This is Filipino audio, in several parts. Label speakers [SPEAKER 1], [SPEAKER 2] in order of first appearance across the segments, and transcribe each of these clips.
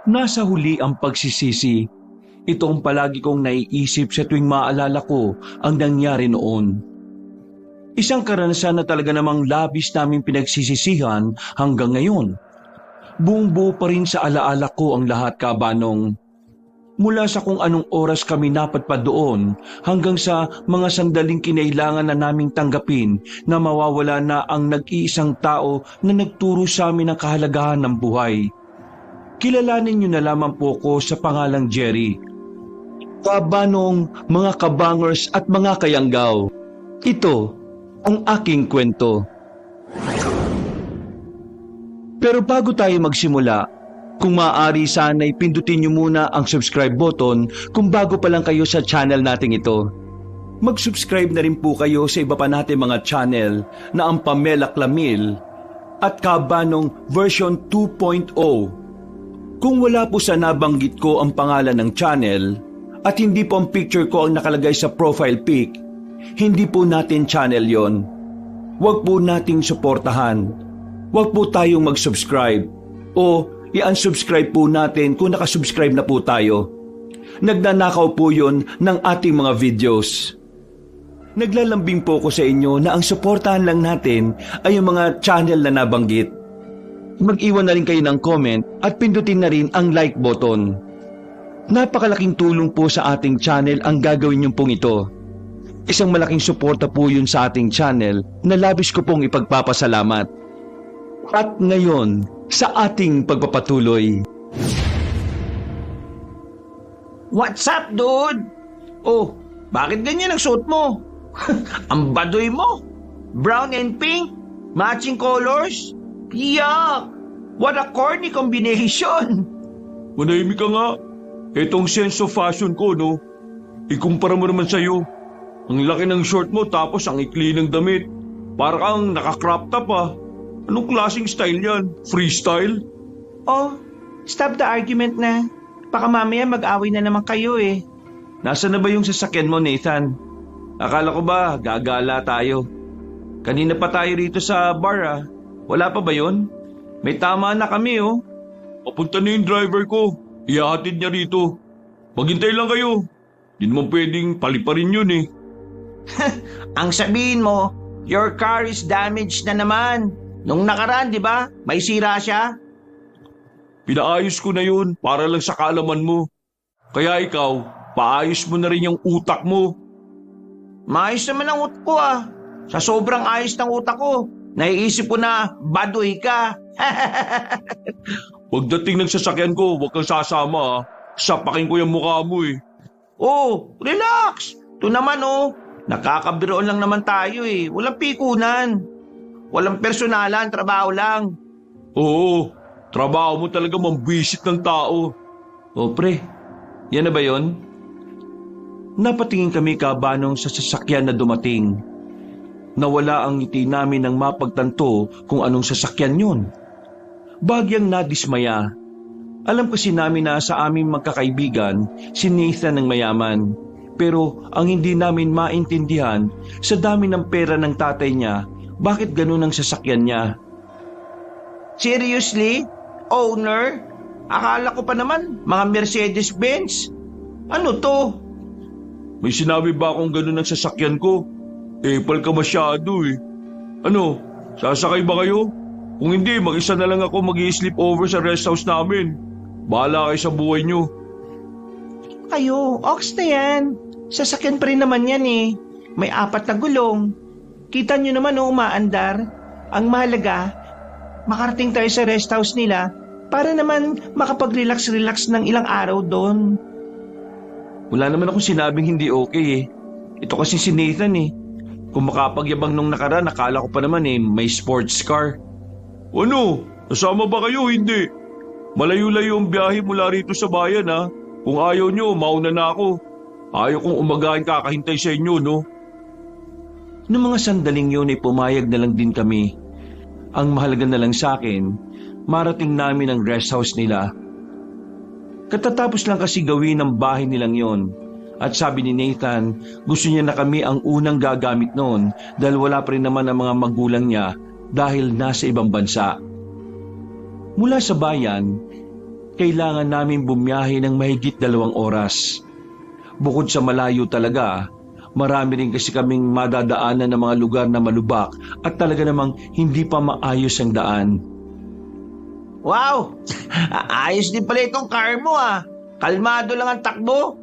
[SPEAKER 1] Nasa huli ang pagsisisi. Ito ang palagi kong naiisip sa tuwing maalala ko ang nangyari noon. Isang karanasan na talaga namang labis naming pinagsisisihan hanggang ngayon. Buong buo pa rin sa alaala ko ang lahat, kabanong. Mula sa kung anong oras kami napadpad doon hanggang sa mga sandaling kinailangan na naming tanggapin na mawawala na ang nag-iisang tao na nagturo sa amin ng kahalagahan ng buhay. Kilalanin niyo na lamang po ko sa pangalang Jerry. Kabanong, mga kabangers at mga kayanggaw, ito ang aking kwento. Pero bago tayo magsimula, kung maaari sana'y pindutin niyo muna ang subscribe button kung bago pa lang kayo sa channel nating ito. Mag-subscribe na rin po kayo sa iba pa nating mga channel na ang Pamela Clamil at Kabanong version 2.0. Kung wala po sa nabanggit ko ang pangalan ng channel at hindi po ang picture ko ang nakalagay sa profile pic, hindi po natin channel yon. Huwag po nating suportahan. Huwag po tayong mag-subscribe o i-unsubscribe po natin kung nakasubscribe na po tayo. Nagnanakaw po yon ng ating mga videos. Naglalambing po ko sa inyo na ang suportahan lang natin ay yung mga channel na nabanggit. Mag-iwan na rin kayo ng comment at pindutin na rin ang like button. Napakalaking tulong po sa ating channel ang gagawin niyong pong ito. Isang malaking suporta po yun sa ating channel na labis ko pong ipagpapasalamat. At ngayon, sa ating pagpapatuloy.
[SPEAKER 2] What's up, dude? Oh, bakit ganyan ang suot mo? Ang baduy mo. Brown and pink, matching colors. Yuck! What a corny combination!
[SPEAKER 1] Manahimik ka nga. Itong sense of fashion ko, no? Ikumpara mo naman sa'yo. Ang laki ng short mo tapos ang ikli ng damit. Para kang naka-crop top ah. Anong klaseng style yan? Freestyle?
[SPEAKER 2] Oh, stop the argument na. Baka mamaya mag-away na naman kayo eh.
[SPEAKER 1] Nasaan na ba yung sasakyan mo, Nathan? Akala ko ba gagala tayo? Kanina pa tayo rito sa bar ah. Wala pa ba yun? May tama na kami oh. Papunta na yung driver ko. Ihahatid niya rito. Maghintay lang kayo. Di naman pwedeng paliparin yun eh.
[SPEAKER 2] Ang sabihin mo, your car is damaged na naman. Nung nakaraan, di ba? May sira siya.
[SPEAKER 1] Pinaayos ko na yun para lang sa kaalaman mo. Kaya ikaw, paayos mo na rin yung utak mo.
[SPEAKER 2] Maayos naman ang utak ko ah. Sa sobrang ayos ng utak ko, naiisip ko na baduy ka.
[SPEAKER 1] Pagdating ng sasakyan ko, huwag kang sasama ah. Sapakin ko yung mukha mo eh.
[SPEAKER 2] Oh, relax. Ito naman oh, nakakabiroon lang naman tayo eh. Walang pikunan. Walang personalan, trabaho lang.
[SPEAKER 1] Oo, trabaho mo talaga mambwisit ng tao. O pre, yan na ba yon? Napatingin kami, kabanong, sa sasakyan na dumating. Nawala ang ngiti namin nang mapagtanto kung anong sasakyan yun. Bagyang nadismaya. Alam kasi namin na sa aming magkakaibigan, si Nathan ang mayaman. Pero ang hindi namin maintindihan, sa dami ng pera ng tatay niya, bakit ganun ang sasakyan niya?
[SPEAKER 2] Seriously? Owner? Akala ko pa naman, mga Mercedes-Benz. Ano to?
[SPEAKER 1] May sinabi ba akong ganun ang sasakyan ko? Epal ka masyado eh. Ano, sasakay ba kayo? Kung hindi, mag-isa na lang ako mag-i-sleep over sa rest house namin. Bahala kayo sa buhay nyo.
[SPEAKER 2] Kayo, ox na yan. Sasakyan pa rin naman yan eh. May 4 na gulong. Kita nyo naman umaandar. Ang mahalaga, makarating tayo sa rest house nila para naman makapag-relax-relax ng ilang araw doon.
[SPEAKER 1] Wala naman akong sinabing hindi okay eh. Ito kasi si Nathan eh. Kung makapagyabang nung nakaraan, nakala ko pa naman eh may sports car. Ano? Nasama ba kayo? Hindi. Malayo-layo ang biyahe mula rito sa bayan ha. Kung ayaw nyo, mauna na ako. Ayaw kong umagahin kakahintay sa inyo, no? Noong mga sandaling yun ay pumayag na lang din kami. Ang mahalaga na lang sa akin, marating namin ang rest house nila. Katatapos lang kasi gawin ang bahay nilang yon. At sabi ni Nathan, gusto niya na kami ang unang gagamit noon dahil wala pa rin naman ang mga magulang niya dahil nasa ibang bansa. Mula sa bayan, kailangan namin bumiyahe ng mahigit 2 oras. Bukod sa malayo talaga, marami rin kasi kaming madadaanan ng mga lugar na malubak at talaga namang hindi pa maayos ang daan.
[SPEAKER 2] Wow! Ayos din pala itong car mo ah. Kalmado lang ang takbo.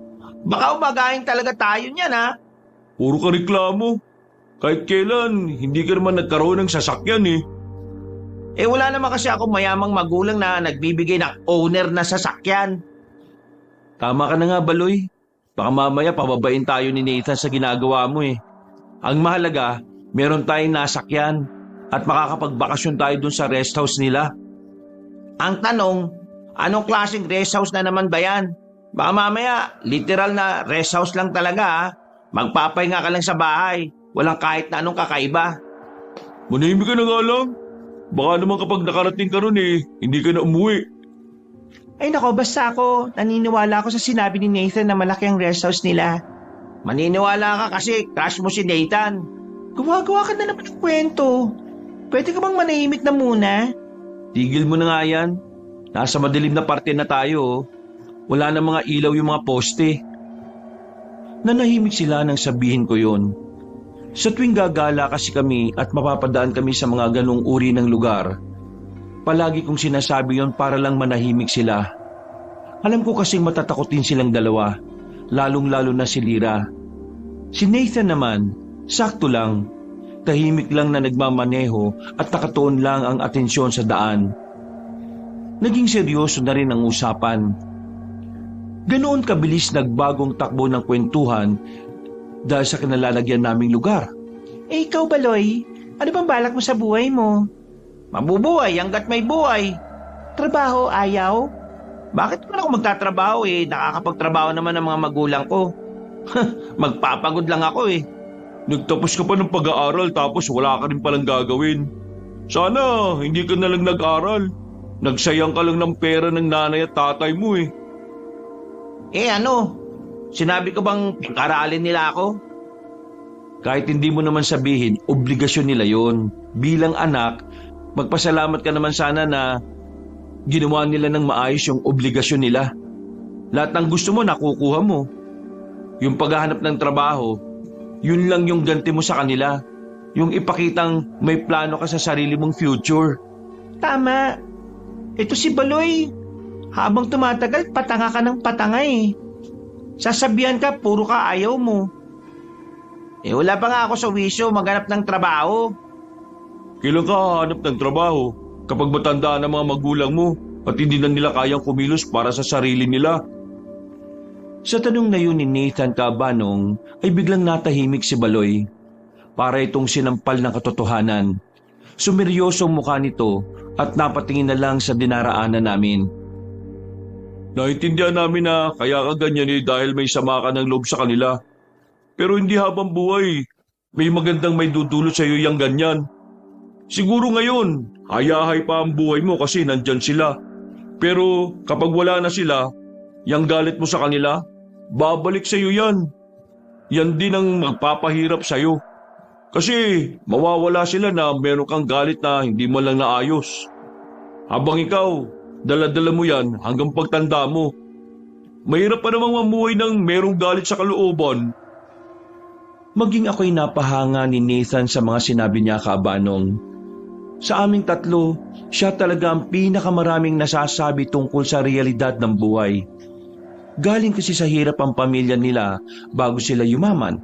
[SPEAKER 2] Baka umagahin talaga tayo niyan ah.
[SPEAKER 1] Puro ka reklamo. Kahit kailan, hindi ka naman nagkaroon ng sasakyan eh.
[SPEAKER 2] Wala naman kasi ako mayamang magulang na nagbibigay ng owner na sasakyan.
[SPEAKER 1] Tama ka na nga, Baloy. Baka mamaya pababain tayo ni Nathan sa ginagawa mo eh. Ang mahalaga, meron tayong nasakyan at makakapagbakasyon tayo dun sa rest house nila.
[SPEAKER 2] Ang tanong, anong klaseng rest house na naman ba yan? Baka mamaya, literal na rest house lang talaga ah. Magpapahinga ka lang sa bahay. Walang kahit na anong kakaiba.
[SPEAKER 1] Manahimik ka na nga lang. Baka naman kapag nakarating ka ron eh, hindi ka na umuwi.
[SPEAKER 2] Ay nako, basta ako, naniniwala ako sa sinabi ni Nathan na malaki ang rest house nila. Maniniwala ka kasi crush mo si Nathan. Gumagawa ka na naman ng kwento. Pwede ka bang manahimik na muna?
[SPEAKER 1] Tigil mo na nga yan. Nasa madilim na parte na tayo oh. Wala na mga ilaw yung mga poste. Nanahimik sila nang sabihin ko yon. Sa tuwing gagala kasi kami at mapapadaan kami sa mga ganong uri ng lugar, palagi kong sinasabi yon para lang manahimik sila. Alam ko kasing matatakotin silang dalawa, lalong-lalo na si Lyra. Si Nathan naman, sakto lang, tahimik lang na nagmamaneho at nakatuon lang ang atensyon sa daan. Naging seryoso na rin ang usapan. Ganoon kabilis nagbagong takbo ng kwentuhan dahil sa kinalalagyan naming lugar.
[SPEAKER 2] Ikaw Baloy, ano bang balak mo sa buhay mo? Mabubuhay hanggat may buhay. Trabaho ayaw? Bakit naman ako magtatrabaho eh? Nakakapagtrabaho naman ang mga magulang ko. Magpapagod lang ako eh.
[SPEAKER 1] Nagtapos ka pa ng pag-aaral tapos wala ka rin palang gagawin. Sana hindi ka na lang nag-aral. Nagsayang ka lang ng pera ng nanay at tatay mo eh.
[SPEAKER 2] Ano? Sinabi ko bang pag-aralin nila ako?
[SPEAKER 1] Kahit hindi mo naman sabihin, obligasyon nila yon. Bilang anak, magpasalamat ka naman sana na ginawa nila ng maayos yung obligasyon nila. Lahat ng gusto mo, nakukuha mo. Yung paghahanap ng trabaho, yun lang yung ganti mo sa kanila. Yung ipakitang may plano ka sa sarili mong future.
[SPEAKER 2] Tama. Ito si Baloy. Habang tumatagal, patanga ka ng patanga eh. Sasabihan ka, puro ka ayaw mo. Wala pa nga ako sa wisyo maghanap ng trabaho.
[SPEAKER 1] Kailan ka hahanap ng trabaho? Kapag matanda na mga magulang mo at hindi na nila kayang kumilos para sa sarili nila. Sa tanong na yun ni Nathan Cabanong ay biglang natahimik si Baloy. Para itong sinampal ng katotohanan. Sumeryosong mukha nito at napatingin na lang sa dinaraanan namin. Naintindihan namin na kaya ka ganyan eh dahil may sama ka ng loob sa kanila. Pero hindi habang buhay, may magandang may dudulot sa iyo yung ganyan. Siguro ngayon, hayahay pa ang buhay mo kasi nandyan sila. Pero kapag wala na sila, yung galit mo sa kanila, babalik sa iyo yan. Yan din ang magpapahirap sa iyo. Kasi mawawala sila na meron kang galit na hindi mo lang naayos. Habang ikaw, dala-dala mo yan hanggang pagtanda mo. Mahirap pa namang mamuhay ng merong galit sa kalooban. Maging ako'y napahanga ni Nathan sa mga sinabi niya, Cabanong. Sa aming tatlo, siya talaga ang pinakamaraming nasasabi tungkol sa realidad ng buhay. Galing kasi sa hirap ang pamilya nila bago sila yumaman.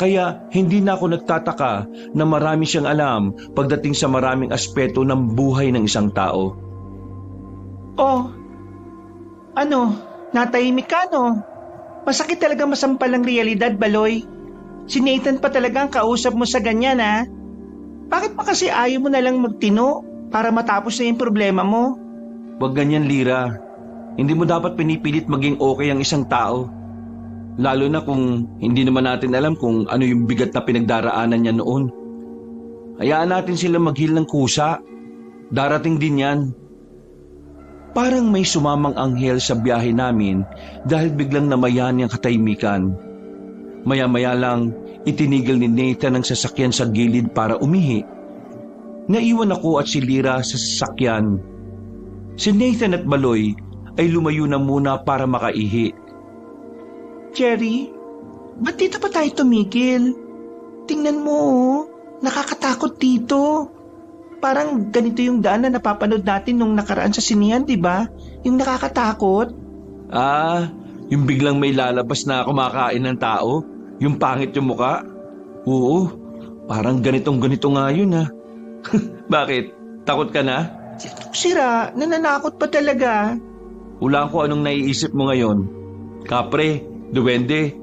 [SPEAKER 1] Kaya hindi na ako nagtataka na marami siyang alam pagdating sa maraming aspeto ng buhay ng isang tao.
[SPEAKER 2] Oh, natahimik ka no? Masakit talaga masampal ang realidad, Baloy. Si Nathan pa talaga ang kausap mo sa ganyan ha? Bakit pa kasi ayaw mo na lang magtino para matapos na yung problema mo?
[SPEAKER 1] Huwag ganyan, Lyra. Hindi mo dapat pinipilit maging okay ang isang tao. Lalo na kung hindi naman natin alam kung ano yung bigat na pinagdaraanan niya noon. Hayaan natin sila maghil ng kusa. Darating din yan. Parang may sumamang anghel sa biyahe namin dahil biglang namayan niyang katahimikan. Maya-maya lang, itinigil ni Nathan ang sasakyan sa gilid para umihi. Naiwan ako at si Lyra sa sasakyan. Si Nathan at Baloy ay lumayo na muna para makaihi.
[SPEAKER 2] Jerry, ba't dito pa tayo tumigil? Tingnan mo, oh. Nakakatakot dito. Parang ganito yung daan na napapanood natin nung nakaraan sa sinihan, di ba? Yung nakakatakot.
[SPEAKER 1] Yung biglang may lalabas na kumakain ng tao? Yung pangit yung muka? Oo, parang ganito nga yun ha. Bakit? Takot ka na?
[SPEAKER 2] Sira, nananakot pa talaga.
[SPEAKER 1] Hulaan ko anong naiisip mo ngayon. Kapre, duwende,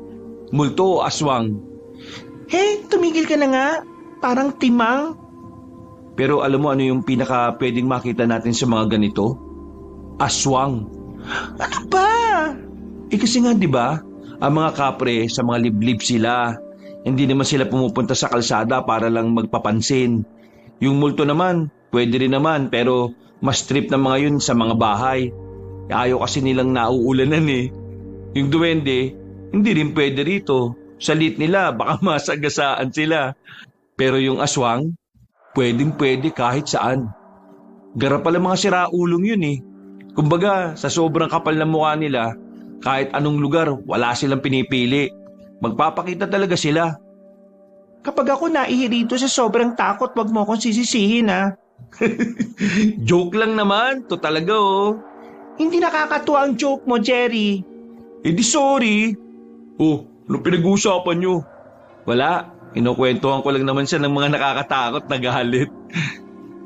[SPEAKER 1] multo o aswang.
[SPEAKER 2] Hey, tumigil ka na nga. Parang timang.
[SPEAKER 1] Pero alam mo ano yung pinaka pwedeng makita natin sa mga ganito? Aswang.
[SPEAKER 2] Ano ba?
[SPEAKER 1] Kasi nga 'di ba, ang mga kapre sa mga liblib sila. Hindi naman sila pumupunta sa kalsada para lang magpapansin. Yung multo naman, pwede rin naman pero mas trip na mga yun sa mga bahay. Ayaw kasi nilang nauulanan eh. Yung duwende, hindi rin pwede rito. Sa lit nila, baka masagasaan sila. Pero yung aswang, pwedeng pwede kahit saan. Gara pala mga siraulong yun eh. Kumbaga, sa sobrang kapal ng mukha nila, kahit anong lugar, wala silang pinipili. Magpapakita talaga sila.
[SPEAKER 2] Kapag ako naihirito sa sobrang takot, wag mo akong sisisihin ha.
[SPEAKER 1] Joke lang naman, to talaga oh.
[SPEAKER 2] Hindi nakakatuwa ang joke mo, Jerry.
[SPEAKER 1] Di sorry. Oh, ano pinag-uusapan nyo? Wala, inukwentuhan ko lang naman siya ng mga nakakatakot na galit.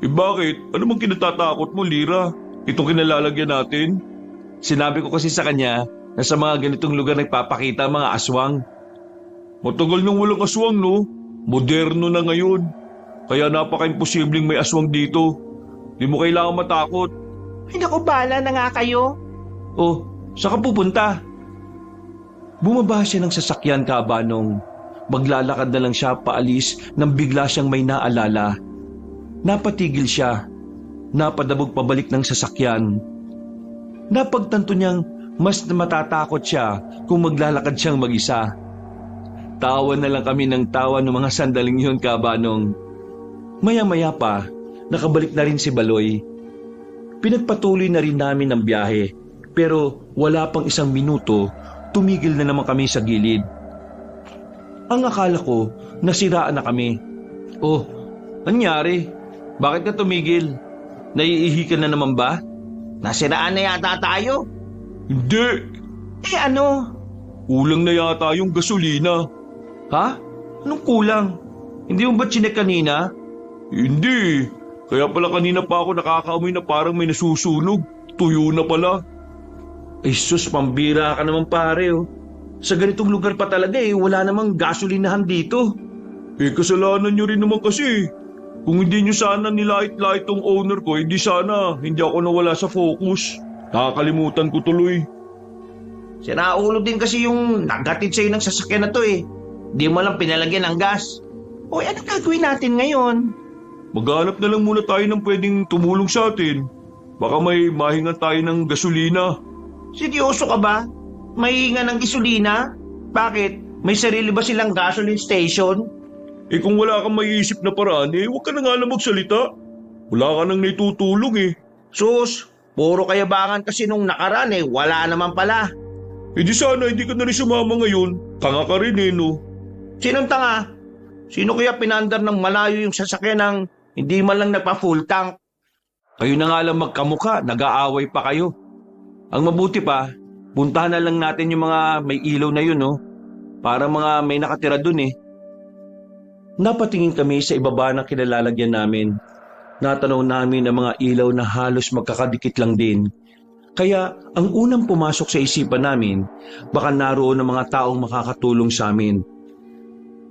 [SPEAKER 1] Bakit? Ano bang kinatatakot mo, Lira? Itong kinalalagyan natin? Sinabi ko kasi sa kanya na sa mga ganitong lugar nagpapakita ang mga aswang. Matagal nang walang aswang, no? Moderno na ngayon. Kaya napaka-imposibleng may aswang dito. Di mo kailangan matakot.
[SPEAKER 2] Ay naku, bala na nga kayo.
[SPEAKER 1] Oh, saan ka pupunta? Bumaba siya ng sasakyan kabanong. Maglalakad na lang siya paalis nang bigla siyang may naalala. Napatigil siya. Napadabog pabalik ng sasakyan. Napagtanto niyang mas matatakot siya kung maglalakad siyang mag-isa. Tawa na lang kami ng tawa ng mga sandaling yun, kabanong. Maya-maya pa, nakabalik na rin si Baloy. Pinagpatuloy na rin namin ang biyahe, pero wala pang isang minuto, tumigil na naman kami sa gilid. Ang akala ko, nasiraan na kami. Oh, anyari? Bakit ka tumigil? Naiihi ka na naman ba?
[SPEAKER 2] Nasiraan na yata tayo.
[SPEAKER 1] Hindi.
[SPEAKER 2] Ano?
[SPEAKER 1] Kulang na yata yung gasolina. Ha? Anong kulang? Hindi mo ba chinek kanina? Hindi. Kaya pala kanina pa ako nakakaamoy na parang may nasusunog. Tuyo na pala. Ay sus, pambira ka naman pare oh. Sa ganitong lugar pa talaga wala namang gasolinahan dito. Kasalanan nyo rin naman kasi. Kung hindi nyo sana nilait-lait tong owner ko, hindi ako nawala sa focus. Nakakalimutan ko tuloy.
[SPEAKER 2] Sinaulo din kasi yung naghatid sa'yo ng sasakyan na to eh. Di mo lang pinalagyan ng gas. Oy, anong gagawin natin ngayon?
[SPEAKER 1] Maghanap na lang muna tayo ng pwedeng tumulong sa atin. Baka may mahingan tayo ng gasolina.
[SPEAKER 2] Seryoso ka ba? Mahihinga ng gasolina? Bakit? May sarili ba silang gasoline station?
[SPEAKER 1] Kung wala kang maiisip na paraan, huwag ka na nga lang magsalita. Wala ka nang naitutulong
[SPEAKER 2] Sus, puro kayabangan kasi nung nakaraan wala naman pala.
[SPEAKER 1] Di sana hindi ka na rin sumama ngayon. Tanga ka rin no?
[SPEAKER 2] Sinong tanga? Sino kaya pinandar ng malayo yung sasakyan ng hindi man lang nagpa-full tank?
[SPEAKER 1] Kayo na nga lang magkamuka, nag-aaway pa kayo. Ang mabuti pa, puntahan na lang natin yung mga may ilaw na yun para mga may nakatira dun Napatingin kami sa ibaba ng kinalalagyan namin. Natanaw namin ang mga ilaw na halos magkakadikit lang din. Kaya ang unang pumasok sa isipan namin, baka naroon ang mga taong makakatulong sa amin.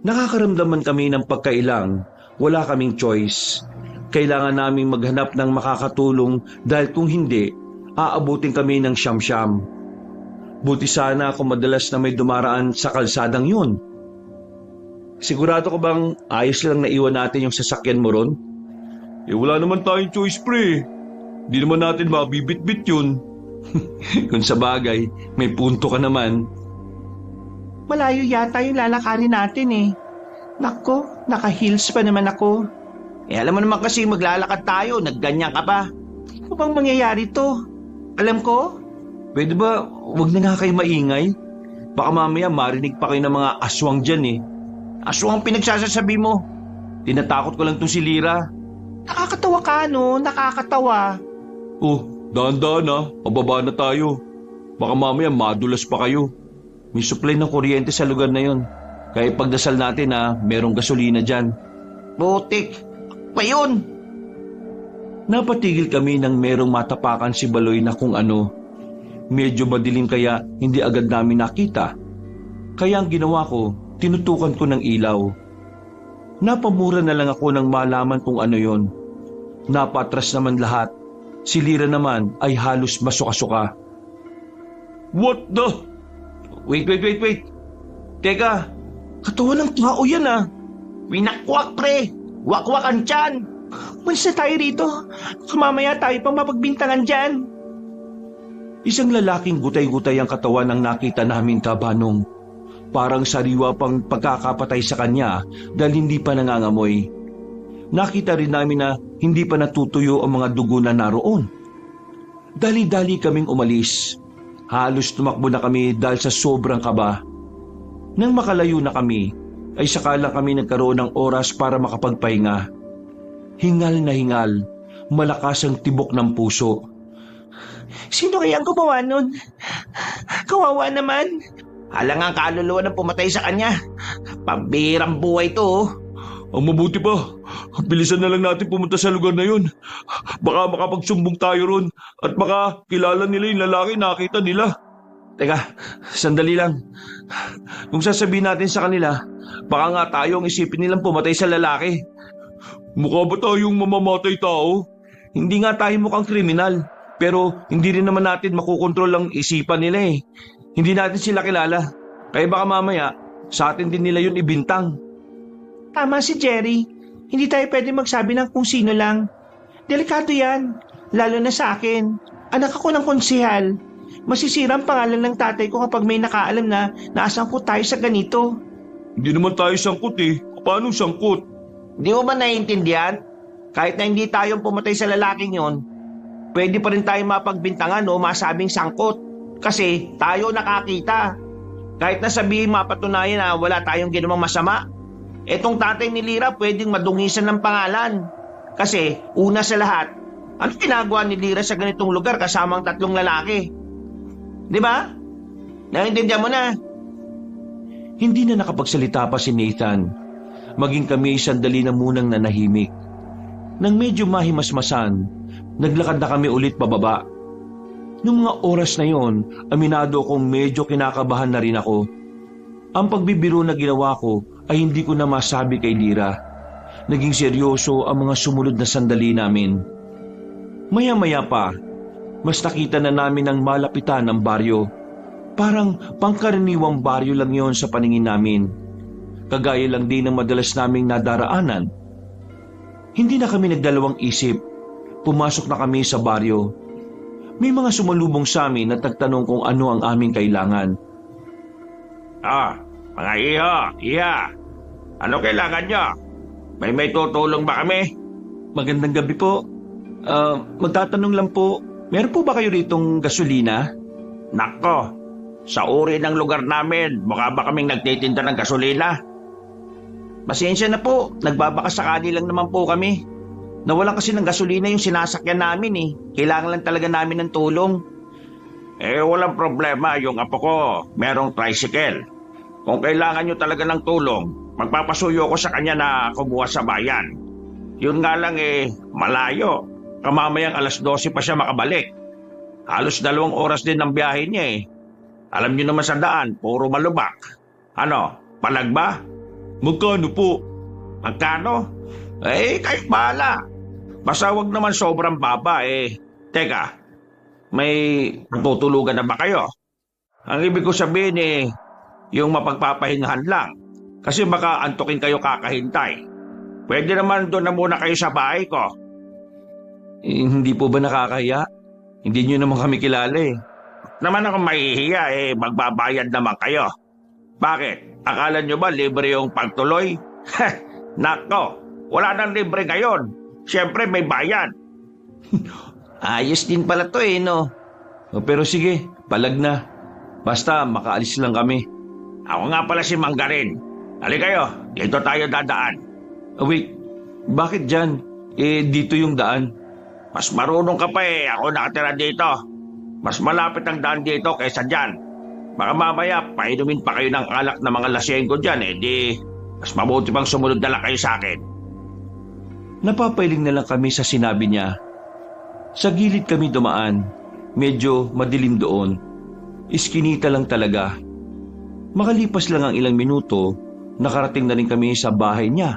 [SPEAKER 1] Nakakaramdaman kami ng pagkailang, wala kaming choice. Kailangan naming maghanap ng makakatulong dahil kung hindi, aabutin kami ng siyam-siyam. Buti sana kung madalas na may dumaraan sa kalsadang yun. Sigurado ka bang ayos lang naiwan natin yung sasakyan mo ron? Wala naman tayong choice pre. Di naman natin mabibit-bit yun. Kung sa bagay, may punto ka naman.
[SPEAKER 2] Malayo yata yung lalakarin natin Nako, naka-heels pa naman ako. Alam mo naman kasi maglalakad tayo, nagganyan ka pa. Ano bang mangyayari to? Alam ko,
[SPEAKER 1] Pwede ba wag na nga kayo maingay? Baka mamaya marinig pa kayo ng mga aswang dyan eh.
[SPEAKER 2] Aswang ang pinagsasasabi mo.
[SPEAKER 1] Tinatakot ko lang to si Lira.
[SPEAKER 2] Nakakatawa ka, no? Nakakatawa.
[SPEAKER 1] Oh, dahan-dahan ha. Pababa na tayo. Baka mamaya madulas pa kayo. May supply ng kuryente sa lugar na yon. Kaya pagdasal natin ha, merong gasolina dyan.
[SPEAKER 2] Butik. Pa yun.
[SPEAKER 1] Napatigil kami nang merong matapakan si Baloy na kung ano. Medyo madilim kaya hindi agad namin nakita. Kaya ang ginawa ko, tinutukan ko ng ilaw. Napamura na lang ako nang malaman kung ano yon. Napatras naman lahat. Si Lira naman ay halos masuka-suka. What the? Wait. Teka,
[SPEAKER 2] Katawan ng tao yan ah. Winakwak pre. Wakwak ang tiyan. Malis na tayo rito. Mamaya tayo pang mapagbintangan dyan.
[SPEAKER 1] isang lalaking gutay-gutay ang katawan ang nakita namin kabanong. Parang sariwa pang pagkakapatay sa kanya dahil hindi pa nangangamoy. Nakita rin namin na hindi pa natutuyo ang mga dugo na naroon. Dali-dali kaming umalis. Halos tumakbo na kami dahil sa sobrang kaba. Nang makalayo na kami, ay saka lang kami nagkaroon ng oras para makapagpahinga. Hingal na hingal, malakas ang tibok ng puso.
[SPEAKER 2] Sino kaya ang gumawa nun? Kawawa naman. Alang ang kaluluwa ng pumatay sa kanya. Pambirang buhay to oh.
[SPEAKER 1] Ang mabuti pa, bilisan na lang natin pumunta sa lugar na yun. Baka makapagsumbong tayo ron at baka kilala nila yung lalaki nakita nila. Teka, sandali lang. Kung sasabihin natin sa kanila, baka nga tayo ang isipin nilang pumatay sa lalaki. Mukha ba tayong mamamatay tao? Hindi nga tayo mukhang kriminal, pero hindi rin naman natin makukontrol ang isipan nila eh. Hindi natin sila kilala, kaya baka mamaya sa atin din nila yun ibintang.
[SPEAKER 2] Tama si Jerry. Hindi tayo pwede magsabi ng kung sino lang. Delikado yan. Lalo na sa akin. Anak ako ng konsehal. Masisira ang pangalan ng tatay ko kapag may nakaalam na naasangkot tayo sa ganito.
[SPEAKER 1] Hindi naman tayo sangkot eh. Paano sangkot?
[SPEAKER 2] Di mo ba naiintindihan? Kahit na hindi tayo pumatay sa lalaking yon, pwede pa rin tayo mapagbintangan o masabing sangkot. Kasi tayo nakakita. Kahit na sabihin mapatunayan na wala tayong ginawang masama, etong tatay ni Lira pwedeng madungisan ng pangalan. Kasi una sa lahat, ano ginagawa ni Lira sa ganitong lugar kasama ang 3 lalaki? Di ba? Naiintindihan mo na?
[SPEAKER 1] Hindi na nakapagsalita pa si Nathan. Maging kami sandali na munang nanahimik. Nang medyo mahimasmasan, naglakad na kami ulit pababa. Noong mga oras na yon, aminado kong medyo kinakabahan na rin ako. Ang pagbibiro na ginawa ko ay hindi ko na masabi kay Lira. Naging seryoso ang mga sumunod na sandali namin. Maya-maya pa, mas nakita na namin ang malapitan ng baryo. Parang pangkaraniwang baryo lang yon sa paningin namin. Kagaya lang din ng madalas naming nadaraanan. Hindi na kami nagdalawang isip. Pumasok na kami sa baryo. May mga sumalubong sa amin at nagtanong kung ano ang aming kailangan.
[SPEAKER 2] Mga iha. Ano kailangan nyo? May tutulong ba kami?
[SPEAKER 1] Magandang gabi po. Magtatanong lang po, meron po ba kayo ritong gasolina?
[SPEAKER 2] Nako, sa uri ng lugar namin, mukha ba kaming nagtitinda ng gasolina? Pasensya na po, nagbabakasakali lang naman po kami. Nawalan kasi ng gasolina yung sinasakyan namin eh. Kailangan lang talaga namin ng tulong. Walang problema, yung apo ko, merong tricycle. Kung kailangan nyo talaga ng tulong, magpapasuyo ko sa kanya na kumuha sa bayan. Yun nga lang malayo. Kamamayang 12:00 pa siya makabalik. Halos 2 oras din ang biyahe niya eh. Alam niyo naman sa daan, puro malubak. Ano, palag ba?
[SPEAKER 1] Magkano po?
[SPEAKER 2] Magkano? Kahit bahala. Basta wag naman sobrang baba Teka, may tutulugan na ba kayo? Ang ibig ko sabihin yung mapagpapahingahan lang. Kasi baka antukin kayo kakahintay. Pwede naman doon na muna kayo sa bahay ko.
[SPEAKER 1] Hindi po ba nakakahiya? Hindi nyo naman kami kilala eh.
[SPEAKER 2] Naman ako mahihiya magbabayad naman kayo. Bakit? Akala nyo ba libre yung pagtuloy? Nako, wala nang libre ngayon. Siyempre may bayad. Ayos din pala to no?
[SPEAKER 1] Pero sige, palag na. Basta makaalis lang kami.
[SPEAKER 3] Ako nga pala si Manggarin. Halika kayo, dito tayo dadaan.
[SPEAKER 1] Wait, bakit dyan? Dito yung daan.
[SPEAKER 3] Mas marunong ka pa ako nakatira dito. Mas malapit ang daan dito kaysa dyan. Baka mamaya, painumin pa kayo ng alak na mga lasenggo dyan di mas mabuti pang sumunod na lang kayo sa akin.
[SPEAKER 1] Napapailing na lang kami sa sinabi niya. Sa gilid kami dumaan. Medyo madilim doon. Iskinita lang talaga. Makalipas lang ang ilang minuto, nakarating na rin kami sa bahay niya.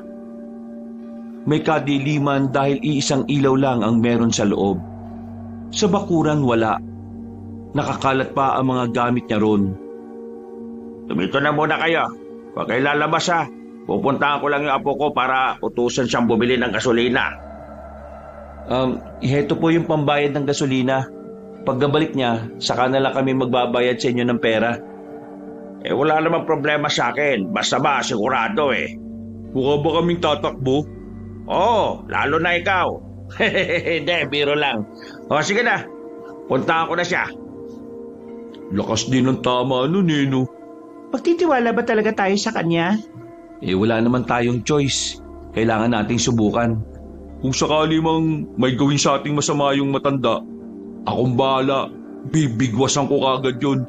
[SPEAKER 1] May kadiliman dahil iisang ilaw lang ang meron sa loob. Sa bakuran wala. Nakakalat pa ang mga gamit niya ron.
[SPEAKER 3] Tumito na muna kayo. Huwag kayo lalabas ha. Pupuntahan ko lang yung apo ko para utusan siyang bumili ng gasolina.
[SPEAKER 1] Heto po yung pambayad ng gasolina. Pagkabalik niya, saka na lang kami magbabayad sa inyo ng pera.
[SPEAKER 3] Wala namang problema sa akin. Basta ba, sigurado
[SPEAKER 1] Mukha ba kaming tatakbo?
[SPEAKER 3] Oo, lalo na ikaw. Hindi, biro lang. O sige na, puntahan ko na siya.
[SPEAKER 1] Lakas din ng tama no.
[SPEAKER 2] Magtitiwala ba talaga tayo sa kanya?
[SPEAKER 1] Wala naman tayong choice. Kailangan nating subukan. Kung sakali mang may gawin sa ating masama yung matanda, akong bahala. Bibigwasan ko kagad yun.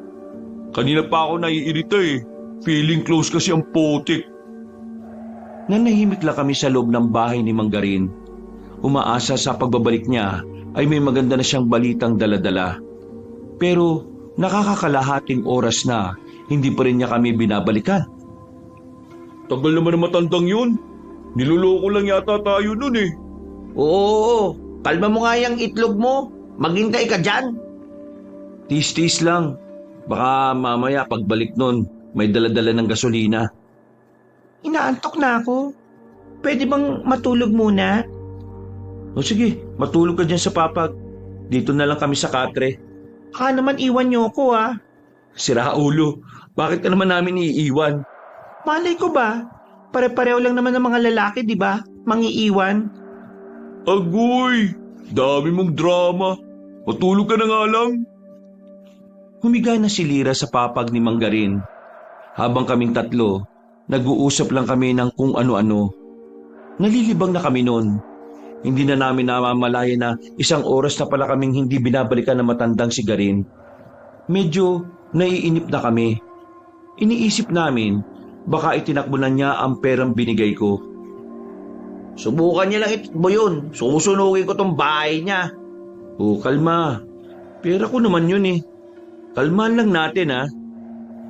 [SPEAKER 1] Kanina pa ako naiirita Feeling close kasi ang putik. Nanahimik lang kami sa loob ng bahay ni Manggarin. Umaasa sa pagbabalik niya ay may maganda na siyang balitang daladala. Pero nakakakalahating oras na hindi pa rin niya kami binabalikan. Tagal naman ang matandang yun. Niloloko lang yata tayo nun
[SPEAKER 2] Oo, kalma mo nga yung itlog mo. Maghintay ka dyan.
[SPEAKER 1] Tis-tis lang. Baka mamaya pagbalik nun, may daladala ng gasolina.
[SPEAKER 2] Inaantok na ako. Pwede bang matulog muna?
[SPEAKER 1] O sige, matulog ka dyan sa papag. Dito na lang kami sa katre.
[SPEAKER 2] Baka naman iwan niyo ako
[SPEAKER 1] Sira ulo, bakit ka naman namin iiwan?
[SPEAKER 2] Malay ko ba? Pare-pareho lang naman ng mga lalaki, di ba? Mangiiwan.
[SPEAKER 1] Agoy! Dami mong drama. Matulog ka na nga lang. Humiga na si Lira sa papag ni Manggarin. Habang kaming tatlo, nag-uusap lang kami ng kung ano-ano. Nalilibang na kami noon. Hindi na namin namamalaya na isang oras na pala kaming hindi binabalikan ng matandang si Garin. Medyo naiinip na kami. Iniisip namin, baka itinakbo na niya ang perang binigay ko.
[SPEAKER 2] Subukan niya lang itakbo yun. Susunugin ko tong bahay niya.
[SPEAKER 1] Kalma. Pera ko naman yun Kalmahan lang natin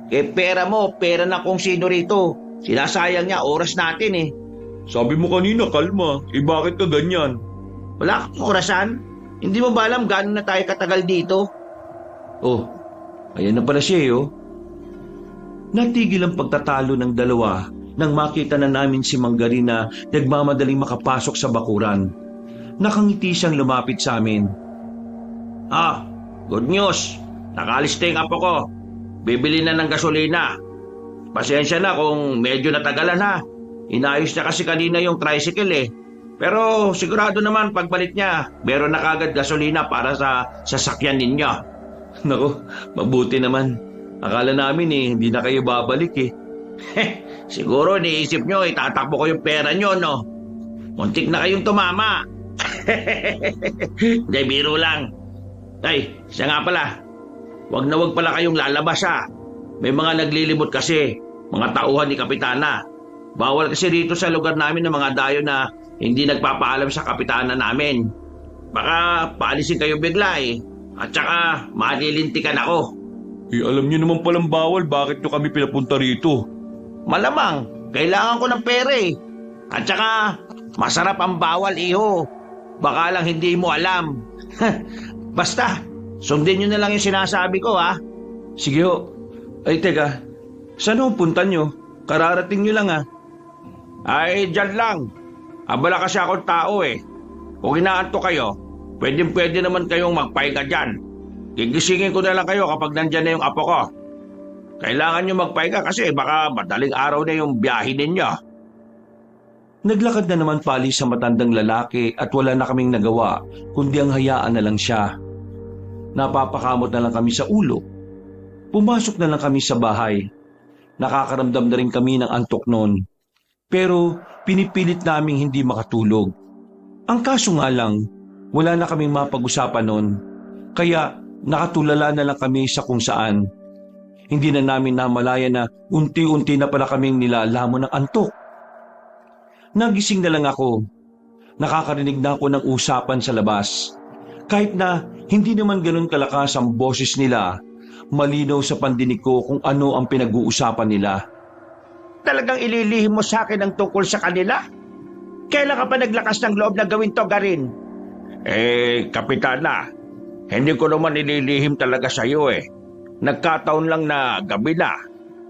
[SPEAKER 2] Pera mo, pera na kung sino rito. Sinasayang niya oras natin
[SPEAKER 1] Sabi mo kanina, kalma. Bakit ka ganyan?
[SPEAKER 2] Wala kang orasan? Hindi mo ba alam gaano na tayo katagal dito?
[SPEAKER 1] Ayan na pala siya Natigil ang pagtatalo ng dalawa nang makita na namin si Manggarin na nagmamadaling makapasok sa bakuran. Nakangiti siyang lumapit sa amin.
[SPEAKER 3] Good news. Nakaalis na yung apo ko. Bibili na ng gasolina. Pasensya na kung medyo natagalan Inayos niya kasi kanina yung tricycle Pero sigurado naman pagbalik niya, meron na kagad gasolina para sa sasakyan ninyo.
[SPEAKER 1] Naku, mabuti naman. Akala namin hindi na kayo babalik
[SPEAKER 3] Siguro iniisip nyo itatakbo ko yung pera nyo, no? Muntik na kayong tumama. Hindi, biro lang. Ay, siya nga pala. Wag na wag pala kayong lalabas May mga naglilimot kasi, mga tauhan ni Kapitana. Bawal kasi rito sa lugar namin ng mga dayo na hindi nagpapaalam sa Kapitana namin. Baka paalisin kayo bigla At saka malilintikan ako.
[SPEAKER 1] Alam niyo naman palang bawal, bakit nyo kami pinapunta rito?
[SPEAKER 3] Malamang, kailangan ko ng pera At saka, masarap ang bawal iho. Baka lang hindi mo alam. Basta, sundin nyo na lang yung sinasabi ko
[SPEAKER 1] Sige Ay teka, saan punta nyo? Kararating nyo lang
[SPEAKER 3] Ay, dyan lang. Abala kasi akong tao Kung inaantok kayo, pwede naman kayong magpahinga dyan. Gigisingin ko na lang kayo kapag nandyan na yung apo ko. Kailangan nyo magpahinga kasi baka madaling araw na yung biyahe ninyo.
[SPEAKER 1] Naglakad na naman pali sa matandang lalaki at wala na kaming nagawa kundi ang hayaan na lang siya. Napapakamot na lang kami sa ulo. Pumasok na lang kami sa bahay. Nakakaramdam na rin kami ng antok noon. Pero pinipilit naming hindi makatulog. Ang kaso nga lang, wala na kaming mapag-usapan noon. Kaya nakatulala na lang kami sa kung saan. Hindi na namin namalaya na unti-unti na pala kaming nilalamon ng antok. Nagising na lang ako. Nakakarinig na ako ng usapan sa labas. Kahit na hindi naman ganun kalakas ang boses nila, malinaw sa pandinig ko kung ano ang pinag-uusapan nila.
[SPEAKER 2] Talagang ililihim mo sa akin ang tungkol sa kanila? Kailan ka pa naglakas ng loob na gawin to, Garin?
[SPEAKER 3] Kapitana, hindi ko naman ililihim talaga sa iyo eh. Nagkataon lang na gabi na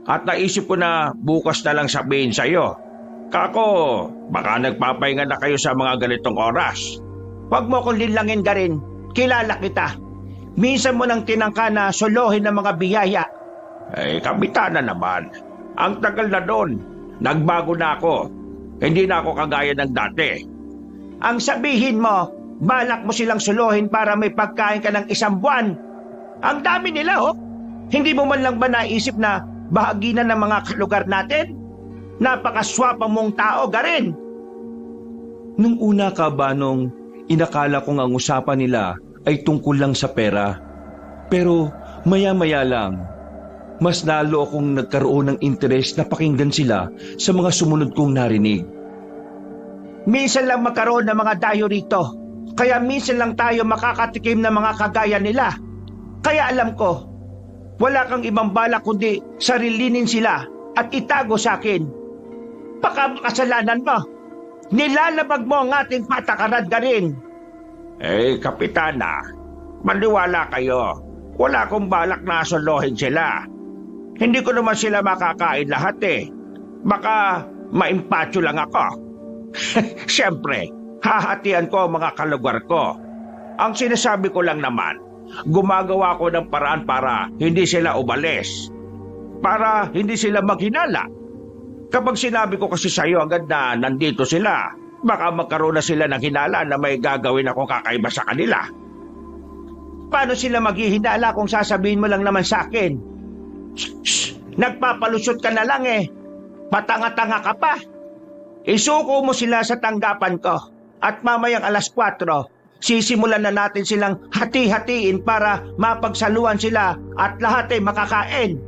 [SPEAKER 3] at naisip ko na bukas na lang sabihin sa iyo. Kako, baka nagpapahinga na kayo sa mga ganitong oras.
[SPEAKER 2] Huwag mo kong linlangin, Garin. Kilala kita. Minsan mo nang tinangka na solohin ng mga biyaya.
[SPEAKER 3] Kapitana naman, ang tagal na doon. Nagbago na ako. Hindi na ako kagaya ng dati.
[SPEAKER 2] Ang sabihin mo, balak mo silang solohin para may pagkain ka ng 1 buwan. Ang dami nila, oh. Hindi mo man lang ba naisip na bahagi na ng mga kalugar natin? Napakaswapa mong tao, Garin.
[SPEAKER 1] Nung una ka, Banong, inakala kong ang usapan nila ay tungkol lang sa pera. Pero maya-maya lang, mas lalo akong nagkaroon ng interes na pakinggan sila sa mga sumunod kong narinig.
[SPEAKER 2] Minsan lang magkaroon ng mga dayo rito. Kaya minsan lang tayo makakatikim ng mga kagaya nila. Kaya alam ko, wala kang ibang balak kundi sarilinin sila at itago sa akin. Baka makasalanan mo. Nilalabag mo ang ating patakaran, Garin.
[SPEAKER 3] Kapitana, maniwala kayo. Wala akong balak na solohin sila. Hindi ko naman sila makakain lahat eh. Baka maimpatyo lang ako. Siyempre, hahatian ko ang mga kalugar ko. Ang sinasabi ko lang naman, gumagawa ko ng paraan para hindi sila umalis. Para hindi sila maghinala. Kapag sinabi ko kasi sa iyo agad na nandito sila, baka magkaroon na sila ng hinala na may gagawin akong kakaiba sa kanila.
[SPEAKER 2] Paano sila maghihinala kung sasabihin mo lang naman sa akin? Shh! Nagpapalusot ka na lang eh. Patanga-tanga ka pa. Isuko mo sila sa tanggapan ko. At mamayang 4:00, sisimulan na natin silang hati-hatiin para mapagsaluan sila at lahat ay makakain.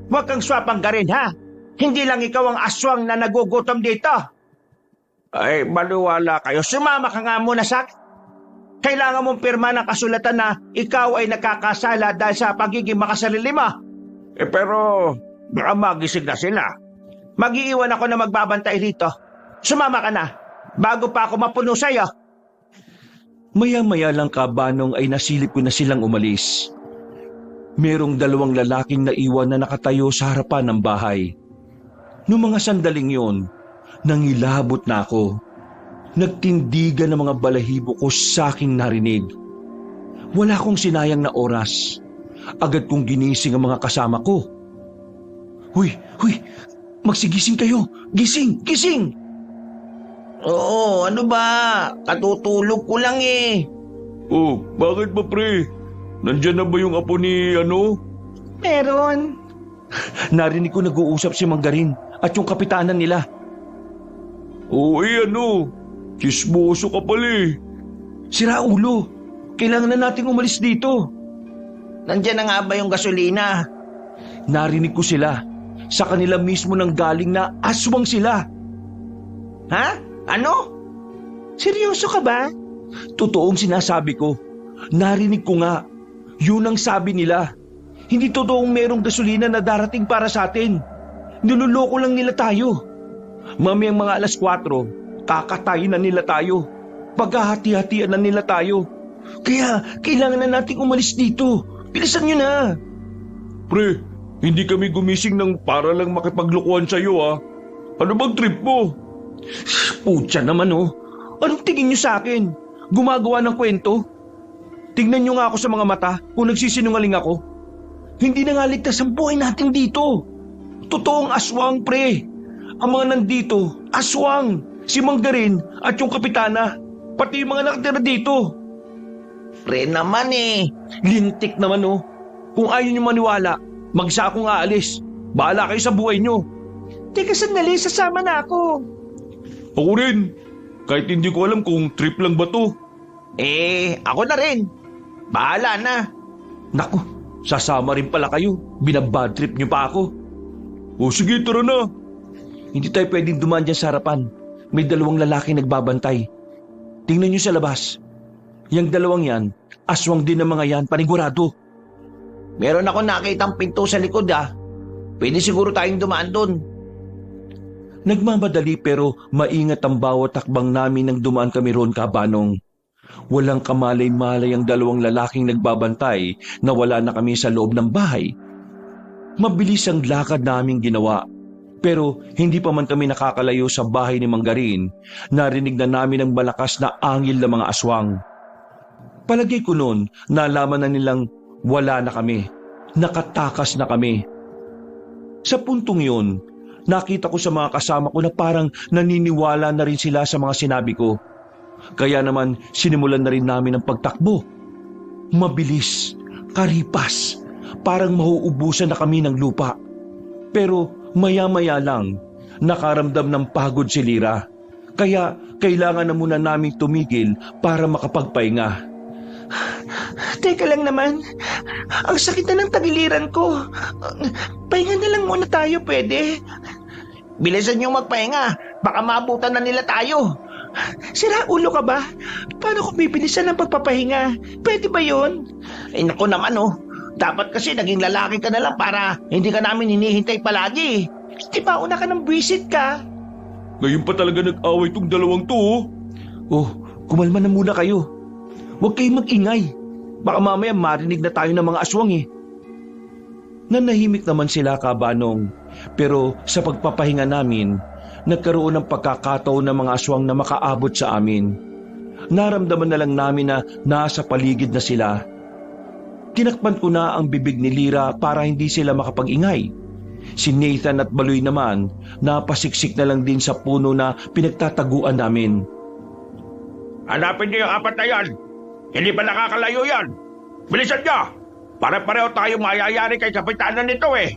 [SPEAKER 2] Huwag kang swapang, Garin, ha? Hindi lang ikaw ang aswang na nagugutom dito.
[SPEAKER 3] Maniwala kayo.
[SPEAKER 2] Sumama ka nga muna sa akin. Kailangan mong pirma ng kasulatan na ikaw ay nakakasala dahil sa pagiging makasarili mo.
[SPEAKER 3] Pero baka magising na sila.
[SPEAKER 2] Mag-iiwan ako na magbabantay rito. Sumama ka na, bago pa ako mapuno sa'yo.
[SPEAKER 1] Maya-maya lang, Banong, ay nasilip ko na silang umalis. Merong 2 lalaking naiwan na nakatayo sa harapan ng bahay. Noong mga sandaling yon, nangilabot na ako. Nagtindigan ng mga balahibo ko sa aking narinig. Wala akong sinayang na oras. Agad kong ginising ang mga kasama ko. Huy! Magsigising kayo! Gising! Gising!
[SPEAKER 2] Oo, ano ba? Katutulog ko lang eh.
[SPEAKER 1] Oh, bakit ba, pre? Nandyan na ba yung apo ni
[SPEAKER 2] Meron.
[SPEAKER 1] Narinig ko nag-uusap si Mang Garin at yung kapitanan nila. Chismoso ka pala eh. Sira ulo, kailangan na nating umalis dito.
[SPEAKER 2] Nandyan na nga ba yung gasolina?
[SPEAKER 1] Narinig ko sila. Sa kanila mismo nang galing na aswang sila.
[SPEAKER 2] Ha? Ano? Seryoso ka ba?
[SPEAKER 1] Totoong sinasabi ko. Narinig ko nga. Yun ang sabi nila. Hindi totoong merong gasolina na darating para sa atin. Niloloko lang nila tayo. Mamayang mga 4:00, kakatayin na nila tayo. Paghahati-hatian na nila tayo. Kaya kailangan na nating umalis dito. Bilisan nyo na. Pre, hindi kami gumising ng para lang makipaglokohan sa'yo ah. Ano bang trip mo? Putya naman oh. Anong tingin nyo sa akin? Gumagawa ng kwento? Tingnan nyo nga ako sa mga mata kung nagsisinungaling ako. Hindi na nga ligtas ang buhay natin dito. Totoong aswang, pre. Ang mga nandito, aswang. Si Mang Garin at yung kapitana. Pati yung mga nakatira dito.
[SPEAKER 3] Pre naman eh.
[SPEAKER 1] Lintik naman oh. Kung ayaw niyo maniwala, magsa akong aalis. Bahala kayo sa buhay niyo.
[SPEAKER 2] Teka sandali, sasama na ako.
[SPEAKER 1] Ako rin. Kahit hindi ko alam kung trip lang ba to.
[SPEAKER 3] Ako na rin. Bahala na.
[SPEAKER 1] Naku, sasama rin pala kayo. Binabad trip niyo pa ako. O sige, tara na. Hindi tayo pwedeng dumaan dyan sa harapan. May dalawang lalaki nagbabantay. Tingnan niyo sa labas. Yang dalawang yan, aswang din ng mga yan, panigurado.
[SPEAKER 3] Meron ako nakitang pinto sa likod Pwede siguro tayong dumaan doon.
[SPEAKER 1] Nagmamadali pero maingat ang bawat takbang namin nang dumaan kami roon, Kabanong. Walang kamalay-malay ang dalawang lalaking nagbabantay na wala na kami sa loob ng bahay. Mabilis ang lakad naming ginawa. Pero hindi pa man kami nakakalayo sa bahay ni Manggarin, narinig na namin ang malakas na angil ng mga aswang. Palagay ko noon, nalaman na nilang wala na kami. Nakatakas na kami. Sa puntong yun, nakita ko sa mga kasama ko na parang naniniwala na rin sila sa mga sinabi ko. Kaya naman sinimulan na rin namin ang pagtakbo. Mabilis, karipas, parang mauubusan na kami ng lupa. Pero maya-maya lang, nakaramdam ng pagod si Lira. Kaya kailangan na muna naming tumigil para makapagpahinga.
[SPEAKER 2] Teka lang naman, ang sakit na ng tagiliran ko. Pahinga na lang muna tayo, pwede?
[SPEAKER 3] Bilisan niyong magpahinga. Baka maabutan na nila tayo.
[SPEAKER 2] Sira ulo ka ba? Paano kung bibilisan ng pagpapahinga? Pwede ba yun?
[SPEAKER 3] Naku naman Dapat kasi naging lalaki ka na lang para hindi ka namin hinihintay palagi.
[SPEAKER 2] Di ba una ka ng buwisit ka?
[SPEAKER 1] Ngayon pa talaga nag-away tong dalawang to. Oh, kumalma na muna kayo. Huwag kayong mag-ingay. Baka mamaya marinig na tayo ng mga aswang eh. Nanahimik naman sila, Kabanong. Pero sa pagpapahinga namin, nagkaroon ng pagkakataon ng mga aswang na makaabot sa amin. Naramdaman na lang namin na nasa paligid na sila. Tinakpan ko na ang bibig ni Lira para hindi sila makapag-ingay. Si Nathan at Baloy naman, napasiksik na lang din sa puno na pinagtataguan namin.
[SPEAKER 3] Hanapin niyo yung apat na yan. Hindi pa nakakalayo yan. Bilisan niyo. Pare-pareho tayo mayayari kay kapitanan nito eh.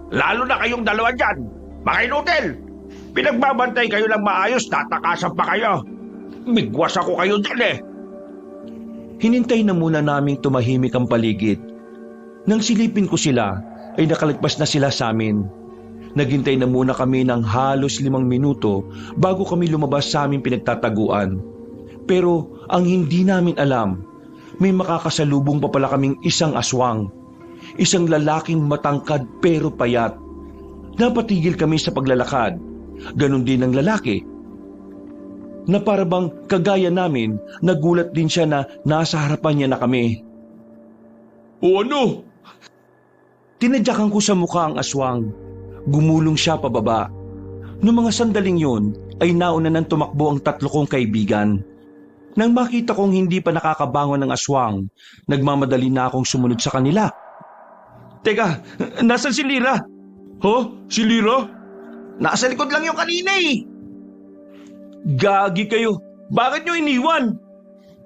[SPEAKER 3] Lalo na kayong dalawa dyan. Makinutil. Pinagbabantay kayo lang maayos, tatakasan pa kayo. Migwas ako kayo dyan eh.
[SPEAKER 1] Hinintay na muna naming tumahimik ang paligid. Nang silipin ko sila, ay nakalagpas na sila sa amin. Naghintay na muna kami ng halos 5 minuto bago kami lumabas sa aming pinagtataguan. Pero ang hindi namin alam, may makakasalubong pa pala kaming isang aswang. Isang lalaking matangkad pero payat. Napatigil kami sa paglalakad. Ganon din ang lalaki. Na parabang kagaya namin, nagulat din siya na nasa harapan niya na kami. O ano? Tinadyakan ko sa mukha ang aswang. Gumulong siya pababa. Noong mga sandaling yun, ay nauna nang tumakbo ang 3 kong kaibigan. Nang makita kong hindi pa nakakabangon ng aswang, nagmamadali na akong sumunod sa kanila. Teka, nasan si Lira? Si Lira?
[SPEAKER 3] Nasa likod lang yung kanina eh.
[SPEAKER 1] Gagi kayo. Bakit nyo iniwan?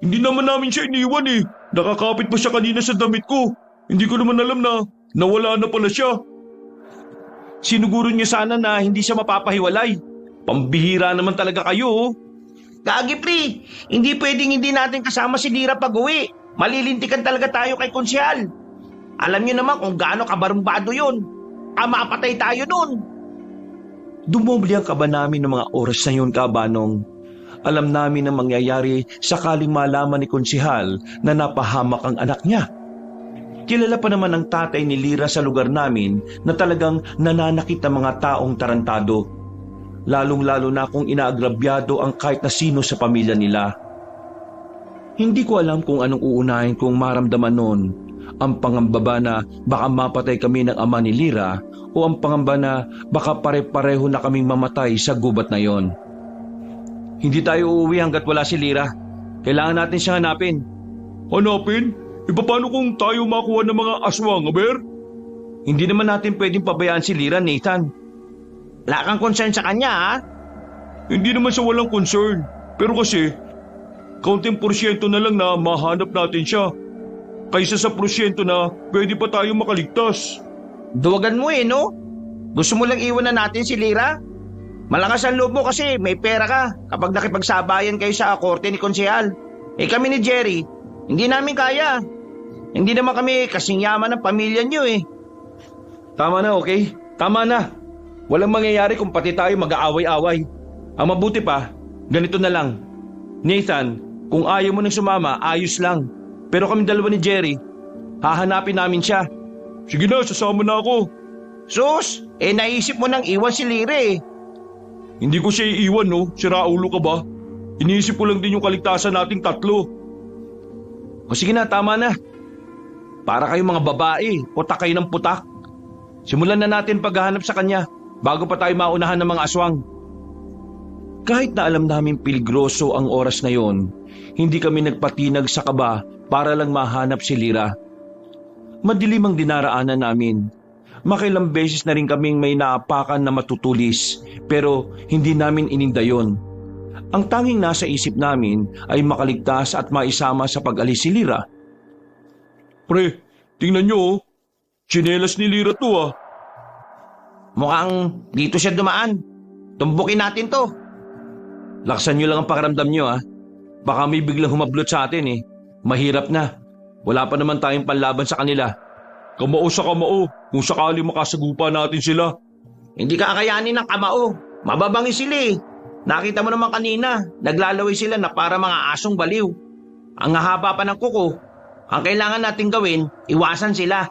[SPEAKER 1] Hindi naman namin siya iniwan eh. Nakakapit pa siya kanina sa damit ko. Hindi ko naman alam na nawala na pala siya. Sinuguro niyo sana na hindi siya mapapahiwalay. Pambihira naman talaga kayo.
[SPEAKER 3] Gagi pre, hindi pwedeng hindi natin kasama si Lira pag-uwi. Malilintikan talaga tayo kay Konsyal. Alam niyo naman kung gaano kabarumbado yun. Mapatay tayo nun.
[SPEAKER 1] Dumoble ang kaba namin ng mga oras na yun, Kabanong. Alam namin ang mangyayari sakaling malaman ni Konsihal na napahamak ang anak niya. Kilala pa naman ang tatay ni Lira sa lugar namin na talagang nananakit ang mga taong tarantado. Lalong-lalo na kung inaagrabyado ang kahit na sino sa pamilya nila. Hindi ko alam kung anong uunahin kong maramdaman noon. Ang pangamba na baka mapatay kami ng ama ni Lira o ang pangamba na baka pare-pareho na kaming mamatay sa gubat na yon. Hindi tayo uuwi hanggat wala si Lira. Kailangan natin siyang hanapin. Hanapin? Paano kung tayo makuha ng mga aswang, Aber? Hindi naman natin pwedeng pabayaan si Lira, Nathan.
[SPEAKER 3] Wala kang concern sa kanya ha?
[SPEAKER 1] Hindi naman sa walang concern. Pero kasi, kaunting porsyento na lang na mahanap natin siya. Kaysa sa prosyento na pwede pa tayo makaligtas.
[SPEAKER 2] Duwagan mo no? Gusto mo lang iwanan natin si Lira? Malakas ang loob mo kasi may pera ka kapag nakipagsabayan kayo sa korte ni Konsehal. Kami ni Jerry, hindi namin kaya. Hindi naman kami kasing yaman ng pamilya niyo
[SPEAKER 1] Tama na, okay? Tama na. Walang mangyayari kung pati tayo mag-aaway-away. Ang mabuti pa, ganito na lang. Nathan, kung ayaw mo nang sumama, ayos lang. Pero kami dalawa ni Jerry, hahanapin namin siya. Sige na, sasama na ako.
[SPEAKER 2] Sus, naisip mo nang iwan si Lira
[SPEAKER 1] Hindi ko siya iiwan, no? Siraulo ka ba? Iniisip ko lang din yung kaligtasan nating tatlo. O sige na, tama na. Para kayong mga babae, putak kayo ng putak. Simulan na natin paghahanap sa kanya bago pa tayo maunahan ng mga aswang. Kahit na alam namin peligroso ang oras na yon, hindi kami nagpatinag sa kaba para lang mahanap si Lira. Madilim ang dinaraanan namin. Makilang beses na rin kaming may naapakan na matutulis, pero hindi namin ininda yon. Ang tanging nasa isip namin ay makaligtas at maisama sa pag-alis si Lira. Pre, tingnan nyo tsinelas ni Lira to
[SPEAKER 2] Mukhang dito siya dumaan. Tumbukin natin to.
[SPEAKER 1] Laksan nyo lang ang pakiramdam nyo Baka may biglang humablot sa atin Mahirap na. Wala pa naman tayong panlaban sa kanila. Kamao sa kamao kung sakali makasagupa natin sila.
[SPEAKER 2] Hindi kakayanin ng kamao. Mababangi sila Nakita mo naman kanina, naglalaway sila na para mga asong baliw. Ang hahaba pa ng kuko. Ang kailangan natin gawin, iwasan sila.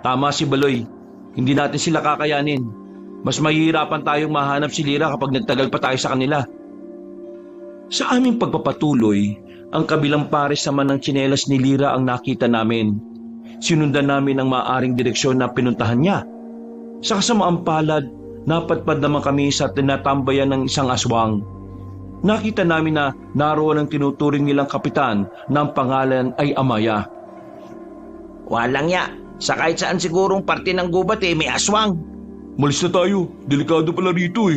[SPEAKER 1] Tama si Baloy. Hindi natin sila kakayanin. Mas mahihirapan tayong mahanap si Lira kapag nagtagal pa tayo sa kanila. Sa aming pagpapatuloy, ang kabilang pares naman ng tsinelas ni Lira ang nakita namin. Sinundan namin ang maaring direksyon na pinuntahan niya. Sa kasamaang palad, napadpad naman kami sa tinatambayan ng isang aswang. Nakita namin na naroon ang tinuturing nilang kapitan na ang pangalan ay Amaya.
[SPEAKER 2] Walang ya. Sa kahit saan sigurong parte ng gubat may aswang.
[SPEAKER 1] Malis na tayo. Delikado pala rito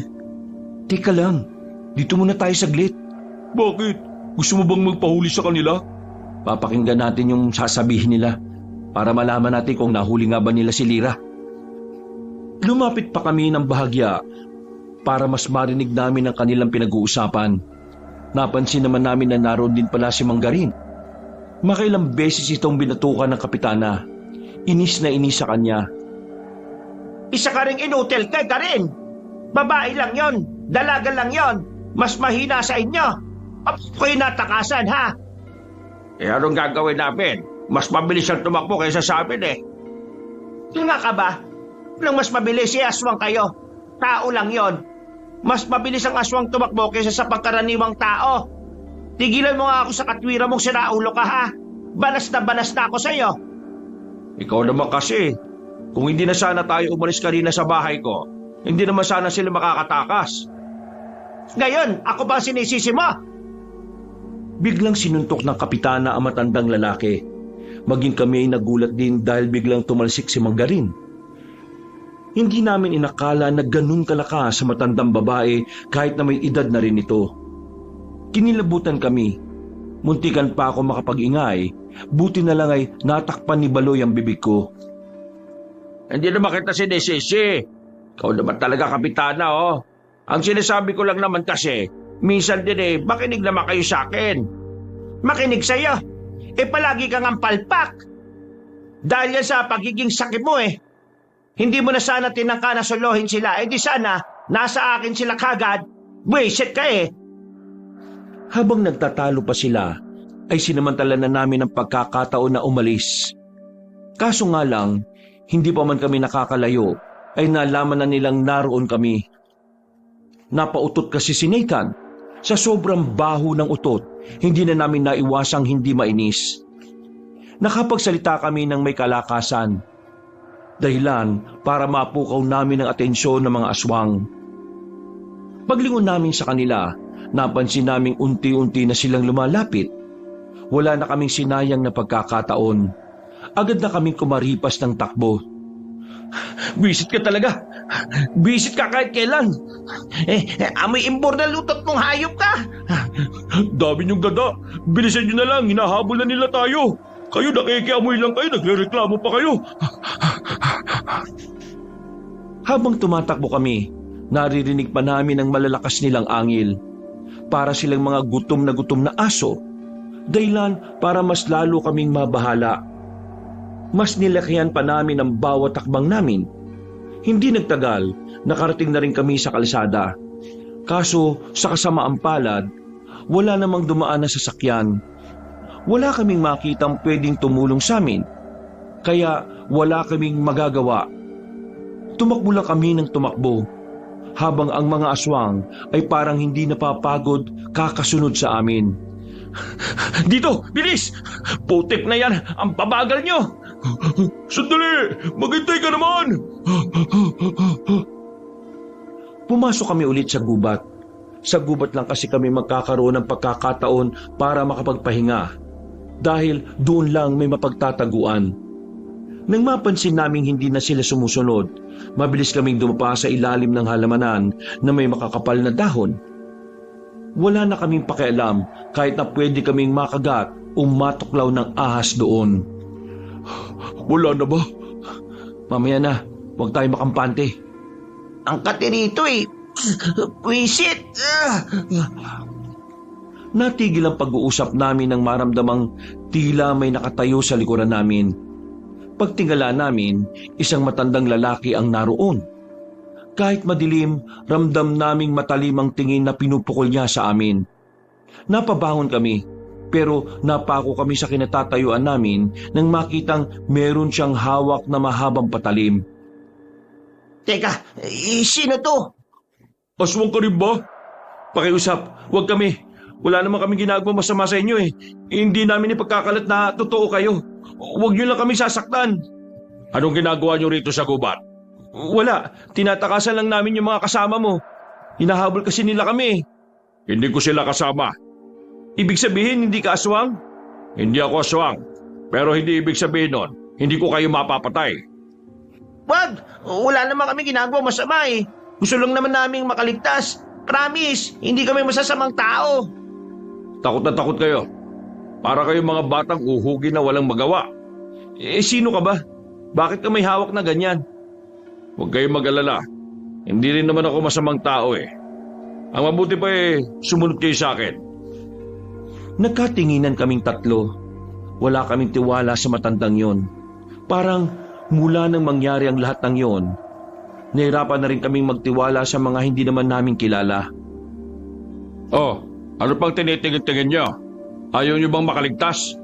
[SPEAKER 1] Teka lang. Dito muna tayo saglit. Bakit? Gusto mo bang magpahuli sa kanila? Papakinggan natin yung sasabihin nila para malaman natin kung nahuli nga ba nila si Lira. Lumapit pa kami ng bahagya para mas marinig namin ang kanilang pinag-uusapan. Napansin naman namin na naroon din pala si Manggarin. Makailang beses itong binatukan ng kapitana. Inis na inis sa kanya.
[SPEAKER 2] Isa ka ring inutil ka rin. Babae lang yon, dalaga lang yon. Mas mahina sa inyo. Ako'y natakasan
[SPEAKER 3] Anong gagawin namin? Mas mabilis ang tumakbo kaysa sa amin
[SPEAKER 2] Tanga ka ba? Nang mas mabilis aswang kayo. Tao lang yon. Mas mabilis ang aswang tumakbo kaysa sa pagkaraniwang tao. Tigilan mo nga ako sa katwira mong siraulo ka Banas na ako sa iyo.
[SPEAKER 3] Ikaw naman kasi. Kung hindi na sana tayo umalis kanina sa bahay ko, hindi naman sana sila makakatakas.
[SPEAKER 2] Ngayon, ako ba sinisisi mo?
[SPEAKER 1] Biglang sinuntok ng kapitana ang matandang lalaki. Maging kami ay nagulat din dahil biglang tumalsik si Manggarin. Hindi namin inakala na ganun kalakas sa matandang babae kahit na may edad na rin ito. Kinilabutan kami. Muntikan pa ako makapag-ingay. Buti na lang ay natakpan ni Baloy ang bibig ko.
[SPEAKER 3] Hindi naman kita sinisisi. Ikaw naman talaga kapitana Ang sinasabi ko lang naman kasi, minsan din makinig naman kayo sa akin.
[SPEAKER 2] Makinig sa'yo? Palagi kang ang palpak. Dahil yan sa pagiging sakit mo Hindi mo na sana tinangka na solohin sila. Di sana, nasa akin sila kagad. Buwisit ka
[SPEAKER 1] Habang nagtatalo pa sila, ay sinamantala na namin ang pagkakataon na umalis. Kaso nga lang, hindi pa man kami nakakalayo, ay nalaman na nilang naroon kami. Napautot kasi si Nathan. Sa sobrang baho ng utot, hindi na namin naiwasang hindi mainis. Nakapagsalita kami ng may kalakasan. Dahilan para mapukaw namin ang atensyon ng mga aswang. Paglingon namin sa kanila, napansin naming unti-unti na silang lumalapit. Wala na kaming sinayang na pagkakataon. Agad na kaming kumaripas ng takbo.
[SPEAKER 3] Bisit ka talaga. Bisit ka kahit kailan.
[SPEAKER 2] Amoy imbor na lutot mong hayop ka.
[SPEAKER 1] Dami niyong dada. Bilisan niyo na lang. Hinahabol na nila tayo.
[SPEAKER 3] Kayo nakikiamoy lang kayo, nagrereklamo pa kayo.
[SPEAKER 1] Habang tumatakbo kami, naririnig pa namin ang malalakas nilang angil. Para silang mga gutom na aso. Dahilan para mas lalo kaming mabahala. Mas nilakihan pa namin ang bawat takbang namin. Hindi nagtagal, nakarating na rin kami sa kalsada. Kaso sa kasamaang palad, wala namang dumaan na sasakyan. Wala kaming makitang pwedeng tumulong sa amin. Kaya wala kaming magagawa. Tumakbo lang kami ng tumakbo. Habang ang mga aswang ay parang hindi napapagod kakasunod sa amin.
[SPEAKER 3] Dito, bilis! Putik na yan, ang babagal nyo! Sandali! Maghintay ka naman!
[SPEAKER 1] Pumasok kami ulit sa gubat. Sa gubat lang kasi kami magkakaroon ng pagkakataon para makapagpahinga. Dahil doon lang may mapagtataguan. Nang mapansin naming hindi na sila sumusunod, mabilis kaming dumapa sa ilalim ng halamanan na may makakapal na dahon. Wala na kaming pakialam kahit na pwede kaming makagat o matuklaw ng ahas doon.
[SPEAKER 3] Wala na ba?
[SPEAKER 1] Mamaya na, huwag tayo makampante.
[SPEAKER 2] Ang katirito eh. Pwisit!
[SPEAKER 1] Natigil ang pag-uusap namin nang maramdamang tila may nakatayo sa likuran namin. Pagtingala namin, isang matandang lalaki ang naroon. Kahit madilim, ramdam naming matalim ang tingin na pinupukol niya sa amin. Napabangon kami, pero napako kami sa kinatatayuan namin nang makitang meron siyang hawak na mahabang patalim.
[SPEAKER 2] Teka, sino to?
[SPEAKER 3] Aswang ka rin ba?
[SPEAKER 1] Pakiusap, huwag kami. Wala naman kami ginagawa masama sa inyo eh. Hindi namin ipagkakalat na totoo kayo. Huwag niyo lang kami sasaktan.
[SPEAKER 3] Anong ginagawa nyo rito sa gubat?
[SPEAKER 1] Wala, tinatakasan lang namin yung mga kasama mo. Hinahabol kasi nila kami.
[SPEAKER 3] Hindi ko sila kasama.
[SPEAKER 1] Ibig sabihin hindi ka aswang?
[SPEAKER 3] Hindi ako aswang. Pero hindi ibig sabihin nun, hindi ko kayo mapapatay.
[SPEAKER 2] Wag! Wala naman kami ginagawa masama eh. Gusto lang naman naming makaligtas. Promise, hindi kami masasamang tao.
[SPEAKER 3] Takot na takot kayo. Para kayong mga batang uhugi na walang magawa.
[SPEAKER 1] Sino ka ba? Bakit ka may hawak na ganyan?
[SPEAKER 3] Huwag kayong mag-alala. Hindi rin naman ako masamang tao eh. Ang mabuti pa sumunod kayo sa akin.
[SPEAKER 1] Nagkatinginan kaming tatlo. Wala kaming tiwala sa matandang yon. Parang mula nang mangyari ang lahat ng yon, nahirapan na rin kaming magtiwala sa mga hindi naman namin kilala.
[SPEAKER 3] Oh, ano pang tinitingin-tingin nyo? Ayaw nyo bang makaligtas?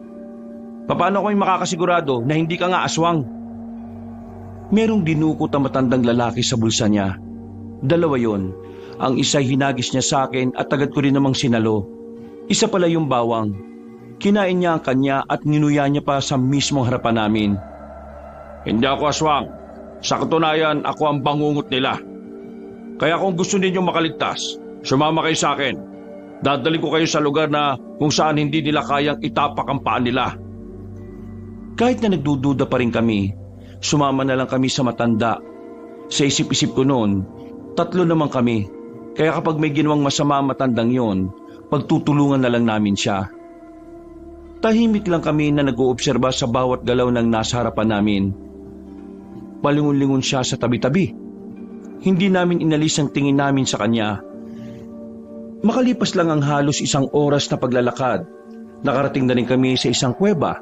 [SPEAKER 1] Paano ko makakasigurado na hindi ka nga aswang? Merong dinukot ang matandang lalaki sa bulsa niya. Dalawa yon. Ang isa'y hinagis niya sa akin at agad ko rin namang sinalo. Isa pala yung bawang. Kinain niya ang kanya at ninuya niya pa sa mismong harapan namin.
[SPEAKER 3] Hindi ako aswang. Sa katunayan, ako ang bangungot nila. Kaya kung gusto ninyong makaligtas, sumama kayo sa akin. Dadalhin ko kayo sa lugar na kung saan hindi nila kayang itapak ang paan nila.
[SPEAKER 1] Kahit na nagdududa pa rin kami, sumama na lang kami sa matanda. Sa isip-isip ko noon, 3 naman kami. Kaya kapag may ginawang masama ang matandang yon, pagtutulungan na lang namin siya. Tahimik lang kami na nag-oobserba sa bawat galaw ng nasa harapan namin. Palingon-lingon siya sa tabi-tabi. Hindi namin inalis ang tingin namin sa kanya. Makalipas lang ang halos 1 oras na paglalakad, nakarating na rin kami sa isang kuweba.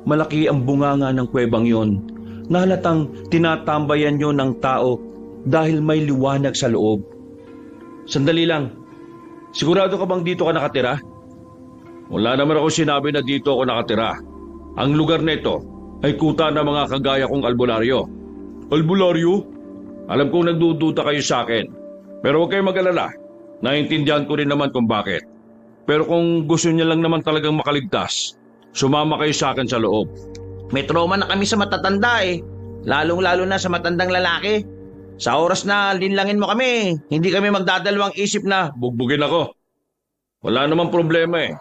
[SPEAKER 1] Malaki ang bunganga ng kuwebang yon. Nahalatang tinatambayan yon ng tao dahil may liwanag sa loob. Sandali lang. Sigurado ka bang dito ka nakatira?
[SPEAKER 3] Wala naman ako sinabi na dito ako nakatira. Ang lugar nito ay kuta ng mga kagaya kong albularyo. Albularyo? Alam kong nagdududa kayo sa akin. Pero huwag kayong mag-alala. Naintindihan ko rin naman kung bakit. Pero kung gusto niya lang naman talagang makaligtas, sumama kayo sa akin sa loob.
[SPEAKER 2] May trauma na kami sa matatanda eh. Lalong-lalo na sa matandang lalaki. Sa oras na linlangin mo kami, hindi kami magdadalawang isip na
[SPEAKER 3] Bugbugin ako. Wala namang problema eh.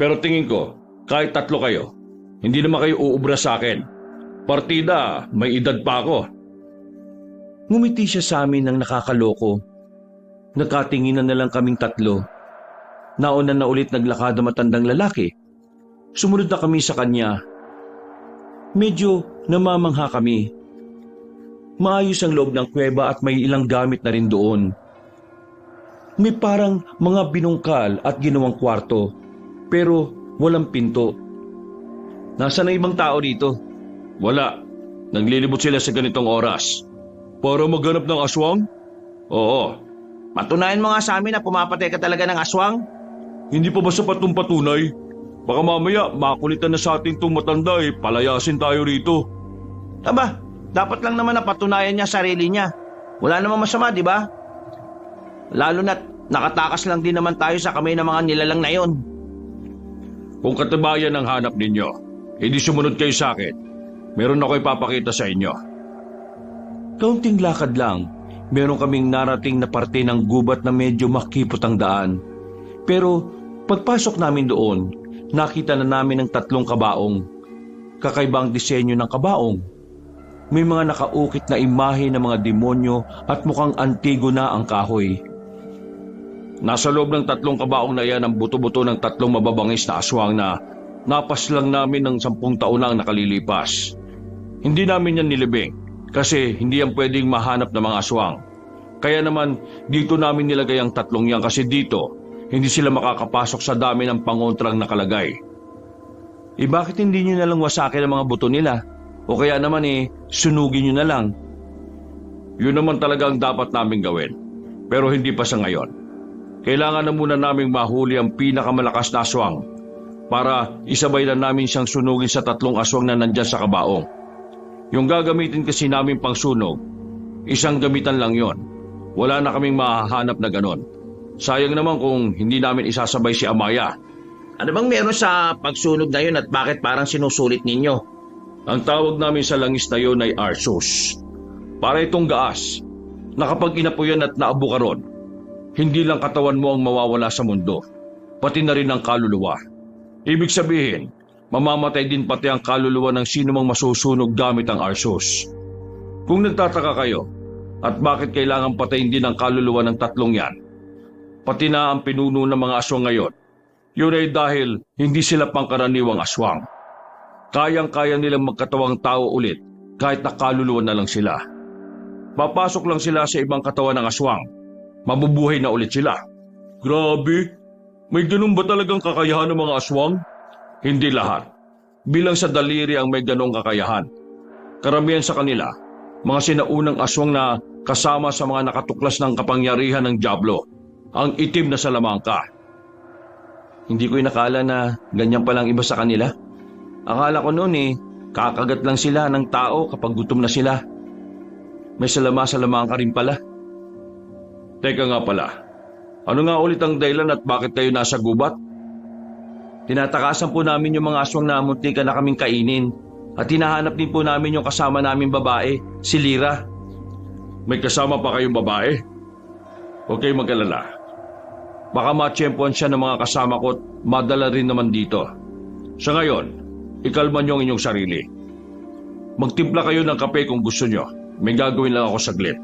[SPEAKER 3] Pero tingin ko, kahit 3 kayo, hindi naman kayo uubra sa akin. Partida, may edad pa ako.
[SPEAKER 1] Ngumiti siya sa amin ng nakakaloko. Nakatinginan na lang kaming 3. Nauna na ulit naglakad ang matandang lalaki. Sumunod na kami sa kanya. Medyo namamangha kami. Maayos ang loob ng kuweba at may ilang gamit na rin doon. May parang mga binungkal at ginawang kwarto, pero walang pinto. Nasaan ang ibang tao dito? Wala. Naglilibot sila sa ganitong oras. Para maghanap ng aswang? Oo.
[SPEAKER 3] Patunayan mo nga sa amin na pumapatay ka talaga ng aswang.
[SPEAKER 1] Hindi pa ba sapat itong patunay? Baka mamaya makulitan na sa ating itong matanda palayasin tayo rito.
[SPEAKER 3] Aba, dapat lang naman na patunayan niya sarili niya. Wala namang masama, di ba? Lalo na't nakatakas lang din naman tayo sa kamay ng mga nilalang na yon.
[SPEAKER 1] Kung katibayan ang hanap ninyo, hindi sumunod kayo sa akin. Meron ako ipapakita sa inyo. Kaunting lakad lang, meron kaming narating na parte ng gubat na medyo makipot ang daan. Pero pagpasok namin doon, nakita na namin ang 3 kabaong. Kakaibang disenyo ng kabaong. May mga nakaukit na imahe ng mga demonyo at mukhang antigo na ang kahoy. Nasa loob ng 3 kabaong na yan ang buto-buto ng 3 mababangis na aswang na napaslang namin ng 10 taon na ang nakalilipas. Hindi namin yan nilibing kasi hindi yan pwedeng mahanap ng mga aswang. Kaya naman dito namin nilagay ang 3 yan kasi dito hindi sila makakapasok sa dami ng pangontrang nakalagay. Bakit hindi nyo nalang wasakin ang mga buto nila? O kaya naman sunugin nyo na lang? Yun naman talaga ang dapat namin gawin. Pero hindi pa sa ngayon. Kailangan na muna naming mahuli ang pinakamalakas na aswang para isabay na namin siyang sunugin sa 3 aswang na nandyan sa kabaong. Yung gagamitin kasi namin pang sunog, isang gamitan lang yon. Wala na kaming mahahanap na ganon. Sayang naman kung hindi namin isasabay si Amaya.
[SPEAKER 3] Ano bang meron sa pagsunog na yun at bakit parang sinusulit ninyo?
[SPEAKER 1] Ang tawag namin sa langis na yun ay Arsus. Para itong gaas, na kapag inapuyan at naabo ka ron, hindi lang katawan mo ang mawawala sa mundo, pati na rin ang kaluluwa. Ibig sabihin, mamamatay din pati ang kaluluwa ng sino mang masusunog gamit ang Arsus. Kung nagtataka kayo, at bakit kailangan patayin din ang kaluluwa ng 3 yan, pati na ang pinuno ng mga aswang ngayon, yun ay dahil hindi sila pangkaraniwang aswang. Kayang-kaya nilang magkatawang tao ulit kahit nakaluluwa na lang sila. Papasok lang sila sa ibang katawan ng aswang. Mabubuhay na ulit sila. Grabe! May ganun ba talagang kakayahan ng mga aswang? Hindi lahat. Bilang sa daliri ang may ganong kakayahan. Karamihan sa kanila, mga sinaunang aswang na kasama sa mga nakatuklas ng kapangyarihan ng Diablo, ang itim na salamangka. Hindi ko inakala na ganyan palang iba sa kanila. Akala ko noon kakagat lang sila ng tao kapag gutom na sila. May salamangka rin pala. Teka nga pala, ano nga ulit ang dahilan at bakit kayo nasa gubat? Tinatakasan po namin yung mga aswang na muntika na kaming kainin at hinahanap din po namin yung kasama naming babae, si Lira. May kasama pa kayong babae? Huwag kayong mag-alala. Baka matsyempohan siya ng mga kasama ko at madala rin naman dito. Sa ngayon, ikalma niyo ang inyong sarili. Magtimpla kayo ng kape kung gusto niyo. May gagawin lang ako saglit.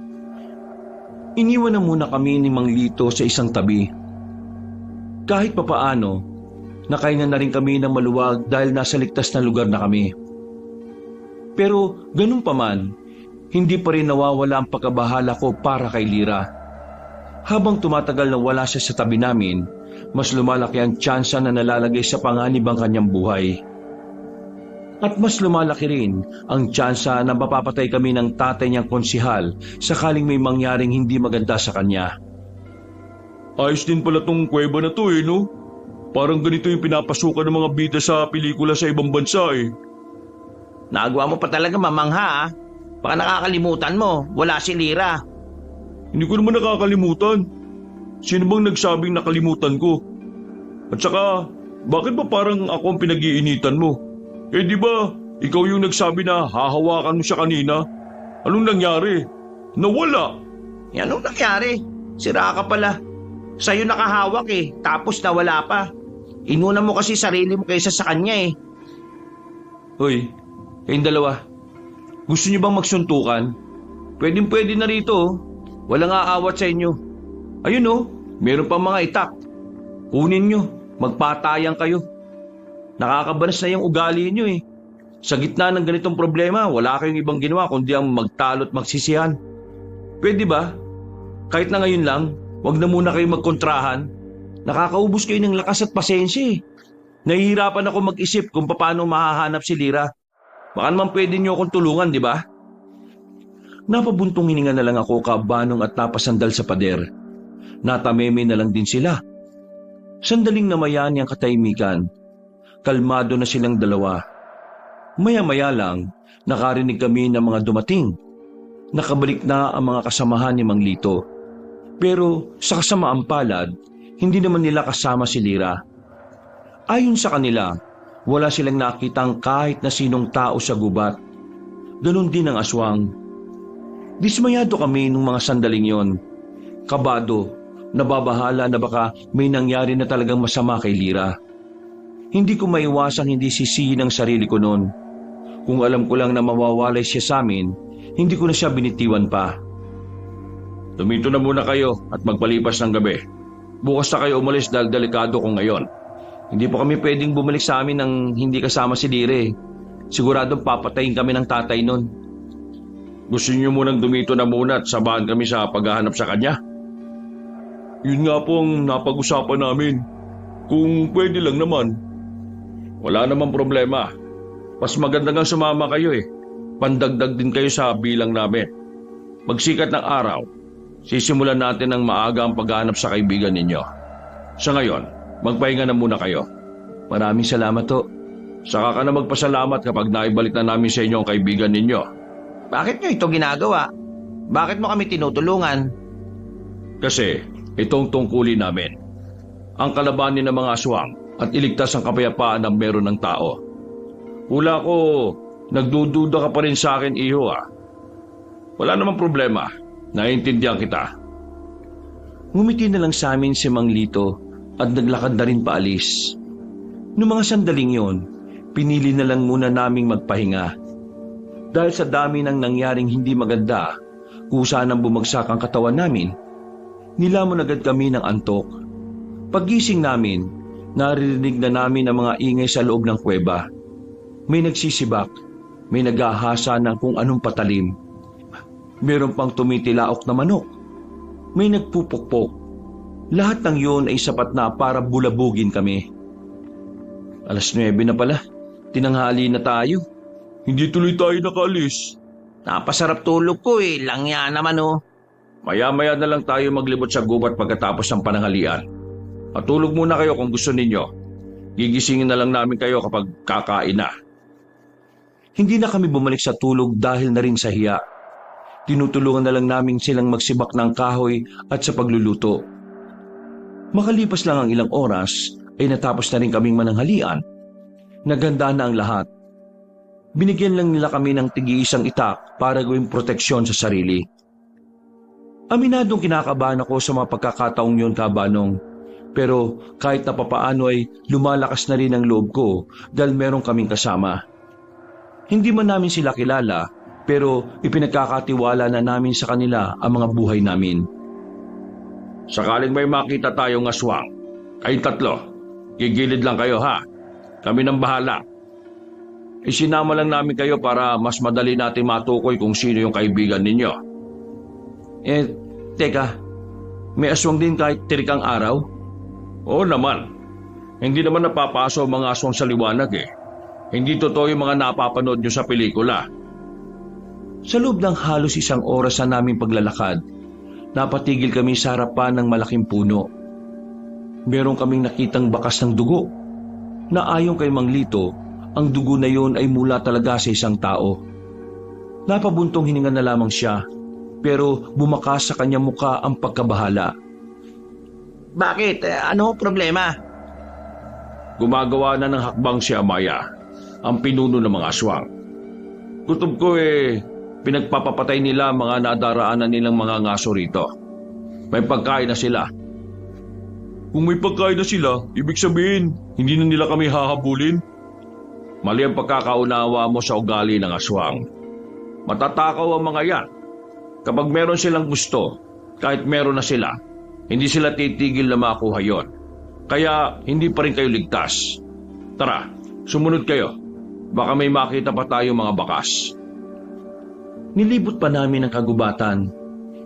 [SPEAKER 1] Iniwan na muna kami ni Mang Lito sa isang tabi. Kahit papaano, nakainan na rin kami ng maluwag dahil nasa ligtas na lugar na kami. Pero ganun pa man, hindi pa rin nawawala ang pagkabahala ko para kay Lira. Habang tumatagal na wala siya sa tabi namin, mas lumalaki ang tsansa na nalalagay sa panganib ang kanyang buhay. At mas lumalaki rin ang tsansa na mapapatay kami ng tatay niyang konsihal sakaling may mangyaring hindi maganda sa kanya. Ayos din pala tong kuweba na to no? Parang ganito yung pinapasukan ng mga bida sa pelikula sa ibang bansa
[SPEAKER 3] Nagawa mo pa talaga mamangha Baka nakakalimutan mo, wala si Lira.
[SPEAKER 1] Hindi ko naman nakakalimutan. Sino bang nagsabing nakalimutan ko? At saka, bakit ba parang ako ang pinag-iinitan mo? Di ba, ikaw yung nagsabi na hahawakan mo siya kanina? Anong nangyari? Nawala.
[SPEAKER 3] Anong nangyari? Sira ka pala. Sa'yo nakahawak tapos nawala pa. Inuna mo kasi sarili mo kaysa sa kanya
[SPEAKER 1] Hoy, kayong dalawa. Gusto niyo bang magsuntukan? Pwedeng-pwede na rito. Walang aawat sa inyo. Ayun meron pang mga itak. Kunin nyo, magpatayan kayo. Nakakabanas na yung ugali nyo
[SPEAKER 3] Sa gitna ng ganitong problema, wala kayong ibang ginawa kundi ang magtalo at magsisihan. Pwede ba? Kahit na ngayon lang, wag na muna kayo magkontrahan. Nakakaubos kayo ng lakas at pasensya. Nahihirapan ako mag-isip kung paano mahahanap si Lira. Baka naman pwede niyo akong tulungan, di ba? Napabuntong hininga na lang ako kabanong at napasandal sa pader. Natameme na lang din sila. Sandaling namayani ang katahimikan. Kalmado na silang dalawa. Maya-maya lang, nakarinig kami ng mga dumating. Nakabalik na ang mga kasamahan ni Mang Lito. Pero sa kasamaang palad, hindi naman nila kasama si Lira. Ayon sa kanila, wala silang nakitang kahit na sinong tao sa gubat. Ganon din ang aswang. Dismayado kami nung mga sandaling yon. Kabado, nababahala na baka may nangyari na talagang masama kay Lira. Hindi ko maiwasang hindi sisihin ang sarili ko noon. Kung alam ko lang na mawawalay siya sa amin, hindi ko na siya binitiwan pa. Tumito na muna kayo at magpalipas ng gabi. Bukas na kayo umalis dahil delikado ko ngayon. Hindi pa kami pwedeng bumalik sa amin nang hindi kasama si Lire. Siguradong papatayin kami ng tatay nun. Gusto niyo munang dumito na muna at sabahan kami sa paghahanap sa kanya? Yun nga po ang napag-usapan namin. Kung pwede lang naman. Wala namang problema. Mas maganda nga sumama kayo Pandagdag din kayo sa bilang namin. Magsikat ng araw, sisimulan natin ng maaga ang paghahanap sa kaibigan ninyo. Sa ngayon, magpahinga na muna kayo.
[SPEAKER 1] Maraming salamat ho.
[SPEAKER 3] Saka ka na magpasalamat kapag naibalik na namin sa inyo ang kaibigan ninyo.
[SPEAKER 2] Bakit nyo ito ginagawa? Bakit mo kami tinutulungan?
[SPEAKER 3] Kasi itong tungkulin namin. Ang kalabanin ng mga aswang at iligtas ang kapayapaan ng meron ng tao. Hula ko, nagdududa ka pa rin sa akin, iho Wala namang problema. Naiintindihan kita.
[SPEAKER 1] Ngumiti na lang sa amin si Mang Lito at naglakad na rin paalis. Noong mga sandaling yon, pinili na lang muna naming magpahinga. Dahil sa dami ng nangyaring hindi maganda, kusa nang bumagsak ang katawan namin, nilamon agad kami ng antok. Paggising namin, naririnig na namin ang mga ingay sa loob ng kuweba. May nagsisibak, may naghahasa ng kung anong patalim. Meron pang tumitilaok na manok. May nagpupukpok. Lahat ng yun ay sapat na para bulabugin kami. 9:00 na pala. Tinanghali na tayo.
[SPEAKER 3] Hindi tuloy tayo nakaalis.
[SPEAKER 2] Napasarap tulog ko Langya naman
[SPEAKER 3] Maya-maya na lang tayo maglibot sa gubat pagkatapos ng pananghalian. Matulog muna kayo kung gusto ninyo. Gigisingin na lang namin kayo kapag kakain na.
[SPEAKER 1] Hindi na kami bumalik sa tulog dahil na rin sa hiya. Tinutulungan na lang namin silang magsibak ng kahoy at sa pagluluto. Makalipas lang ang ilang oras ay natapos na rin kaming mananghalian. Naganda na ang lahat. Binigyan lang nila kami ng tig-iisang itak para gawing proteksyon sa sarili. Aminadong kinakabahan ako sa mga pagkakataong yon, Kabanong. Pero kahit na papaano ay lumalakas na rin ang loob ko dahil meron kaming kasama. Hindi man namin sila kilala, pero ipinagkakatiwala na namin sa kanila ang mga buhay namin.
[SPEAKER 3] Sakaling may makita tayong aswang, kayong 3, gigilid lang kayo Kami nang bahala. Isinama lang namin kayo para mas madali natin matukoy kung sino yung kaibigan ninyo.
[SPEAKER 1] Teka, may aswang din kahit tirikang araw?
[SPEAKER 3] Oo naman. Hindi naman napapaso ang mga aswang sa liwanag Hindi totoo yung mga napapanood nyo sa pelikula.
[SPEAKER 1] Sa loob ng halos 1 oras na naming paglalakad, napatigil kami sa harapan ng malaking puno. Meron kaming nakitang bakas ng dugo, na ayon kay Mang Lito, ang dugo na yon ay mula talaga sa isang tao. Napabuntong hininga na lamang siya, pero bumakas sa kanyang muka ang pagkabahala.
[SPEAKER 2] Bakit? Ano problema?
[SPEAKER 3] Gumagawa na ng hakbang si Amaya, ang pinuno ng mga aswang. Kutob ko pinagpapapatay nila mga nadaraanan nilang mga ngaso rito. May pagkain na sila. Kung may pagkain na sila, ibig sabihin, hindi na nila kami hahabulin. Mali ang pagkakaunawa mo sa ugali ng aswang. Matatakaw ang mga yan. Kapag meron silang gusto, kahit meron na sila, hindi sila titigil na makuha yon. Kaya hindi pa rin kayo ligtas. Tara, sumunod kayo. Baka may makita pa tayo mga bakas.
[SPEAKER 1] Nilibot pa namin ang kagubatan.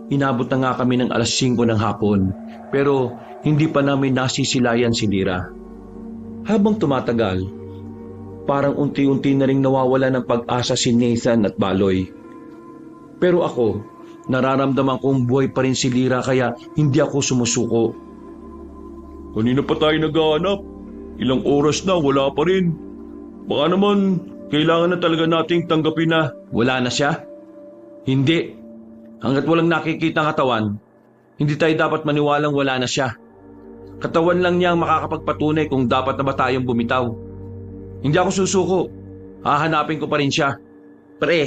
[SPEAKER 1] Inabot na nga kami ng alas 5 ng hapon, pero hindi pa namin nasisilayan si Lira. Habang tumatagal, parang unti-unti na ring nawawala ng pag-asa si Nathan at Baloy. Pero ako, nararamdaman kong buhay pa rin si Lira kaya hindi ako sumusuko.
[SPEAKER 3] Kanina pa tayo naghahanap. Ilang oras na, wala pa rin. Baka naman, kailangan na talaga nating tanggapin na
[SPEAKER 1] Wala na siya? Hindi. Hanggat walang nakikita ang katawan, hindi tayo dapat maniwalang wala na siya. Katawan lang niya ang makakapagpatunay kung dapat na ba tayong bumitaw. Hindi ako susuko. Hahanapin ko pa rin siya.
[SPEAKER 2] Pre,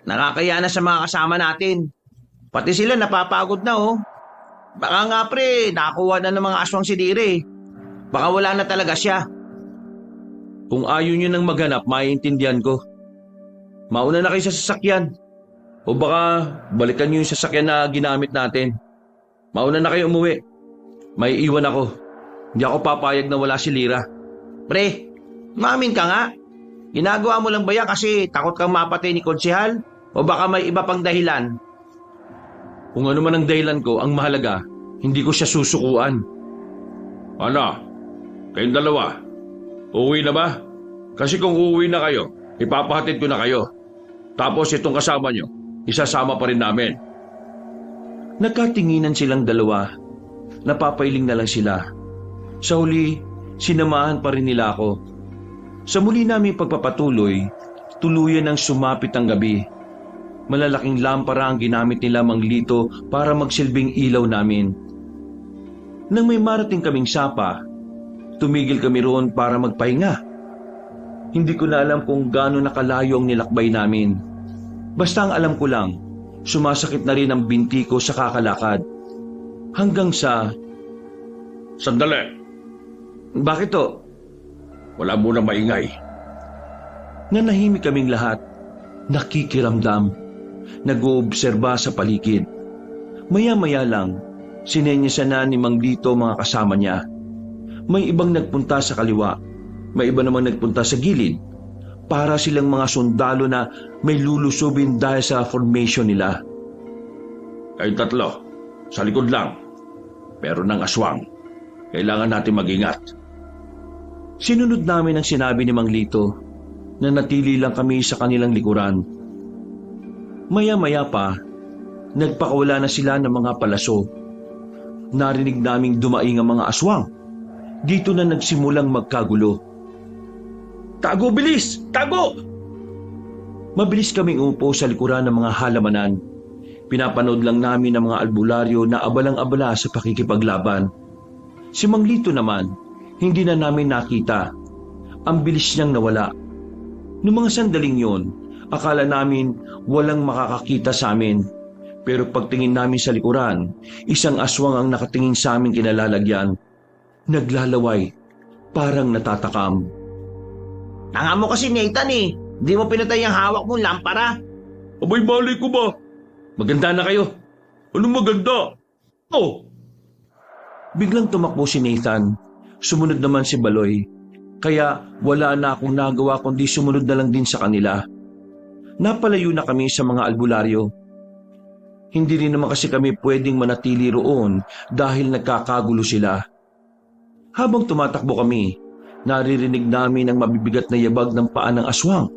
[SPEAKER 2] nakakaya na sa mga kasama natin. Pati sila napapagod na oh. Baka nga pre, nakakuha na ng mga aswang si Dire. Baka wala na talaga siya.
[SPEAKER 1] Kung ayaw niyo nang maghanap, maiintindihan ko. Mauna na kayo sa sasakyan. O baka balikan niyo yung sasakyan na ginamit natin. Mauna na kayo umuwi. May iwan ako. Hindi ako papayag na wala si Lira.
[SPEAKER 2] Pre, maamin ka nga. Ginagawa mo lang ba yan kasi takot kang mapatay ni Konsehal? O baka may iba pang dahilan?
[SPEAKER 1] Kung ano man ang dahilan ko, ang mahalaga, hindi ko siya susukuan.
[SPEAKER 3] Ano? Kayong dalawa? Uuwi na ba? Kasi kung uuwi na kayo, ipapahatid ko na kayo. Tapos itong kasama nyo, isasama pa rin namin.
[SPEAKER 1] Nagkatinginan silang dalawa. Napapailing na lang sila. Sa huli, sinamahan pa rin nila ako. Sa muli namin pagpapatuloy, tuluyan ang sumapit ang gabi. Malalaking lampara ang ginamit nila Mang Lito para magsilbing ilaw namin. Nang may marating kaming sapa, tumigil kami roon para magpahinga. Hindi ko na alam kung gaano nakalayo ang nilakbay namin. Basta ang alam ko lang, sumasakit na rin ang binti ko sa kakalakad. Hanggang sa...
[SPEAKER 3] Sandali!
[SPEAKER 1] Bakit to?
[SPEAKER 3] Wala muna maingay.
[SPEAKER 1] Nanahimik kaming lahat, nakikiramdam, nag-oobserba sa paligid. Maya-maya lang, sinenyasan na ni Mang Lito mga kasama niya. May ibang nagpunta sa kaliwa, may iba namang nagpunta sa gilid, para silang mga sundalo na may lulusubin dahil sa formation nila.
[SPEAKER 3] Kayong tatlo, sa likod lang. Pero ng aswang, kailangan natin mag-ingat.
[SPEAKER 1] Sinunod namin ang sinabi ni Mang Lito na natili lang kami sa kanilang likuran. Maya-maya pa, nagpakawala na sila ng mga palaso. Narinig naming dumaing ang mga aswang. Dito na nagsimulang magkagulo.
[SPEAKER 3] Tago, bilis! Tago!
[SPEAKER 1] Mabilis kaming umupo sa likuran ng mga halamanan. Pinapanood lang namin ang mga albularyo na abalang-abala sa pakikipaglaban. Si Mang Lito naman, hindi na namin nakita. Ang bilis niyang nawala. Noong mga sandaling yon, akala namin walang makakakita sa amin. Pero pagtingin namin sa likuran, isang aswang ang nakatingin sa aming kinalalagyan. Naglalaway, parang natatakam.
[SPEAKER 2] Tanga mo kasi Nathan eh. Di mo pinatay ang hawak mong lampara.
[SPEAKER 3] Abay, malay ko ba?
[SPEAKER 1] Maganda na kayo.
[SPEAKER 3] Anong maganda? Oh!
[SPEAKER 1] Biglang tumakbo si Nathan. Sumunod naman si Baloy. Kaya wala na akong nagawa kundi sumunod na lang din sa kanila. Napalayo na kami sa mga albularyo. Hindi rin naman kasi kami pwedeng manatili roon dahil nagkakagulo sila. Habang tumatakbo kami, naririnig namin ang mabibigat na yabag ng paa ng aswang.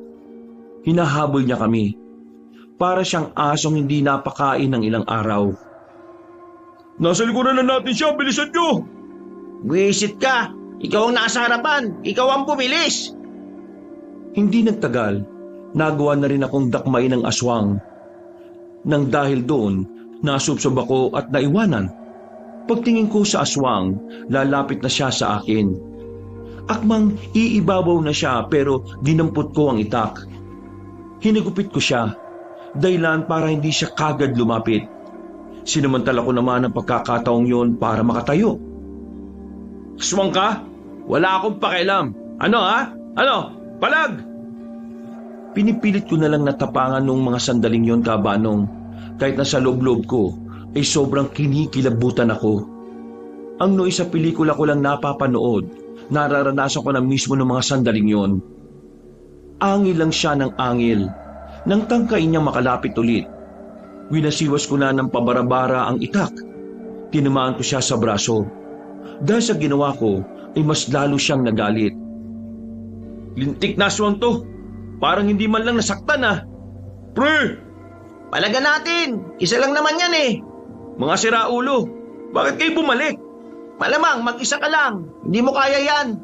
[SPEAKER 1] Hinahabol niya kami. Para siyang asong hindi napakain ng ilang araw.
[SPEAKER 3] Nasa likuran na natin siya, bilisan nyo!
[SPEAKER 2] Wisit ka. Ikaw ang nasa harapan. Ikaw ang bumilis.
[SPEAKER 1] Hindi nagtagal, nagawa na rin akong dakmain ng aswang. Nang dahil doon, nasubsob ako at naiwanan. Pagtingin ko sa aswang, lalapit na siya sa akin. Akmang iibabaw na siya pero dinampot ko ang itak. Hinigupit ko siya, dahilan para hindi siya kagad lumapit. Sinamantala ko naman ang pagkakataong yon para makatayo.
[SPEAKER 3] Aswang ka? Wala akong pakialam. Ano ha? Ano? Palag!
[SPEAKER 1] Pinipilit ko na lang natapangan nung mga sandaling yon, Kabanong. Kahit na sa loob-loob ko, ay sobrang kinikilabutan ako. Ang noy sa pelikula ko lang napapanood, nararanasan ko na mismo ng mga sandaling yon. Angil lang siya ng angil. Nang tangkain niya makalapit ulit, winasiwas ko na ng pabarabara ang itak. Tinamaan ko siya sa braso. Dahil sa ginawa ko, ay mas lalo siyang nagalit. Lintik na aswang to. Parang hindi man lang nasaktan ah. Pre!
[SPEAKER 3] Palaga natin! Isa lang naman yan eh!
[SPEAKER 1] Mga siraulo, bakit kayo bumalik?
[SPEAKER 3] Malamang, mag-isa ka lang. Hindi mo kaya yan.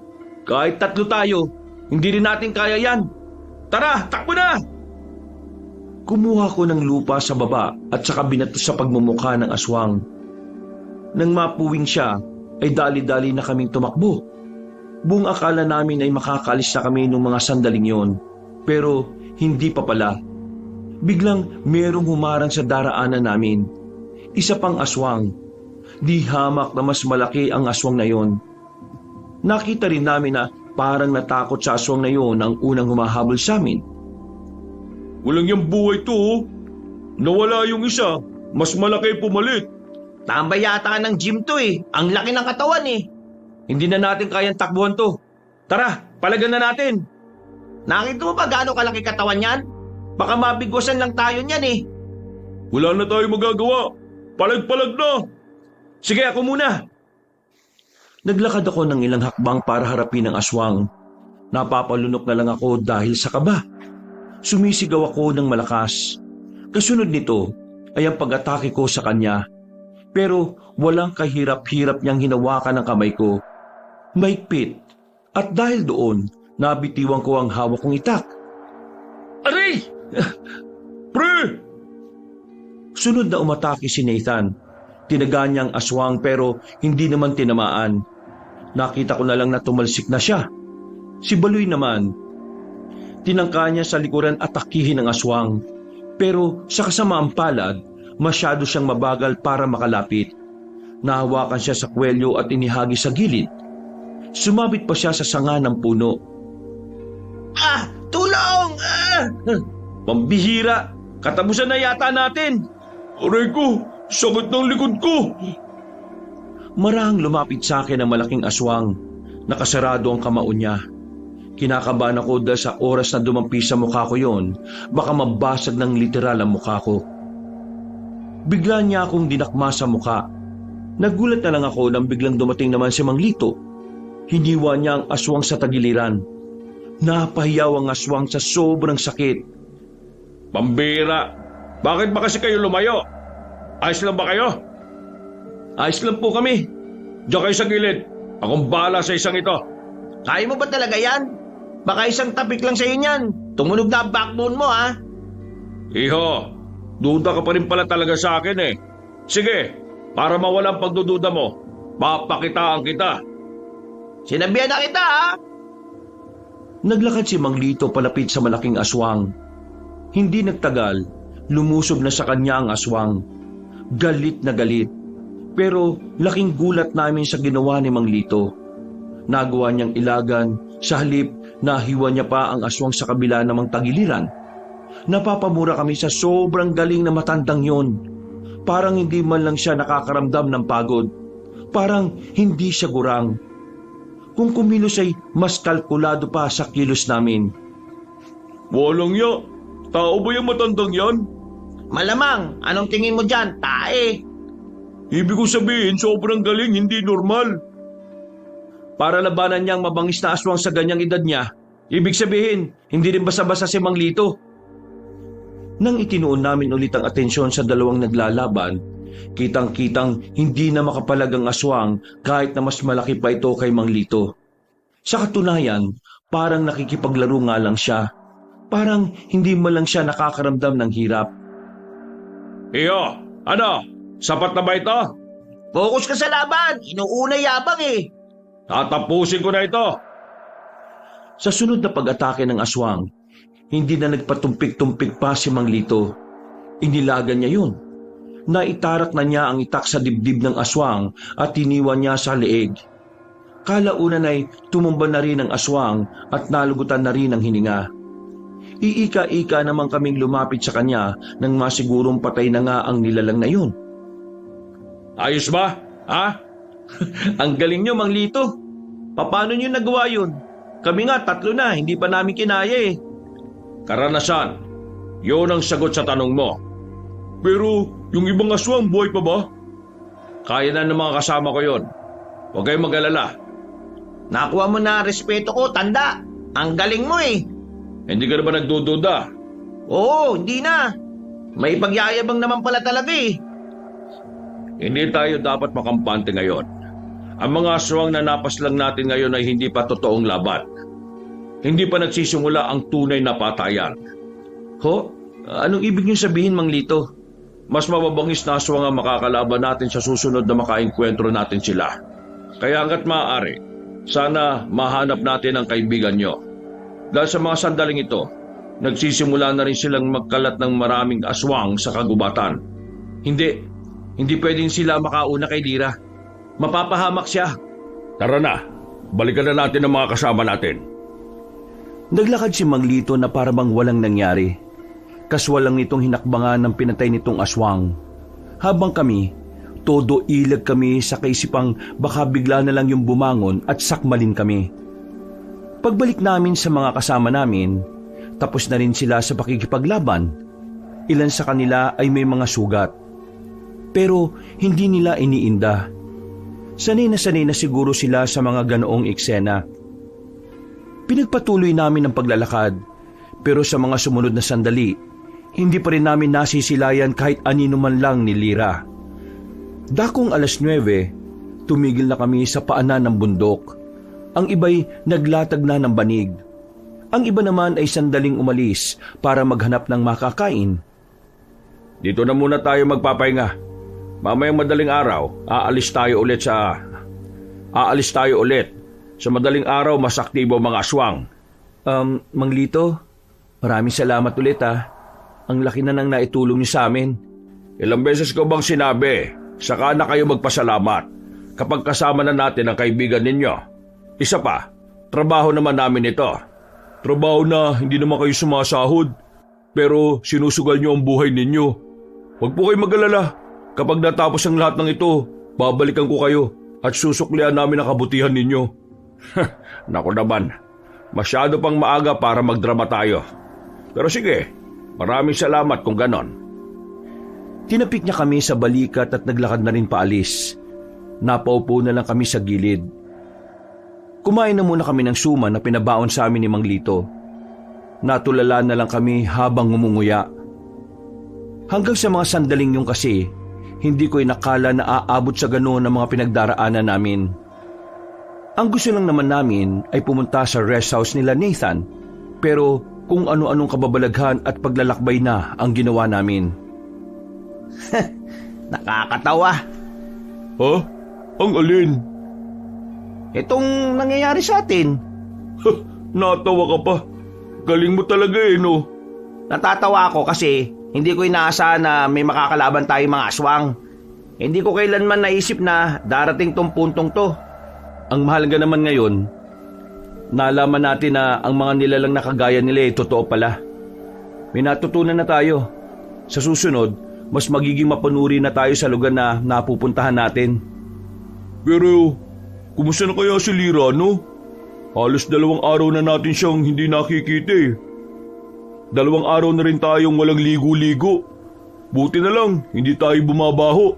[SPEAKER 1] Kahit 3 tayo, hindi rin natin kaya yan. Tara, takbo na! Kumuha ko ng lupa sa baba at saka binato sa pagmumukha ng aswang. Nang mapuwing siya, ay dali-dali na kaming tumakbo. Buong akala namin ay makakalis na kami nung mga sandaling yon. Pero hindi pa pala. Biglang merong humarang sa daraanan namin. Isa pang aswang. Di hamak na mas malaki ang aswang na yon. Nakita rin namin na parang natakot sa aswang na yon ang unang humahabol sa amin. Walang yung buhay to oh. Nawala yung isa, mas malaki pumalit.
[SPEAKER 3] Tambay yata ka ng gym to eh. Ang laki ng katawan eh.
[SPEAKER 1] Hindi na natin kayang takbuhan to. Tara, palagan na natin.
[SPEAKER 3] Nakita mo ba gaano kalaki katawan yan? Baka mabigwasan lang tayo niyan eh.
[SPEAKER 1] Wala na tayo magagawa. Palag-palag na. Sige, ako muna. Naglakad ako ng ilang hakbang para harapin ang aswang. Napapalunok na lang ako dahil sa kaba. Sumisigaw ako ng malakas. Kasunod nito ay ang pag-atake ko sa kanya. Pero walang kahirap-hirap niyang hinawakan ang kamay ko. Maigpit. At dahil doon, nabitiwan ko ang hawak kong itak. Aray! Pre! Sunod na umatake si Nathan. Tinaga niya ang aswang pero hindi naman tinamaan. Nakita ko na lang na tumalsik na siya. Si Baloy naman, tinangka niya sa likuran at atakihin ang aswang. Pero sa kasamaang palad, masyado siyang mabagal para makalapit. Nahawakan siya sa kwelyo at inihagi sa gilid. Sumabit pa siya sa sanga ng puno.
[SPEAKER 3] Ah! Tulong! Ah!
[SPEAKER 1] Pambihira! Katapusan na yata natin! Aray ko! Sakit ng likod ko! Marahang lumapit sa akin ang malaking aswang. Nakasarado ang kamao niya. Kinakabahan ako dahil sa oras na dumampi sa mukha ko yon, baka mabasag ng literal ang mukha ko. Bigla niya akong dinakma sa mukha. Nagulat na lang ako nang biglang dumating naman si Mang Lito. Hiniwa niya ang aswang sa tagiliran. Napahiyaw ang aswang sa sobrang sakit. Pambira! Bakit ba kasi kayo lumayo? Ayos lang ba kayo? Ayos lang po kami. Diyan kayo sa gilid. Akong bahala sa isang ito.
[SPEAKER 3] Kaya mo ba talaga yan? Baka isang tapik lang sa'yo niyan. Tumunog na ang backbone mo ha?
[SPEAKER 1] Iho, duda ka pa rin pala talaga sa akin eh. Sige, para mawala ang pagdududa mo, papakitaan kita.
[SPEAKER 3] Sinabihan na kita ha?
[SPEAKER 1] Naglakad si Mang Lito palapit sa malaking aswang. Hindi nagtagal, lumusob na sa kanya ang aswang. Galit na galit. Pero laking gulat namin sa ginawa ni Mang Lito. Nagawa niyang ilagan, sa halip nahiwa niya pa ang aswang sa kabila namang tagiliran. Napapamura kami sa sobrang galing na matandang yon. Parang hindi man lang siya nakakaramdam ng pagod. Parang hindi siya gurang. Kung kumilos ay mas kalkulado pa sa kilos namin. Walang ya. Tao ba yung matandang yan?
[SPEAKER 3] Malamang, anong tingin mo dyan? Tae.
[SPEAKER 1] Ibig ko sabihin, sobrang galing, hindi normal. Para labanan niyang mabangis na aswang sa ganyang edad niya, ibig sabihin, hindi rin basta-basta si Mang Lito. Nang itinuon namin ulit ang atensyon sa dalawang naglalaban, kitang-kitang hindi na makapalag ang aswang kahit na mas malaki pa ito kay Mang Lito. Sa katunayan, parang nakikipaglaro nga lang siya. Parang hindi man lang siya nakakaramdam ng hirap. Iyo, ano? Sapat na ba ito?
[SPEAKER 3] Focus ka sa laban. Inuuna yabang eh.
[SPEAKER 1] Tatapusin ko na ito. Sa sunod na pag-atake ng aswang, hindi na nagpatumpik-tumpik pa si Mang Lito. Inilagan niya yun. Naitarak na niya ang itak sa dibdib ng aswang at tiniwan niya sa leeg. Kalaunan ay tumumba na rin ang aswang at nalugutan na rin ang hininga. Iika-ika naman kaming lumapit sa kanya nang masigurong patay na nga ang nilalang na yun. Ayos ba? Ha? Ang galing niyo, Mang Lito. Paano niyo nagawa yun? Kami nga, 3 na, hindi pa namin kinaya eh.
[SPEAKER 3] Karanasan. Yun ang sagot sa tanong mo. Pero yung ibang aswang buhay pa ba? Kaya na ng mga kasama ko yon. Huwag kayong mag-alala.
[SPEAKER 2] Nakuha mo na respeto ko, tanda. Ang galing mo eh.
[SPEAKER 3] Hindi ka na ba nagdududa?
[SPEAKER 2] Oo, hindi na. May pagyayabang naman pala talaga eh.
[SPEAKER 3] Hindi tayo dapat makampante ngayon. Ang mga aswang na napaslang natin ngayon ay hindi pa totoong laban. Hindi pa nagsisimula ang tunay na patayan.
[SPEAKER 1] Ho? Anong ibig niyo sabihin, Mang Lito?
[SPEAKER 3] Mas mababangis na aswang ang makakalaban natin sa susunod na makaengkwentro natin sila. Kaya hanggat maaari, sana mahanap natin ang kaibigan nyo. Dahil sa mga sandaling ito, nagsisimula na rin silang magkalat ng maraming aswang sa kagubatan.
[SPEAKER 1] Hindi pwedeng sila makauna kay Lira. Mapapahamak siya.
[SPEAKER 3] Tara na, balikan na natin ang mga kasama natin.
[SPEAKER 1] Naglakad si Mang Lito na para bang walang nangyari. Kaswalang nitong hinakbangan ng pinatay nitong aswang. Habang kami, todo ilag kami sa kaisipang baka bigla na lang yung bumangon at sakmalin kami. Pagbalik namin sa mga kasama namin, tapos na rin sila sa pakikipaglaban. Ilan sa kanila ay may mga sugat. Pero hindi nila iniinda. Sanay na siguro sila sa mga ganoong eksena. Pinagpatuloy namin ang paglalakad, pero sa mga sumunod na sandali, hindi pa rin namin nasisilayan kahit anino man lang ni Lira. Dakong 9:00, tumigil na kami sa paanan ng bundok. Ang iba'y naglatag na ng banig. Ang iba naman ay sandaling umalis para maghanap ng makakain.
[SPEAKER 3] Dito na muna tayo magpapahinga. Mamayang madaling araw, aalis tayo ulit Sa madaling araw, mas aktibo ang mga aswang.
[SPEAKER 1] Mang Lito, maraming salamat ulit ah. Ang laki na nang naitulong niyo sa amin.
[SPEAKER 3] Ilang beses ko bang sinabi, saka na kayo magpasalamat kapag kasama na natin ang kaibigan ninyo. Isa pa, trabaho naman namin ito. Trabaho na hindi naman kayo sumasahod, pero sinusugal niyo ang buhay ninyo. Huwag po kayo mag-alala. Kapag natapos ang lahat ng ito, babalikan ko kayo at susuklian namin ang kabutihan ninyo. Naku naman, masyado pang maaga para magdrama tayo. Pero sige, maraming salamat kung ganon.
[SPEAKER 1] Tinapik niya kami sa balikat at naglakad na rin paalis. Napaupo na lang kami sa gilid. Kumain na muna kami ng suman na pinabaon sa amin ni Mang Lito. Natulala na lang kami habang ngumunguya. Hanggang sa mga sandaling yung kasi, hindi ko inakala na aabot sa ganoon ang mga pinagdaraanan namin. Ang gusto lang naman namin ay pumunta sa rest house nila Nathan, pero kung ano-anong kababalaghan at paglalakbay na ang ginawa namin.
[SPEAKER 2] Nakakatawa.
[SPEAKER 3] Ha? Ang alin?
[SPEAKER 2] Itong nangyayari sa atin.
[SPEAKER 3] Natawa ka pa. Galing mo talaga no?
[SPEAKER 2] Natatawa ako kasi hindi ko inaasahan na may makakalaban tayong mga aswang. Hindi ko kailanman naisip na darating tong puntong to.
[SPEAKER 1] Ang mahalaga naman ngayon, nalaman natin na ang mga nilalang na kagaya nila ay totoo pala. May natutunan na tayo. Sa susunod, mas magiging mapanuri na tayo sa lugar na napupuntahan natin.
[SPEAKER 3] Pero, kumusta na kaya si Lira, no? Halos 2 araw na natin siyang hindi nakikita eh. 2 araw na rin tayong walang ligo-ligo. Buti na lang, hindi tayo bumabaho.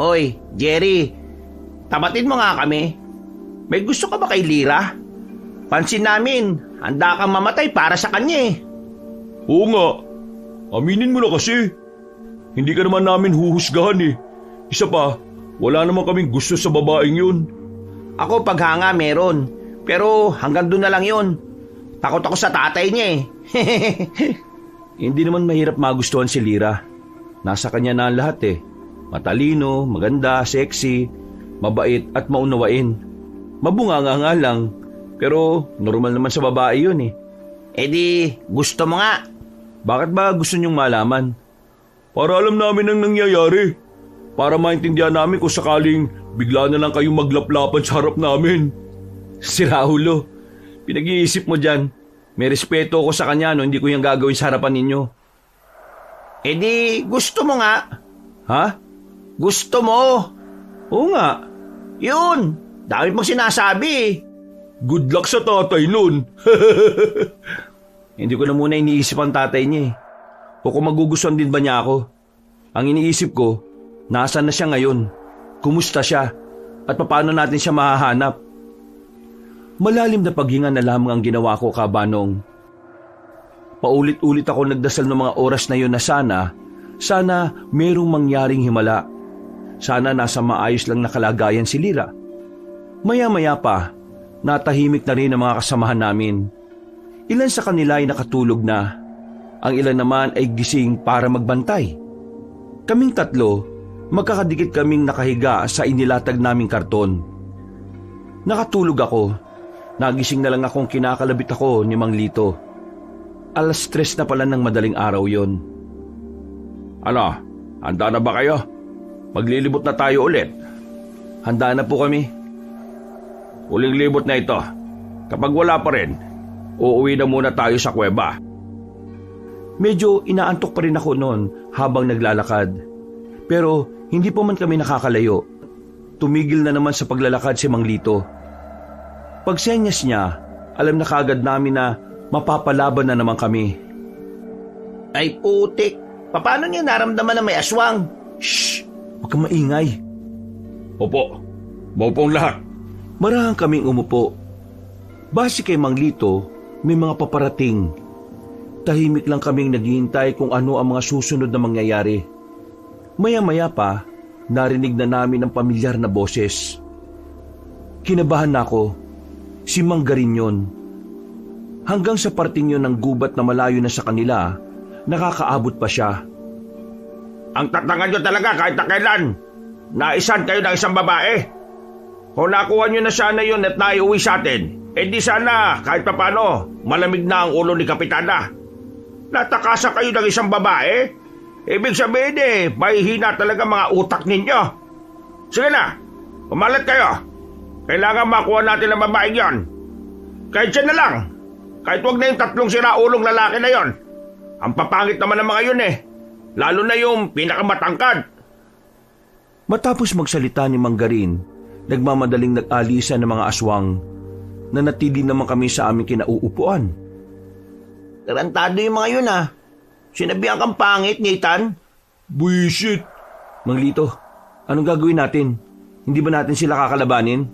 [SPEAKER 2] Oy, Jerry, tapatin mo nga kami. May gusto ka ba kay Lira? Pansin namin, handa kang mamatay para sa kanya eh.
[SPEAKER 3] Oo nga, aminin mo na kasi. Hindi ka naman namin huhusgahan eh. Isa pa, wala naman kaming gusto sa babaeng yun.
[SPEAKER 2] Ako paghanga meron, pero hanggang doon na lang yun. Takot ako sa tatay niya eh.
[SPEAKER 1] Hindi naman mahirap magustuhan si Lira. Nasa kanya na ang lahat eh. Matalino, maganda, sexy, mabait at maunawain. Mabunganga nga lang, pero normal naman sa babae yun eh.
[SPEAKER 2] Eh di, gusto mo nga.
[SPEAKER 1] Bakit ba gusto niyong malaman?
[SPEAKER 3] Para alam namin ang nangyayari. Para maintindihan namin kung sakaling bigla na lang kayong maglaplapan sa harap namin.
[SPEAKER 1] Si Rahulo, pinag-iisip mo dyan. May respeto ako sa kanya no, hindi ko yung gagawin sa harapan ninyo.
[SPEAKER 2] Eh di, gusto mo nga.
[SPEAKER 1] Ha?
[SPEAKER 2] Gusto mo.
[SPEAKER 1] Oo nga.
[SPEAKER 2] Yun, dami mong sinasabi eh.
[SPEAKER 3] Good luck sa tatay nun.
[SPEAKER 1] Hindi ko na muna iniisip ang tatay niya eh. O kung magugustuhan din ba niya ako. Ang iniisip ko, nasaan na siya ngayon? Kumusta siya? At paano natin siya mahahanap? Malalim na paghinga na lamang ang ginawa ko, Kabanong. Paulit-ulit ako nagdasal ng mga oras na yun na sana merong mangyaring himala. Sana nasa maayos lang na kalagayan si Lira. Maya-maya pa, natahimik na rin ang mga kasamahan namin. Ilan sa kanila ay nakatulog na. Ang ilan naman ay gising para magbantay. Kaming tatlo, magkakadikit kaming nakahiga sa inilatag naming karton. Nakatulog ako. Nagising na lang akong kinakalabit ako ni Mang Lito. 3:00 na pala ng madaling araw yon.
[SPEAKER 3] Ano, handa na ba kayo? Maglilibot na tayo ulit.
[SPEAKER 1] Handa na po kami.
[SPEAKER 3] Huling libot na ito. Kapag wala pa rin, uuwi na muna tayo sa kuweba.
[SPEAKER 1] Medyo inaantok pa rin ako noon habang naglalakad. Pero hindi pa man kami nakakalayo. Tumigil na naman sa paglalakad si Mang Lito. Pagsenyas niya, alam na kaagad namin na mapapalaban na naman kami.
[SPEAKER 2] Ay putik, paano niya naramdaman na may aswang?
[SPEAKER 1] Shh! Huwag kang maingay.
[SPEAKER 3] Opo, maupong lahat.
[SPEAKER 1] Marahang kaming umupo. Base kay Mang Lito, may mga paparating. Tahimik lang kaming naghihintay kung ano ang mga susunod na mangyayari. Maya-maya pa, narinig na namin ang pamilyar na boses. Kinabahan na ako. Si Mang Garin yun. Hanggang sa parting yun ng gubat na malayo na sa kanila, nakakaabot pa siya.
[SPEAKER 3] Ang tatangan nyo talaga kahit na kailan. Naisan kayo ng isang babae. Kung nakuha nyo na sana yun at naiuwi sa atin, di sana kahit papano malamig na ang ulo ni Kapitana. Natakasa kayo ng isang babae? Ibig sabihin mahihina talaga mga utak ninyo. Sige na, umalat kayo. Kailangan makuha natin ang babaeng yon. Kahit siya na lang. Kahit wag na yung 3 siraulong lalaki na yon. Ang papangit naman ng mga yun Lalo na yung pinakamatangkad.
[SPEAKER 1] Matapos magsalita ni Mang Garin, nagmamadaling nag-alisan ng mga aswang. Nanatili naman kami sa aming kinauupuan.
[SPEAKER 2] Tarantado yung mga yun Sinabihan kang pangit, Nathan.
[SPEAKER 1] Buisit! Mang Lito, anong gagawin natin? Hindi ba natin sila kakalabanin?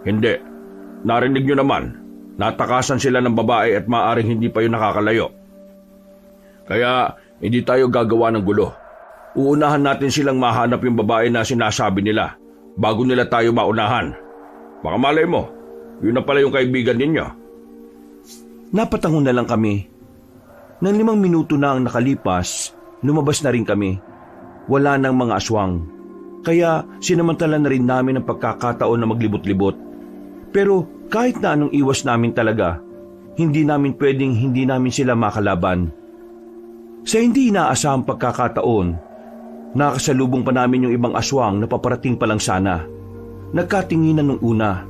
[SPEAKER 3] Hindi. Narinig nyo naman. Natakasan sila ng babae at maaaring hindi pa yun nakakalayo. Kaya hindi tayo gagawa ng gulo. Uunahan natin silang mahanap yung babae na sinasabi nila bago nila tayo maunahan. Baka malay mo, yun na pala yung kaibigan ninyo.
[SPEAKER 1] Napatangon na lang kami. Nang 5 minuto na ang nakalipas, lumabas na rin kami. Wala nang mga aswang. Kaya sinamantala na rin namin ang pagkakataon na maglibot-libot. Pero kahit na anong iwas namin talaga, hindi namin pwedeng hindi namin sila makalaban. Sa hindi inaasahang pagkakataon, nakasalubong pa namin yung ibang aswang na paparating pa lang sana. Nagkatinginan nung una.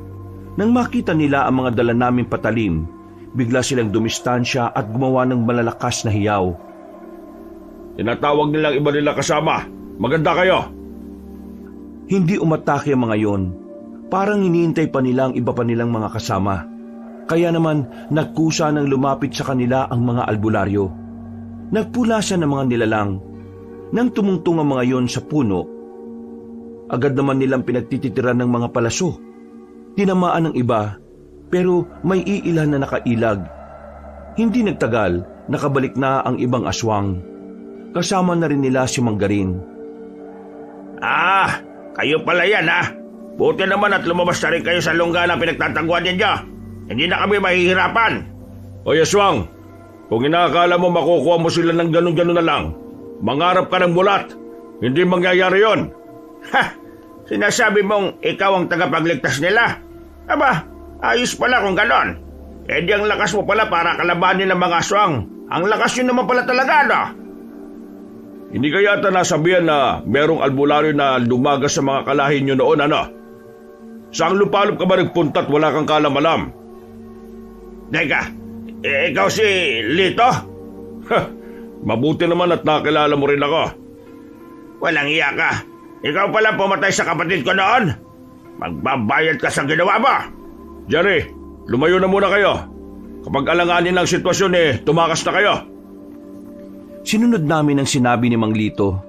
[SPEAKER 1] Nang makita nila ang mga dala namin patalim, bigla silang dumistansya at gumawa ng malalakas na hiyaw.
[SPEAKER 3] Tinatawag nilang iba nila kasama. Maganda kayo.
[SPEAKER 1] Hindi umatake ang mga yon. Parang iniintay pa nila ang iba pa nilang mga kasama. Kaya naman nagkusa ng lumapit sa kanila ang mga albularyo. Nagpulasan ng mga nilalang. Nang tumungtong ang mga yon sa puno, agad naman nilang pinagtititiran ng mga palaso. Tinamaan ng iba, pero may iilan na nakailag. Hindi nagtagal, nakabalik na ang ibang aswang. Kasama na rin nila si Mang Garin.
[SPEAKER 3] Kayo pala yan Buti naman at lumabas na rin kayo sa lungga na pinagtataguan ninyo. Hindi na kami mahihirapan. Oy aswang, kung inaakala mo makukuha mo sila ng ganun-ganun na lang, mangarap ka ng mulat. Hindi mangyayari yon. Sinasabi mong ikaw ang tagapagligtas nila. Aba, ayos pala kung ganon. Di ang lakas mo pala para kalabanin ng mga aswang. Ang lakas yun naman pala talaga, Hindi ka yata nasabihan na merong albularyo na lumagas sa mga kalahin nyo noon, Saang lupalop ka ba nagpunta at wala kang kalam-alam? Teka, ikaw si Lito? Mabuti naman at nakilala mo rin ako. Walang iya ka. Ikaw pala pumatay sa kapatid ko noon. Magbabayad ka sa ginawa mo. Jerry, lumayo na muna kayo. Kapag alanganin ang sitwasyon tumakas na kayo.
[SPEAKER 1] Sinunod namin ang sinabi ni Mang Lito.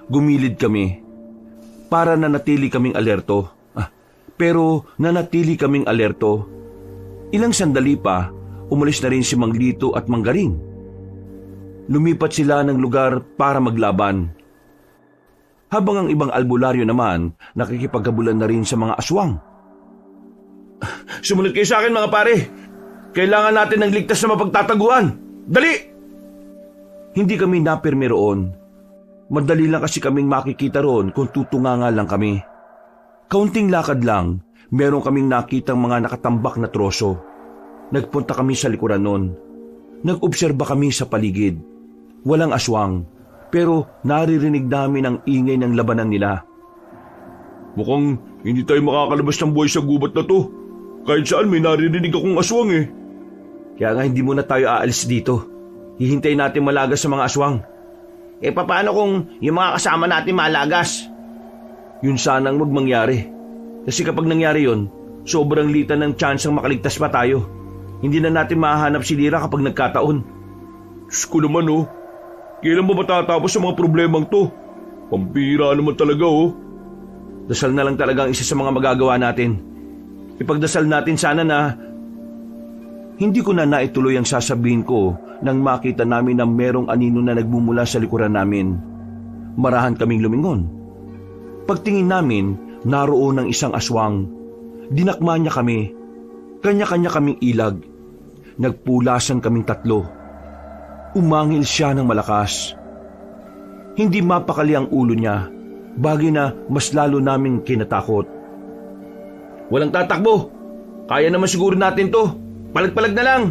[SPEAKER 1] Gumilid kami para nanatili kaming alerto. Pero nanatili kaming alerto. Ilang sandali pa, umalis na rin si Mang Lito at Mang Garing. Lumipat sila ng lugar para maglaban. Habang ang ibang albularyo naman nakikipaghabulan na rin sa mga aswang.
[SPEAKER 3] Sumunod kayo sa akin mga pare. Kailangan natin ng ligtas na mapagtataguan. Dali!
[SPEAKER 1] Hindi kami napirmi roon. Madali lang kasi kaming makikita roon kung tutunganga lang kami. Kaunting lakad lang, meron kaming nakitang mga nakatambak na troso. Nagpunta kami sa likuran noon. Nag-obserba kami sa paligid. Walang aswang, pero naririnig namin ang ingay ng labanan nila.
[SPEAKER 3] Mukhang hindi tayo makakalabas ng buhay sa gubat na to. Kahit saan may naririnig akong aswang
[SPEAKER 1] Kaya nga hindi muna tayo aalis dito. Hihintayin natin malagas sa mga aswang.
[SPEAKER 2] Paano kung yung mga kasama natin malagas?
[SPEAKER 1] Yun sanang magmangyari. Kasi kapag nangyari yun, sobrang litan ng tsansang makaligtas pa tayo. Hindi na natin mahahanap si Lira kapag nagkataon.
[SPEAKER 3] Diyos ko naman kailan ba matatapos sa mga problemang to? Pampira naman talaga
[SPEAKER 1] Dasal na lang talaga ang isa sa mga magagawa natin. Ipagdasal natin sana na hindi ko na naituloy ang sasabihin ko nang makita namin na merong anino na nagmumula sa likuran namin. Marahan kaming lumingon. Pagtingin namin, naroon ang isang aswang. Dinakma niya kami. Kanya-kanya kaming ilag. Nagpulasan kaming tatlo. Umangil siya ng malakas. Hindi mapakali ang ulo niya, bagay na mas lalo naming kinatakot.
[SPEAKER 3] Walang tatakbo. Kaya naman siguro natin to. Palag-palag na lang.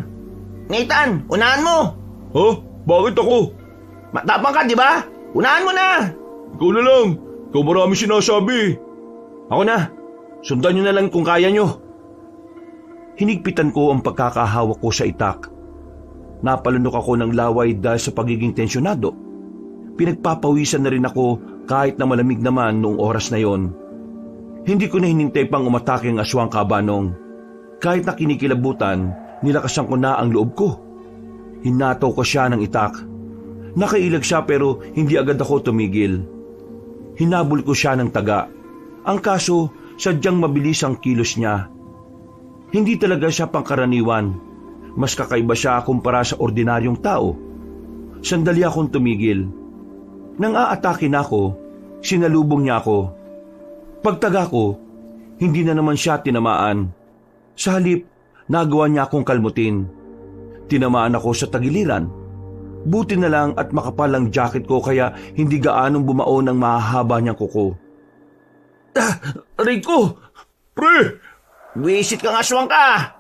[SPEAKER 2] Nathan, unahan mo!
[SPEAKER 3] Bakit ako?
[SPEAKER 2] Matapang ka, di ba? Unahan mo na!
[SPEAKER 3] Ikaw na lang. Ikaw marami sinasabi.
[SPEAKER 1] Ako na. Sundan niyo na lang kung kaya niyo. Hinigpitan ko ang pagkakahawak ko sa itak. Napalunok ako ng laway dahil sa pagiging tensyonado. Pinagpapawisan na rin ako kahit na malamig naman noong oras na yon. Hindi ko na hinintay pang umatake ang aswang kabanong. Kahit na kinikilabutan, nilakasan ko na ang loob ko. Hinataw ko siya ng itak. Nakailag siya pero hindi agad ako tumigil. Hinabol ko siya ng taga. Ang kaso, sadyang mabilis ang kilos niya. Hindi talaga siya pangkaraniwan. Mas kakaiba siya kumpara sa ordinaryong tao. Sandali akong tumigil. Nang aatake na ako, sinalubong niya ako. Pagtaga ko, hindi na naman siya tinamaan. Sa halip, nagawa niya akong kalmutin. Tinamaan ako sa tagiliran. Buti na lang at makapal ang jacket ko kaya hindi gaanong bumaon ang mahahaba niyang kuko.
[SPEAKER 3] Aray ko! Pre!
[SPEAKER 2] Wisit kang aswang ka!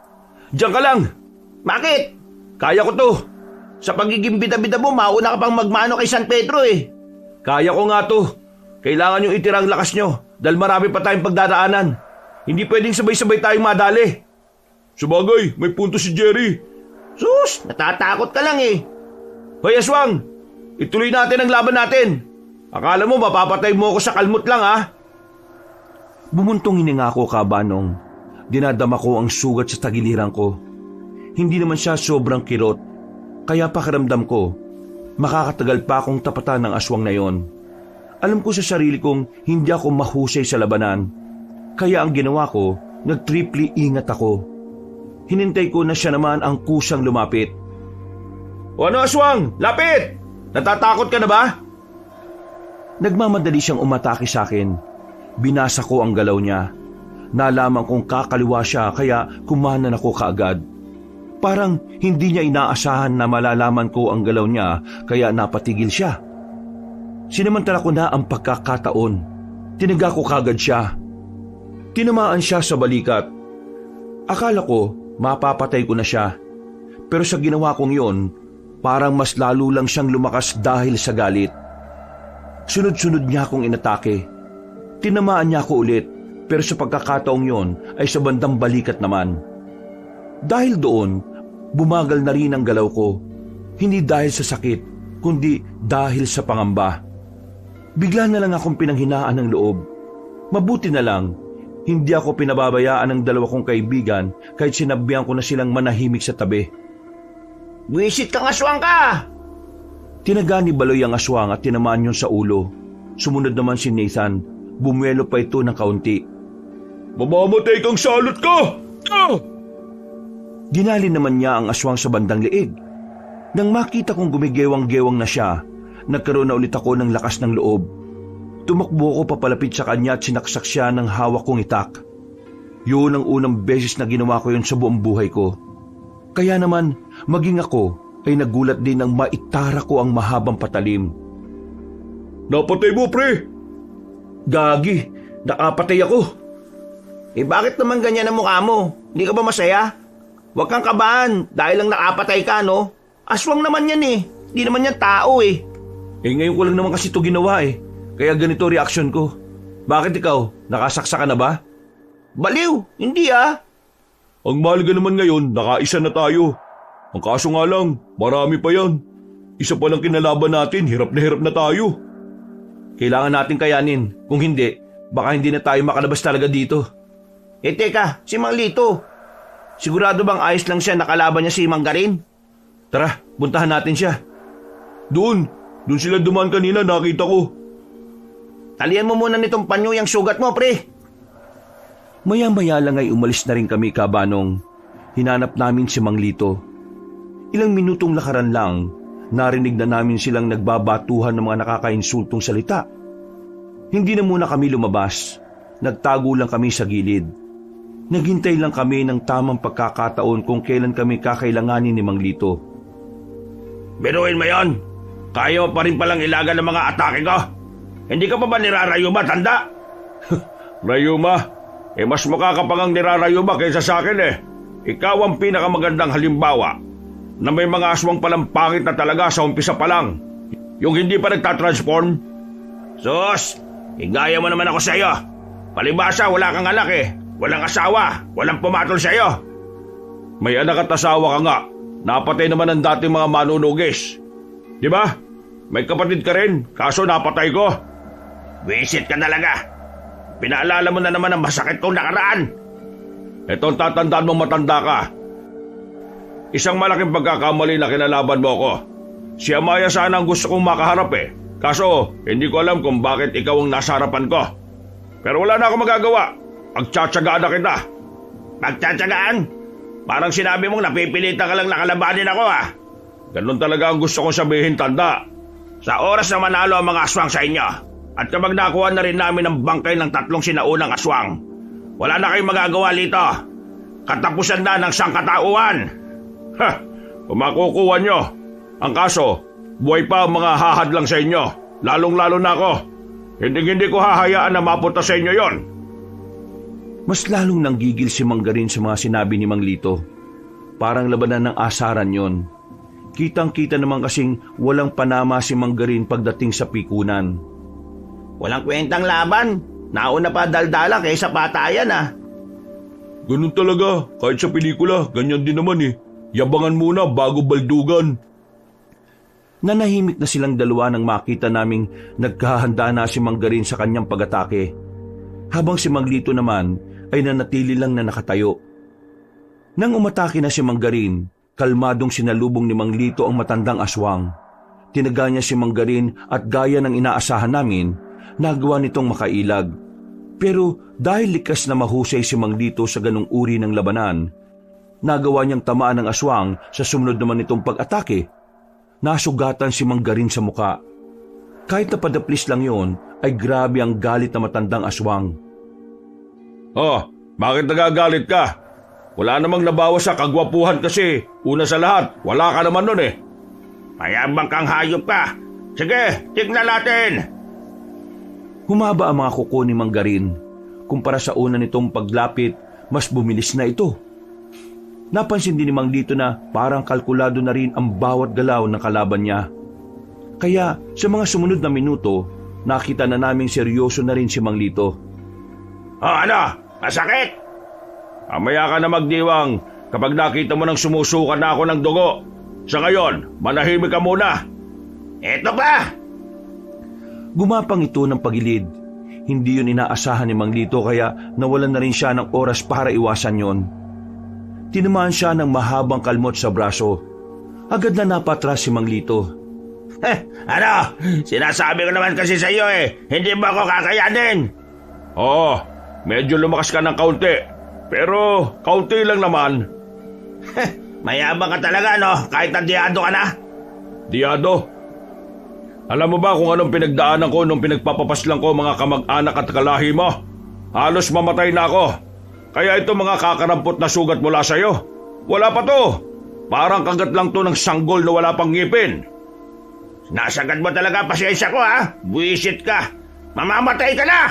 [SPEAKER 3] Diyan ka lang!
[SPEAKER 2] Bakit?
[SPEAKER 3] Kaya ko to!
[SPEAKER 2] Sa pagiging bida-bida mo, mauna ka pang magmano kay San Pedro
[SPEAKER 3] Kaya ko nga to. Kailangan yung itirang lakas nyo dahil marami pa tayong pagdadaanan. Hindi pwedeng sabay-sabay tayong madali. Sabagay, may punto si Jerry.
[SPEAKER 2] Sus, natatakot ka lang
[SPEAKER 3] Hoy aswang, ituloy natin ang laban natin. Akala mo mapapatay mo ako sa kalmot lang
[SPEAKER 1] Bumuntong hininga ko kabanong. Dinadama ko ang sugat sa tagiliran ko. Hindi naman siya sobrang kirot. Kaya pakiramdam ko, makakatagal pa akong tapatan ng aswang na yon. Alam ko sa sarili kong hindi ako mahusay sa labanan. Kaya ang ginawa ko, nagtripli ingat ako. Hinintay ko na siya naman ang kusang lumapit.
[SPEAKER 3] O ano aswang? Lapit! Natatakot ka na ba?
[SPEAKER 1] Nagmamadali siyang umatake sa akin. Binasa ko ang galaw niya. Nalaman kong kakaliwa siya kaya kumanan ako kaagad. Parang hindi niya inaasahan na malalaman ko ang galaw niya kaya napatigil siya. Sinamantala ko na ang pagkakataon. Tinaga ko kagad siya. Tinamaan siya sa balikat. Akala ko mapapatay ko na siya. Pero sa ginawa kong yon, parang mas lalo lang siyang lumakas dahil sa galit. Sunod-sunod niya akong inatake. Tinamaan niya ako ulit, pero sa pagkakataong yon ay sa bandang balikat naman. Dahil doon, bumagal na rin ang galaw ko. Hindi dahil sa sakit, kundi dahil sa pangamba. Bigla na lang akong pinanghinaan ng loob. Mabuti na lang, Hindi ako pinababayaan ng dalawa kong kaibigan kahit sinabihan ko na silang manahimik sa tabi.
[SPEAKER 3] Buwisit kang aswang ka!
[SPEAKER 1] Tinaga ni Baloy ang aswang at tinamaan yun sa ulo. Sumunod naman si Nathan. Bumuelo pa ito ng kaunti. Mamamatay kang salot ka! Dinali naman niya ang aswang sa bandang liig. Nang makita kong gumigewang-gewang na siya, nagkaroon na ulit ako ng lakas ng loob. Tumakbo ako papalapit sa kanya at sinaksak siya ng hawak kong itak. Yun ang unang beses na ginawa ko yun sa buong buhay ko. Kaya naman, maging ako ay nagulat din nang maitara ko ang mahabang patalim. Napatay mo, pre! Gagi, nakapatay ako.
[SPEAKER 2] Bakit naman ganyan ang mukha mo? Hindi ka ba masaya? Huwag kang kabahan dahil lang nakapatay ka, no? Aswang naman yan eh. Hindi naman yan tao eh.
[SPEAKER 1] Ngayon ko lang naman kasi ito ginawa eh. Kaya ganito reaksyon ko. Bakit ikaw? Nakasaksa ka na ba?
[SPEAKER 2] Baliw, hindi ah.
[SPEAKER 1] Ang mahalaga naman ngayon, nakaisa na tayo. Ang kaso nga lang, marami pa yan. Isa pa lang kinalaban natin, hirap na tayo. Kailangan natin kayanin. Kung hindi, baka hindi na tayo makalabas talaga dito.
[SPEAKER 2] Teka, si Mang Lito. Sigurado bang ayos lang siya nakalaban niya si Mang Garin?
[SPEAKER 1] Tara, puntahan natin siya. Doon sila dumaan kanina, nakita ko.
[SPEAKER 2] Talian mo muna nitong panyo yung sugat mo, pre.
[SPEAKER 1] Maya-maya lang ay umalis na rin kami, kabanong. Hinanap namin si Mang Lito. Ilang minutong lakaran lang, narinig na namin silang nagbabatuhan ng mga nakakainsultong salita. Hindi na muna kami lumabas. Nagtago lang kami sa gilid. Naghintay lang kami ng tamang pagkakataon kung kailan kami kakailanganin ni Mang Lito.
[SPEAKER 3] Biruin mo yon. Kaya mo pa rin palang ilaga ng mga atake ko. Hindi ka pa ba nirarayuma, tanda? Rayuma? Mas makakapangang nirarayuma kaysa sa akin eh. Ikaw ang pinakamagandang halimbawa na may mga aswang palang pangit na talaga sa umpisa pa lang. Yung hindi pa nagtatransform. Sus, higaya mo naman ako sa iyo. Palibasa, wala kang anak eh. Walang asawa, walang pumatol sa iyo. May anak at asawa ka nga. Napatay naman ang dating mga manunugis. Di ba? May kapatid ka rin, kaso napatay ko. Visit ka talaga. Pinaalala mo na naman ang masakit kong nakaraan. Ito ang tatandaan mong matanda ka. Isang malaking pagkakamali na kinalaban mo ako. Si Amaya sana ang gusto kong makaharap eh. Kaso, hindi ko alam kung bakit ikaw ang nasa harapan ko. Pero wala na akong magagawa. Pagtsatsagaan na kita. Pagtsatsagaan? Parang sinabi mong napipilitan ka lang nakalabanin ako ah. Ganun talaga ang gusto kong sabihin, tanda. Sa oras na manalo ang mga aswang sa inyo, at kapag nakuha na rin namin ang bangkay ng 3 sinaunang aswang, wala na kayong magagawa dito. Katapusan na ng sangkatauhan. Kung makukuha nyo. Ang kaso, buhay pa ang mga hahadlang sa inyo. Lalong-lalo na ako. Hindi ko hahayaan na mapunta sa inyo yon.
[SPEAKER 1] Mas lalong nanggigil si Mang Garin sa mga sinabi ni Mang Lito. Parang labanan ng asaran yon. Kitang-kita naman kasing walang panama si Mang Garin pagdating sa pikunan.
[SPEAKER 2] Walang kwentang laban. Nauna pa daldala kaysa patayan ah.
[SPEAKER 1] Ganun talaga. Kahit sa pelikula, ganyan din naman eh. Yabangan muna bago baldugan. Nanahimik na silang dalawa nang makita naming nagkahanda na si Mang Garin sa kanyang pag-atake. Habang si Mang Lito naman ay nanatili lang na nakatayo. Nang umatake na si Mang Garin, kalmadong sinalubong ni Mang Lito ang matandang aswang. Tinaga niya si Mang Garin at gaya ng inaasahan namin, nagawa nitong makailag. Pero dahil likas na mahusay si Mang Lito sa ganung uri ng labanan, nagawa niyang tamaan ng aswang sa sumunod naman nitong pag-atake. Nasugatan si Mang Garin sa muka. Kahit na padaplis lang yon, ay grabe ang galit na matandang aswang.
[SPEAKER 3] Oh, bakit nagagalit ka? Wala namang nabawas sa kagwapuhan kasi. Una sa lahat, wala ka naman nun eh. Mayabang kang hayop ka. Sige, tignan natin.
[SPEAKER 1] Humaba ang mga kuko ni Mang Garin. Kumpara sa una nitong paglapit, mas bumilis na ito. Napansin din ni Mang Lito na parang kalkulado na rin ang bawat galaw ng kalaban niya. Kaya sa mga sumunod na minuto, nakita na naming seryoso na rin si Mang Lito.
[SPEAKER 3] Oh, ano? Masakit? Mamaya ka na magdiwang kapag nakita mo nang sumusuka na ako ng dugo. Sa ngayon, manahimik ka muna. Eto ba?
[SPEAKER 1] Gumapang ito ng pagilid. hindi yun inaasahan ni Mang Lito kaya nawalan na rin siya ng oras para iwasan yon. Tinamaan siya ng mahabang kalmot sa braso. Agad na napatras si Mang Lito.
[SPEAKER 3] Ano? Sinasabi ko naman kasi sa iyo hindi mo ako kakayanin. Oo, medyo lumakas ka ng kaunti. Pero kaunti lang naman. Mayabang ka talaga, no? Kahit nandiado ka na. Diado? Alam mo ba kung anong pinagdaanan ko nung pinagpapapaslang ko mga kamag-anak at kalahi mo? Halos mamatay na ako. Kaya ito mga kakarampot na sugat mula sa'yo. Wala pa to. Parang kagat lang to ng sanggol na wala pang ngipin. Nasagad mo talaga pasensya ko, ha? Buwisit ka. Mamamatay ka na!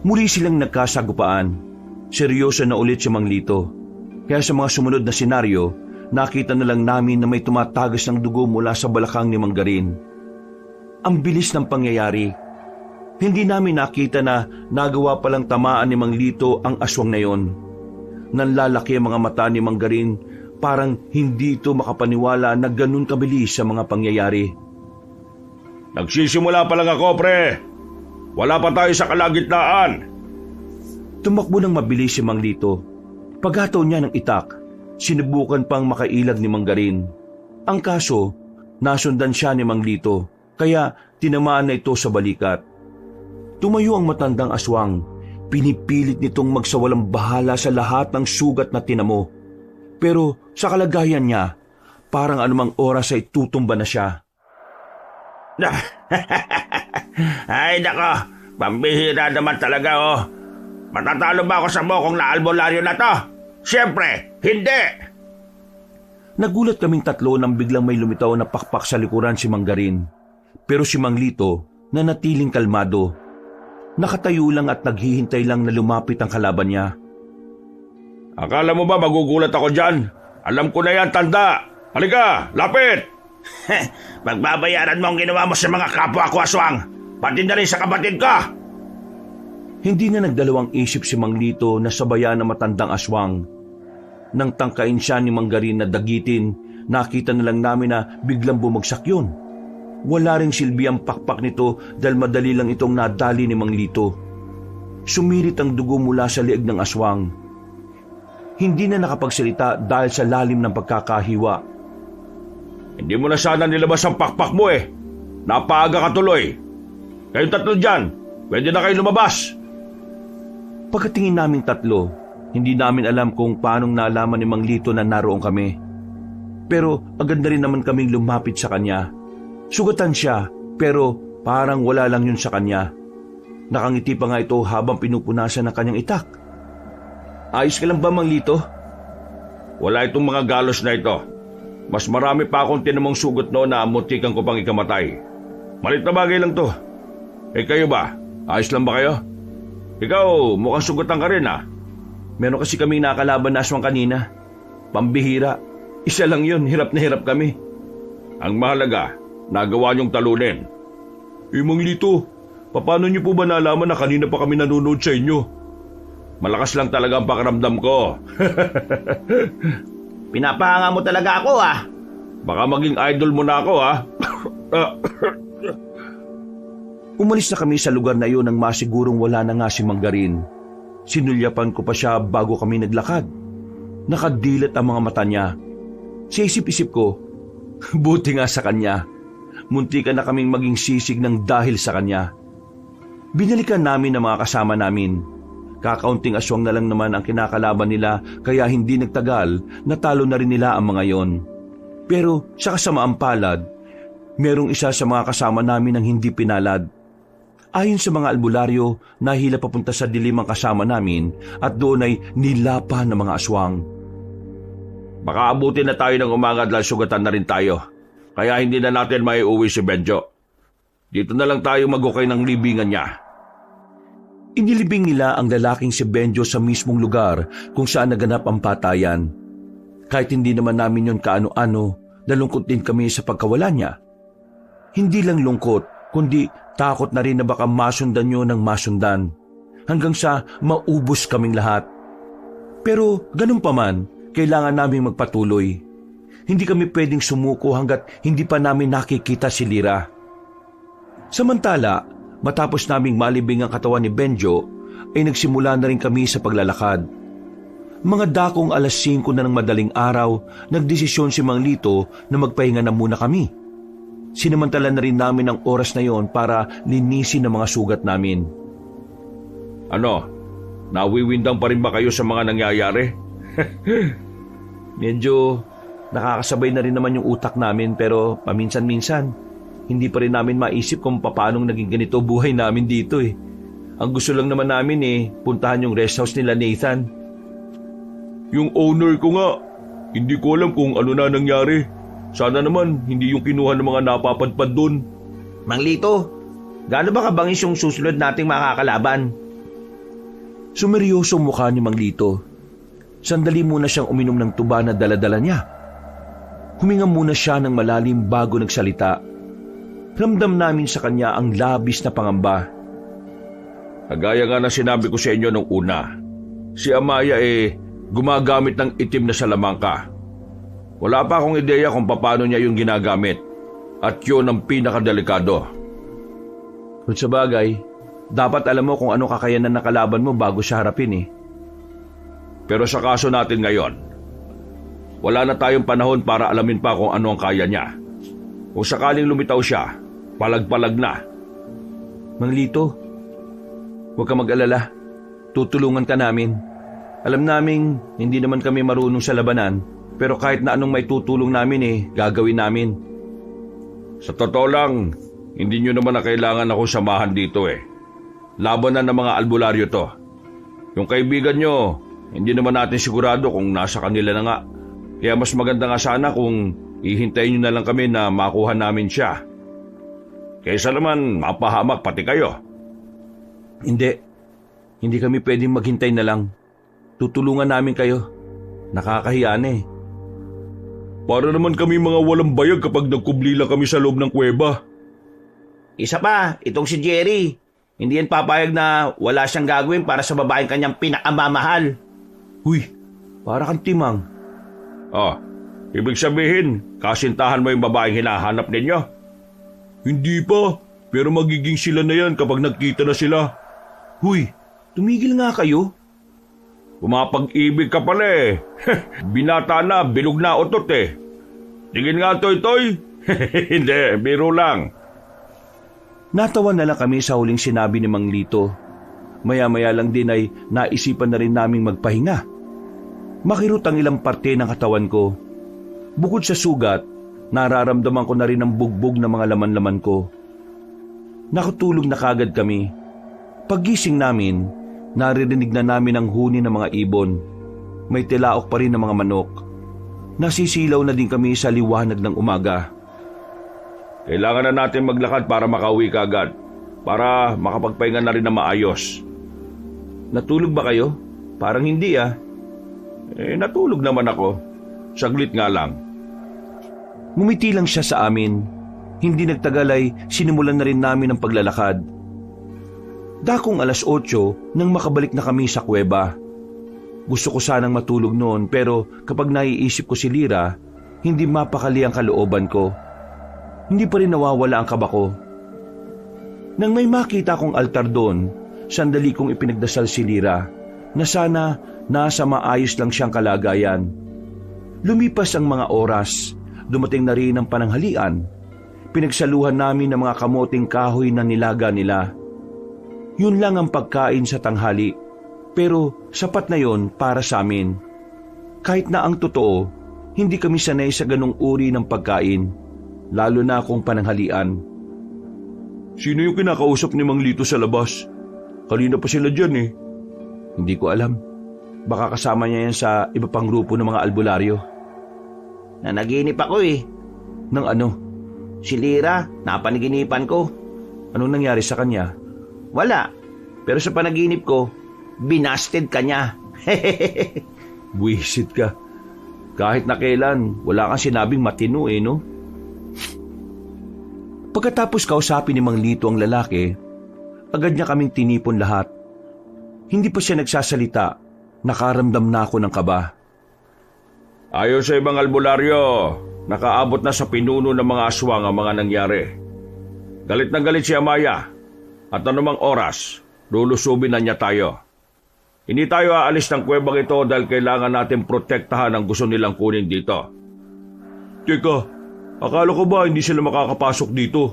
[SPEAKER 1] Muli silang nagkasagupaan. Seryoso na ulit si Mang Lito. Kaya sa mga sumunod na senaryo, nakita na lang namin na may tumatagas ng dugo mula sa balakang ni Mang Garin. Ang bilis ng pangyayari. Hindi namin nakita na nagawa palang tamaan ni Mang Lito ang aswang na yon. Nanlalaki ang mga mata ni Mang Garin, parang hindi ito makapaniwala na ganun kabilis sa mga pangyayari. Nagsisimula pa lang ako, pre. Wala pa tayo sa kalagitnaan. Tumakbo ng mabilis si Mang Lito. Paghataw niya ng itak, sinubukan pang makailag ni Mang Garin. Ang kaso, nasundan siya ni Mang Lito, kaya tinamaan na ito sa balikat. Tumayo ang matandang aswang. Pinipilit nitong magsawalang bahala sa lahat ng sugat na tinamo. Pero sa kalagayan niya, parang anumang oras ay tutumba na siya.
[SPEAKER 3] Ay nako, pambihira naman talaga, oh. Matatalo ba ako sa bokong na albularyo na to? Siyempre, hindi!
[SPEAKER 1] Nagulat kaming tatlo nang biglang may lumitaw na pakpak sa likuran si Mang Garin. Pero si Mang Lito, nanatiling kalmado. Nakatayo lang at naghihintay lang na lumapit ang kalaban niya.
[SPEAKER 3] Akala mo ba magugulat ako dyan? Alam ko na yan, tanda! Halika, lapit! Magbabayaran mo ang ginawa mo sa mga kapwa ko, aswang! Pati na rin sa kapatid ka!
[SPEAKER 1] Hindi na nagdalawang isip si Mang Lito na sabayan ng matandang aswang. Nang tangkain siya ni Mang Garin na dagitin, nakita na lang namin na biglang bumagsak yun. Wala ring silbi ang pakpak nito dahil madali lang itong nadali ni Mang Lito. Sumirit ang dugo mula sa liig ng aswang. Hindi na nakapagsalita dahil sa lalim ng pagkakahiwa.
[SPEAKER 3] Hindi mo na sana nilabas ang pakpak mo Napaaga ka tuloy. Kayong tatlo dyan, pwede na kayo lumabas.
[SPEAKER 1] Pagkatingin naming tatlo, hindi namin alam kung paanong nalaman ni Mang Lito na naroon kami. Pero agad na rin naman kaming lumapit sa kanya. Sugatan siya, pero parang wala lang yun sa kanya. Nakangiti pa nga ito habang pinupunasan ng kanyang itak. Ayos ka lang ba, Mang Lito?
[SPEAKER 3] Wala itong mga galos na ito. Mas marami pa akong tinamong sugot noon na muntikan ko pang ikamatay. Malit na bagay lang to. Kayo ba? Ayos lang ba kayo? Ikaw, mukhang sugatan ka rin,
[SPEAKER 1] Meron kasi kaming nakalaban na aswang kanina. Pambihira. Isa lang yun, hirap na hirap kami.
[SPEAKER 3] Ang mahalaga, nagawa niyong talunin.
[SPEAKER 1] Mang Lito, paano niyo po ba nalaman na kanina pa kami nanonood sa inyo?
[SPEAKER 3] Malakas lang talaga ang pakiramdam ko.
[SPEAKER 2] Pinapahanga mo talaga ako,
[SPEAKER 3] Baka maging idol mo na ako,
[SPEAKER 1] Umalis na kami sa lugar na iyon nang masigurong wala na nga si Mang Garin. Sinulyapan ko pa siya bago kami naglakad. Nakadilat ang mga mata niya. Sa isip-isip ko, buti nga sa kanya. Muntikan na kaming maging sisig ng dahil sa kanya. Binalikan namin ang mga kasama namin. Kakaunting aswang na lang naman ang kinakalaban nila kaya hindi nagtagal natalo na rin nila ang mga yon. Pero sa kasamaang palad, merong isa sa mga kasama namin ang hindi pinalad. Ayon sa mga albularyo, nahila papunta sa dilim ang kasama namin at doon ay nilapa ng mga aswang.
[SPEAKER 3] Baka abutin na tayo ng umaga dahil sugatan na rin tayo. Kaya hindi na natin maiuwi si Benjo. Dito na lang tayo magukay ng libingan niya.
[SPEAKER 1] Inilibing nila ang lalaking si Benjo sa mismong lugar kung saan naganap ang patayan. Kahit hindi naman namin yon kaano-ano, nalungkot din kami sa pagkawala niya. Hindi lang lungkot, kundi takot na rin na baka masundan nyo ng masundan. Hanggang sa maubos kaming lahat. Pero ganun pa man, kailangan naming magpatuloy. Hindi kami pwedeng sumuko hanggat hindi pa namin nakikita si Lira. Samantala, Matapos naming malibing ang katawan ni Benjo, ay nagsimula na rin kami sa paglalakad. Mga dakong 5:00 na ng madaling araw, nagdesisyon si Mang Lito na magpahinga na muna kami. Sinamantala na rin namin ang oras na yon para linisin ang mga sugat namin.
[SPEAKER 3] Ano? Nawiwindang pa rin ba kayo sa mga nangyayari?
[SPEAKER 1] Medyo nakakasabay na rin naman yung utak namin pero paminsan-minsan, hindi pa rin namin maisip kung paanong naging ganito buhay namin dito eh. Ang gusto lang naman namin puntahan yung rest house nila Nathan.
[SPEAKER 3] Yung owner ko nga, hindi ko alam kung ano na nangyari. Sana naman hindi yung kinuha ng mga napapadpad doon.
[SPEAKER 2] Mang Lito, gaano ba kabangis yung susunod nating makakalaban?
[SPEAKER 1] Sumeryoso mukha ni Mang Lito. Sandali muna siyang uminom ng tuba na dala-dala niya. Huminga muna siya ng malalim bago nagsalita. Ramdam namin sa kanya ang labis na pangamba.
[SPEAKER 3] Kagaya nga na sinabi ko sa inyo nung una, si Amaya gumagamit ng itim na salamangka. Wala pa akong ideya kung paano niya yung ginagamit at yun ang pinakadelikado.
[SPEAKER 1] Kung sa bagay, dapat alam mo kung ano kakayanan ng kalaban mo bago siya harapin eh.
[SPEAKER 3] Pero sa kaso natin ngayon, wala na tayong panahon para alamin pa kung ano ang kaya niya. Kung sakaling lumitaw siya, palag-palag na.
[SPEAKER 1] Mang Lito, huwag ka mag-alala. Tutulungan ka namin. Alam naming hindi naman kami marunong sa labanan, pero kahit na anong may tutulong namin gagawin namin.
[SPEAKER 3] Sa totoo lang, hindi nyo naman na kailangan ako samahan dito eh. Laban na ng mga albularyo to. Yung kaibigan nyo, hindi naman natin sigurado kung nasa kanila na nga. Kaya mas maganda nga sana kung ihintayin nyo na lang kami na makuha namin siya. Kaysa naman mapahamak pati kayo.
[SPEAKER 1] Hindi kami pwedeng maghintay na lang. Tutulungan namin kayo. Nakakahiya na eh.
[SPEAKER 3] Para naman kami mga walang bayag kapag nagkubli lang kami sa loob ng kuweba.
[SPEAKER 2] Isa pa, itong si Jerry. Hindi yan papayag na wala siyang gagawin para sa babaeng kanyang pinakamamahal.
[SPEAKER 1] Uy, para kang timang.
[SPEAKER 3] Ibig sabihin, kasintahan mo yung babaeng hinahanap ninyo? Hindi pa, pero magiging sila na yan kapag nagkita na sila.
[SPEAKER 1] Huy, tumigil nga kayo.
[SPEAKER 3] Pumapag-ibig ka pala eh. Binata na, bilog na otot eh. Tingin nga, Toy-Toy. Hindi, biro lang.
[SPEAKER 1] Natawa na lang kami sa huling sinabi ni Mang Lito. Maya-maya lang din ay naisipan na rin naming magpahinga. Makirot ang ilang parte ng katawan ko. Bukod sa sugat, nararamdaman ko na rin ang bugbog ng mga laman-laman ko. Nakatulog na kagad kami. Paggising namin, naririnig na namin ang huni ng mga ibon. May tilaok pa rin ng mga manok. Nasisilaw na din kami sa liwanag ng umaga.
[SPEAKER 3] Kailangan na natin maglakad para makauwi kagad. Para makapagpahinga na rin na maayos.
[SPEAKER 1] Natulog ba kayo? Parang hindi ah.
[SPEAKER 3] Natulog naman ako. Saglit nga lang.
[SPEAKER 1] Ngumiti lang siya sa amin. Hindi nagtagal ay sinimulan na rin namin ang paglalakad. Dakong 8:00 nang makabalik na kami sa kuweba. Gusto ko sanang matulog noon pero kapag naiisip ko si Lira, hindi mapakali ang kalooban ko. Hindi pa rin nawawala ang kaba ko. Nang may makita kong altar doon, sandali kong ipinagdasal si Lira na sana nasa maayos lang siyang kalagayan. Lumipas ang mga oras, dumating na rin ang pananghalian. Pinagsaluhan namin ng mga kamoting kahoy na nilaga nila. Yun lang ang pagkain sa tanghali, pero sapat na yon para sa amin. Kahit na ang totoo, hindi kami sanay sa ganong uri ng pagkain, lalo na kung pananghalian.
[SPEAKER 3] Sino yung kinakausap ni Mang Lito sa labas? Kanina pa sila dyan eh.
[SPEAKER 1] Hindi ko alam. Baka kasama niya yan sa iba pang grupo ng mga albularyo.
[SPEAKER 2] Nanaginip ako eh.
[SPEAKER 1] Nang ano?
[SPEAKER 2] Si Lira, napanaginipan ko.
[SPEAKER 1] Anong nangyari sa kanya?
[SPEAKER 2] Wala. Pero sa panaginip ko, binasted ka niya.
[SPEAKER 1] Buwisit ka. Kahit na kailan, wala kang sinabing matino no? Pagkatapos kausapin ni Mang Lito ang lalaki, agad niya kaming tinipon lahat. Hindi pa siya nagsasalita, nakaramdam na ako ng kaba.
[SPEAKER 3] Ayon sa ibang albularyo, nakaabot na sa pinuno ng mga aswang ang mga nangyari. Galit na galit si Amaya. At anumang oras, lulusubin na niya tayo. Hindi tayo aalis ng kuwebang ito dahil kailangan natin protektahan ang gusto nilang kunin dito. Teka, akala ko ba hindi sila makakapasok dito?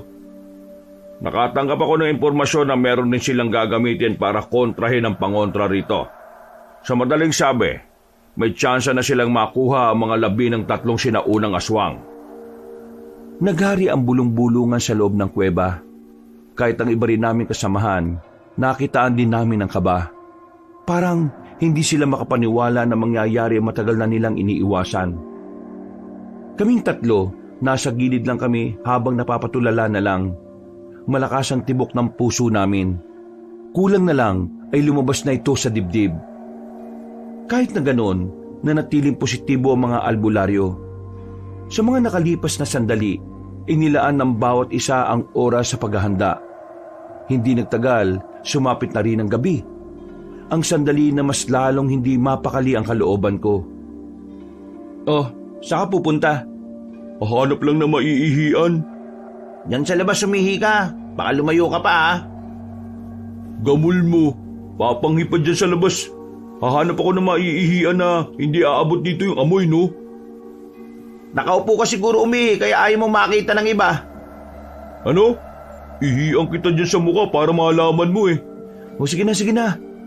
[SPEAKER 3] Nakatanggap ako ng impormasyon na meron din silang gagamitin para kontrahin ang pangontra rito. Sa madaling sabi, may tsansa na silang makuha ang mga labi ng 3 sinaunang aswang.
[SPEAKER 1] Naghari ang bulong-bulungan sa loob ng kuweba. Kahit ang iba rin naming kasamahan, nakitaan din namin ang kaba. Parang hindi sila makapaniwala na mangyayari ang matagal na nilang iniiwasan. Kaming 3, nasa gilid lang kami habang napapatulala na lang. Malakas ang tibok ng puso namin. Kulang na lang ay lumabas na ito sa dibdib. Kahit na ganon, nanatiling positibo ang mga albularyo. Sa mga nakalipas na sandali, inilaan ng bawat isa ang oras sa paghahanda. Hindi nagtagal, sumapit na rin ang gabi. Ang sandali na mas lalong hindi mapakali ang kalooban ko. Oh, saan ka pupunta? Hanap lang na maiihian.
[SPEAKER 2] Diyan sa labas umihi ka. Baka lumayo ka pa
[SPEAKER 1] Gamul mo, papanghi pa dyan sa labas. Hahanap ako na maiihian na hindi aabot dito yung amoy, no?
[SPEAKER 2] Nakaupo ka siguro umihi kaya ayaw mo makita ng iba.
[SPEAKER 1] Ano? Ihian kita dyan sa mukha para malaman mo eh.
[SPEAKER 2] O sige na.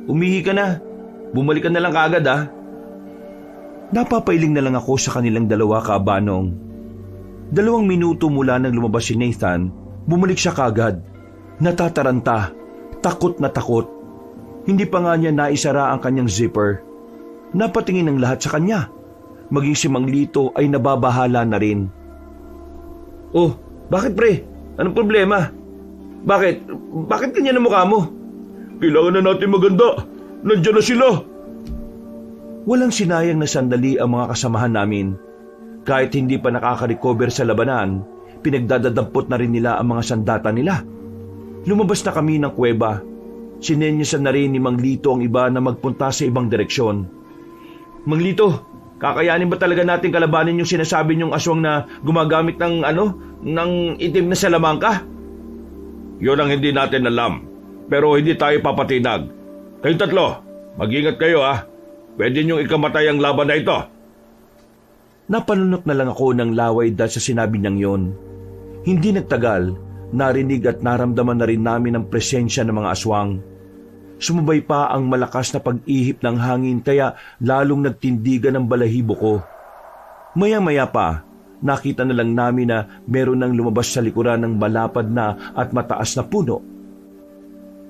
[SPEAKER 2] Umihi ka na. Bumalik ka na lang kaagad
[SPEAKER 1] Napapailing na lang ako sa kanilang dalawa kabanong. 2 minuto mula nang lumabas si Nathan, bumalik siya kagad. Natataranta, takot na takot. Hindi pa nga niya naisara ang kanyang zipper. Napatingin ang lahat sa kanya. Maging si Mang Lito ay nababahala na rin. Oh, bakit pre? Anong problema? Bakit ganyan ang mukha mo? Kailangan na natin maganda. Nandiyan na sila. Walang sinayang na sandali ang mga kasamahan namin. Kahit hindi pa nakaka-recover sa labanan, pinagdadadampot na rin nila ang mga sandata nila. Lumabas na kami ng kuweba. Sinenyasan na rin ni Mang Lito ang iba na magpunta sa ibang direksyon. Mang Lito, kakayanin ba talaga natin kalabanin yung sinasabi niyong aswang na gumagamit ng itim na salamangka? Yun ang hindi natin alam. Pero hindi tayo papatinag. Kayong 3, mag-ingat kayo Pwede niyong ikamatay ang laban na ito. Napanunot na lang ako ng laway dahil sa sinabi niyang yon. Hindi nagtagal, narinig at naramdaman na rin namin ang presensya ng mga aswang. Sumabay pa ang malakas na pag-ihip ng hangin kaya lalong nagtindigan ang balahibo ko. Maya-maya pa, nakita na lang namin na meron nang lumabas sa likuran ng malapad na at mataas na puno.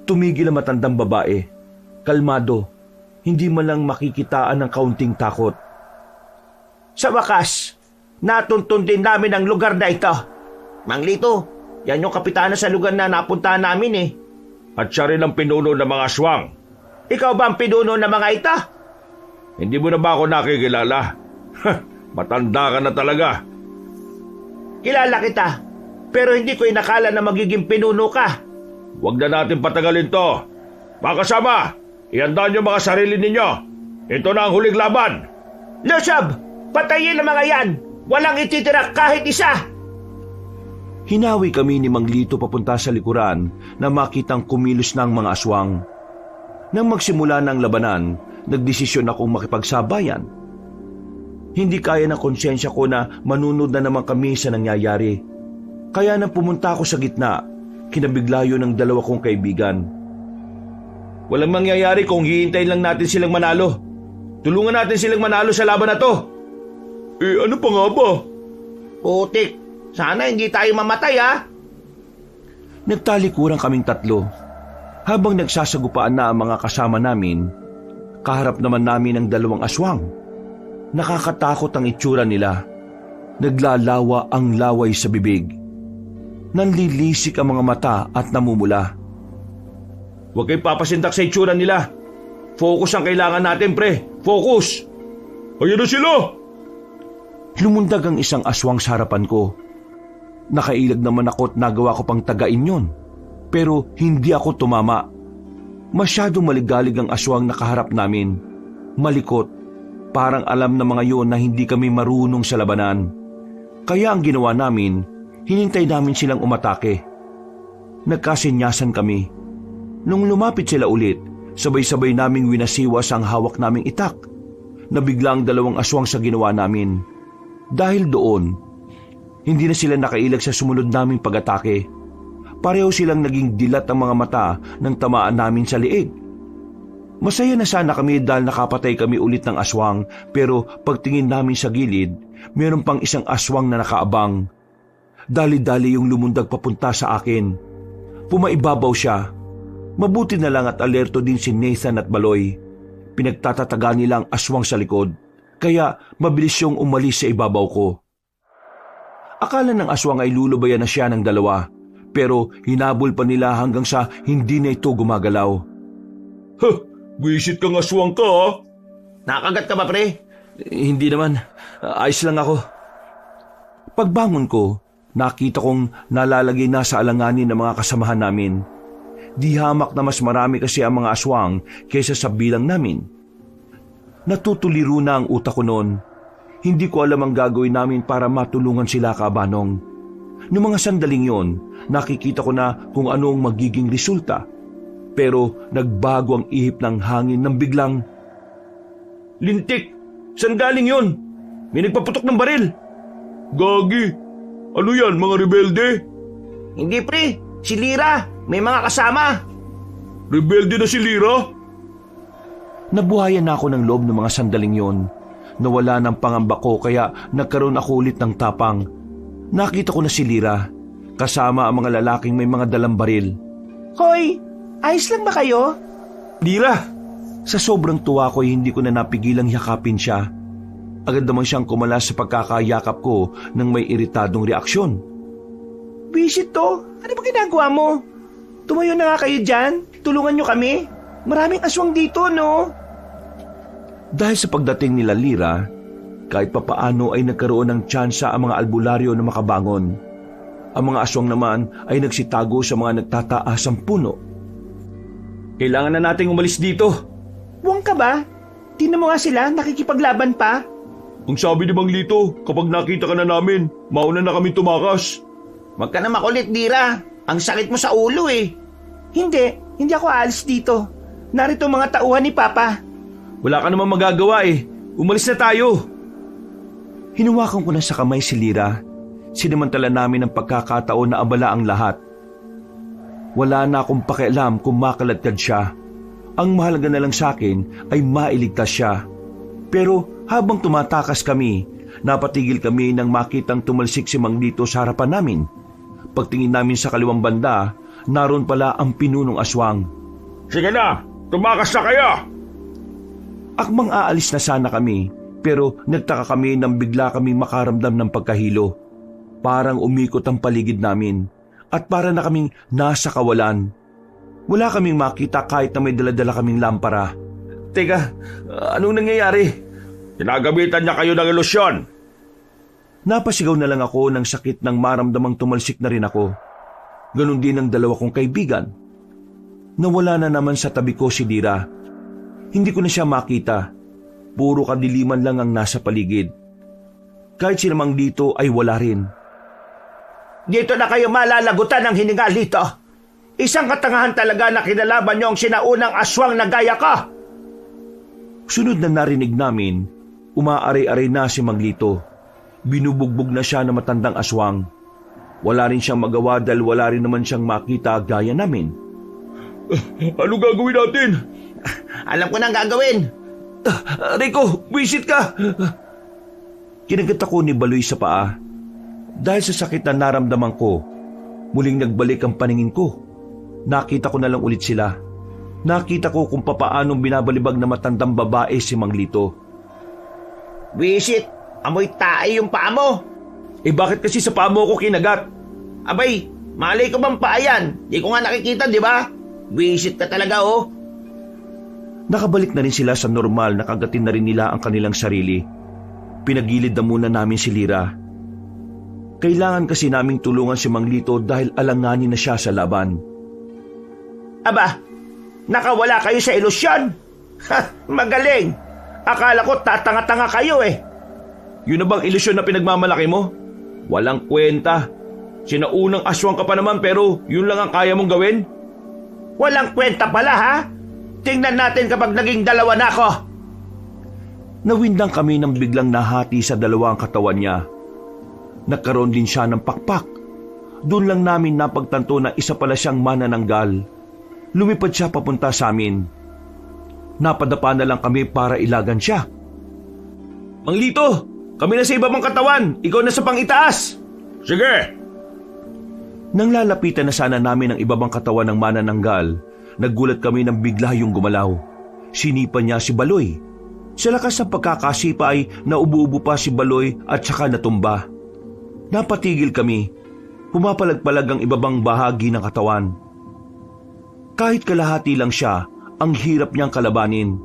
[SPEAKER 1] Tumigil ang matandang babae. Kalmado, hindi man lang makikitaan ng kaunting takot.
[SPEAKER 2] Sa wakas, natuntun din namin ang lugar na ito. Mang Lito, yan yung kapitana sa lugar na napuntahan namin
[SPEAKER 3] At siya rin ang pinuno ng mga aswang.
[SPEAKER 2] Ikaw ba ang pinuno ng mga ito?
[SPEAKER 3] Hindi mo na ba ako nakikilala? Matanda ka na talaga.
[SPEAKER 2] Kilala kita, pero hindi ko inakala na magiging pinuno ka.
[SPEAKER 3] Huwag na natin patagalin to. Mga kasama, ihanda niyo mga sarili ninyo. Ito na ang huling laban.
[SPEAKER 2] Lusab, patayin ang mga yan. Walang ititira kahit isa.
[SPEAKER 1] Hinawi kami ni Mang Lito papunta sa likuran na makitang kumilos ng mga aswang. Nang magsimula ng labanan, nagdesisyon akong makipagsabayan. Hindi kaya ng konsensya ko na manunod na naman kami sa nangyayari. Kaya nang pumunta ako sa gitna, kinabiglayo ng 2 kong kaibigan. Walang mangyayari kung hihintayin lang natin silang manalo. Tulungan natin silang manalo sa laban na to. Ano pa nga ba?
[SPEAKER 2] Putik, sana hindi tayo mamatay
[SPEAKER 1] Nagtalikuran kaming 3. Habang nagsasagupaan na ang mga kasama namin, kaharap naman namin ang 2 aswang. Nakakatakot ang itsura nila. Naglalawa ang laway sa bibig. Nanlilisik ang mga mata at namumula. Huwag kayong papasindak sa itsura nila. Focus ang kailangan natin, pre. Focus! Ayan na sila! Lumundag ang isang aswang sa harapan ko. Nakailag naman ako at nagawa ko pang tagain yon. Pero hindi ako tumama. Masyadong maligalig ang aswang na kaharap namin. Malikot. Parang alam ng mga yon na hindi kami marunong sa labanan. Kaya ang ginawa namin, hinintay namin silang umatake. Nagkasinyasan kami. Nung lumapit sila ulit, sabay-sabay naming winasiwas ang hawak naming itak. Nabigla ang 2 aswang sa ginawa namin. Dahil doon, hindi na sila nakailag sa sumunod naming pag-atake. Pareho silang naging dilat ang mga mata nang tamaan namin sa liig. Masaya na sana kami dahil nakapatay kami ulit ng aswang, pero pagtingin namin sa gilid, meron pang isang aswang na nakaabang. Dali-dali yung lumundag papunta sa akin. Pumaibabaw siya. Mabuti na lang at alerto din si Nathan at Baloy. Pinagtatataga nila ang aswang sa likod, kaya mabilis siyang umalis sa ibabaw ko. Akala ng aswang ay lulubayan na siya ng 2, pero hinabol pa nila hanggang sa hindi na ito gumagalaw. Wisit kang aswang ka, ha?
[SPEAKER 3] Nakagat ka ba, pre?
[SPEAKER 1] Hindi naman. Ayos lang ako. Pagbangon ko, nakita kong nalalagay na sa alanganin ng mga kasamahan namin. Di hamak na mas marami kasi ang mga aswang kaysa sa bilang namin. Natutuliro na ang utak ko noon. Hindi ko alam ang gagawin namin para matulungan sila, Kabanong. Noong mga sandaling yon, nakikita ko na kung ano ang magiging resulta. Pero nagbago ang ihip ng hangin nang biglang, "Lintik! Saan galing yon? May nagpaputok ng baril!" "Gagi! Ano yan, mga rebelde?"
[SPEAKER 3] Hindi, pre. Si Lira. May mga kasama.
[SPEAKER 1] "Rebelde na si Lira?" Nabuhayan na ako ng loob ng mga sandaling yon. Nawala ng pangamba ko kaya nagkaroon ako ulit ng tapang. Nakita ko na si Lira, kasama ang mga lalaking may mga dalang baril.
[SPEAKER 2] Hoy, ayos lang ba kayo?
[SPEAKER 1] "Lira!" Sa sobrang tuwa ko hindi ko na napigilang yakapin siya. Agad naman siyang kumalas sa pagkakayakap ko nang may iritadong reaksyon.
[SPEAKER 2] Visit to, ano ba ginagawa mo? Tumayo na nga kayo dyan, tulungan nyo kami. Maraming aswang dito, no?
[SPEAKER 1] Dahil sa pagdating nila Lira, kahit papaano ay nagkaroon ng tsansa ang mga albularyo na makabangon. Ang mga aswang naman ay nagsitago sa mga nagtataasang puno. "Kailangan na nating umalis dito."
[SPEAKER 2] Buwang ka ba? Tingnan mo nga sila, nakikipaglaban pa.
[SPEAKER 1] "Ang sabi ni Mang Lito, kapag nakita ka na namin, mauna na kami tumakas."
[SPEAKER 3] Huwag ka na makulit, Lira. Ang sakit mo sa ulo, eh.
[SPEAKER 2] Hindi ako aalis dito. Narito mga tauhan ni Papa.
[SPEAKER 1] "Wala ka naman magagawa eh. Umalis na tayo." Hinawakan ko na sa kamay si Lira. Sinamantala namin ang pagkakataon na abala ang lahat. Wala na akong pakialam kung makaladkad siya. Ang mahalaga na lang sa akin ay mailigtas siya. Pero habang tumatakas kami, napatigil kami nang makitang tumalsik si Mang Lito sa harapan namin. Pagtingin namin sa kaliwang banda, naroon pala ang pinunong aswang.
[SPEAKER 3] Sige na, tumakas na kayo!
[SPEAKER 1] Akmang aalis na sana kami, pero nagtaka kami nang bigla kaming makaramdam ng pagkahilo. Parang umikot ang paligid namin at para na kaming nasa kawalan. Wala kaming makita kahit na may daladala kaming lampara. "Teka, anong nangyayari?"
[SPEAKER 3] Ginagamitan niya kayo ng ilusyon.
[SPEAKER 1] Napasigaw na lang ako ng sakit nang maramdamang tumalsik na rin ako. Ganon din ang 2 kong kaibigan. Nawala na naman sa tabi ko si Lira. Hindi ko na siya makita. Puro kadiliman lang ang nasa paligid. Kahit si Mang Lito ay wala rin.
[SPEAKER 3] Dito na kayo malalagutan ng hininga, Lito. Isang katangahan talaga na kinalaban niyo ang sinaunang aswang na gaya ka.
[SPEAKER 1] Sunod na narinig namin, umaaray-aray na si Mang Lito. Binubugbog na siya ng matandang aswang. Wala rin siyang magawa dahil wala rin naman siyang makita gaya namin. "Ano gagawin natin?"
[SPEAKER 3] Alam ko na ang gagawin.
[SPEAKER 1] "Rico, wisit ka!" Kinagat ako ni Baloy sa paa. Dahil sa sakit na naramdaman ko, muling nagbalik ang paningin ko. Nakita ko na lang ulit sila. Nakita ko kung papaanong binabalibag na matandang babae si Mang Lito.
[SPEAKER 3] Wisit, amoy tae yung paa mo.
[SPEAKER 1] Bakit kasi sa paa mo ko kinagat?
[SPEAKER 3] Abay, malay ko bang paa yan? Di ko nga nakikita, di ba? Wisit ka talaga, oh.
[SPEAKER 1] Nakabalik na rin sila sa normal, nakagatin na rin nila ang kanilang sarili. Pinagilid na muna namin si Lira. Kailangan kasi naming tulungan si Mang Lito dahil alanganin na siya sa laban.
[SPEAKER 3] Aba, nakawala kayo sa ilusyon? Magaling! Akala ko tatanga-tanga kayo eh.
[SPEAKER 1] Yun na bang ilusyon na pinagmamalaki mo? Walang kwenta. Sinaunang aswang ka pa naman pero yun lang ang kaya mong gawin?
[SPEAKER 3] Walang kwenta pala ha? Tingnan natin kapag naging dalawa na ako.
[SPEAKER 1] Nawindang kami nang biglang nahati sa dalawang katawan niya. Nagkaroon din siya ng pakpak. Doon lang namin napagtanto na isa pala siyang manananggal. Lumipad siya papunta sa amin. Napadapa na lang kami para ilagan siya. Mang Lito, kami na sa ibabang katawan. Ikaw na sa pang-itaas.
[SPEAKER 3] Sige.
[SPEAKER 1] Nang lalapitan na sana namin ang ibabang katawan ng manananggal, naggulat kami nang bigla yung gumalaw. Sinipa niya si Baloy. Sa lakas ng pagkakasipa ay naubo-ubo pa si Baloy at saka natumba. Napatigil kami. Pumapalag-palag ang ibabang bahagi ng katawan. Kahit kalahati lang siya, ang hirap niyang kalabanin.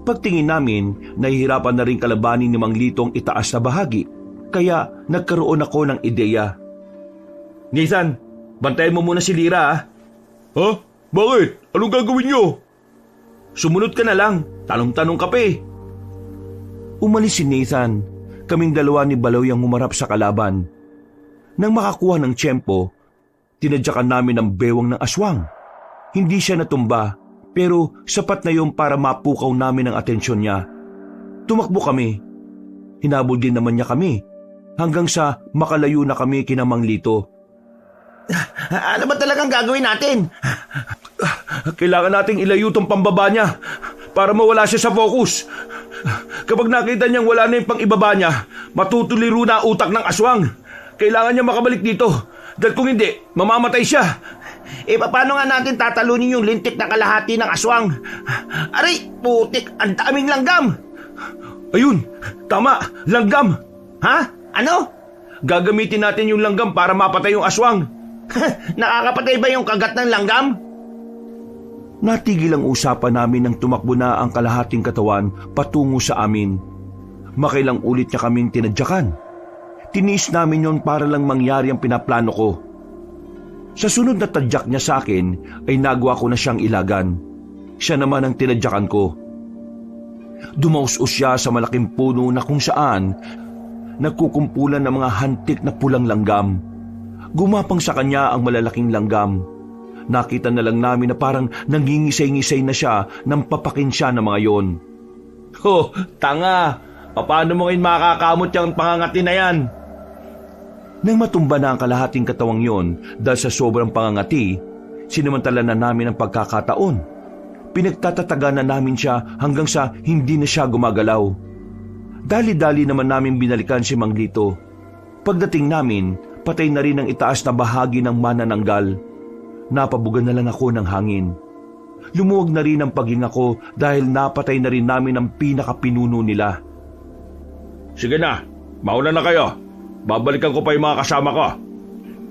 [SPEAKER 1] Pagtingin namin, nahihirapan na rin kalabanin ni Mang Lito ang itaas na bahagi. Kaya nagkaroon ako ng ideya. Nathan, bantayan mo muna si Lira ah. Ha? Bakit? Anong gagawin niyo? Sumunod ka na lang. Tanong-tanong ka pa eh. Umalis si Nathan. Kaming dalawa ni Baloy ang humarap sa kalaban. Nang makakuha ng tiyempo, tinadyakan namin ang bewang ng aswang. Hindi siya natumba, pero sapat na yun para mapukaw namin ang atensyon niya. Tumakbo kami. Hinabol din naman niya kami, hanggang sa makalayo na kami kina Mang Lito.
[SPEAKER 3] Ano ba talagang gagawin natin?
[SPEAKER 1] Kailangan nating ilayo tong pambaba niya para mawala siya sa focus. Kapag nakita niyang wala na yung pang-ibaba niya, matutuliro na ang utak ng aswang. Kailangan niya makabalik dito, dahil kung hindi, mamamatay siya.
[SPEAKER 3] Paano nga natin tatalunin yung lintik na kalahati ng aswang? Aray, putik, ang daming langgam.
[SPEAKER 1] Ayun, tama, langgam.
[SPEAKER 3] Ha? Ano?
[SPEAKER 1] Gagamitin natin yung langgam para mapatay yung aswang.
[SPEAKER 3] Nakakapatay ba yung kagat ng langgam?
[SPEAKER 1] Natigil ang usapan namin nang tumakbo na ang kalahating katawan patungo sa amin. Makailang ulit niya kaming tinadyakan. Tiniis namin yon para lang mangyari ang pinaplano ko. Sa sunod na tadyak niya sa akin ay nagawa ko na siyang ilagan. Siya naman ang tinadyakan ko. Dumaus-us siya sa malaking puno na kung saan nagkukumpulan ng mga hantik na pulang langgam. Gumapang sa kanya ang malalaking langgam. Nakita na lang namin na parang nangingisay-ngisay na siya nang papakin siya ng mga yon. Oh, tanga! Paano mo ngayon makakamot yung pangangati na yan? Nang matumba na ang kalahating katawang yon dahil sa sobrang pangangati, sinamantala na namin ang pagkakataon. Pinagtatataga na namin siya hanggang sa hindi na siya gumagalaw. Dali-dali naman namin binalikan si Mang Lito. Pagdating namin, patay na rin ang itaas na bahagi ng manananggal. Napabugan na lang ako ng hangin. Lumuwag na rin ang paghinga ko dahil napatay na rin namin ang pinakapinuno nila.
[SPEAKER 3] Sige na, mauna na kayo. Babalikan ko pa yung mga kasama ko.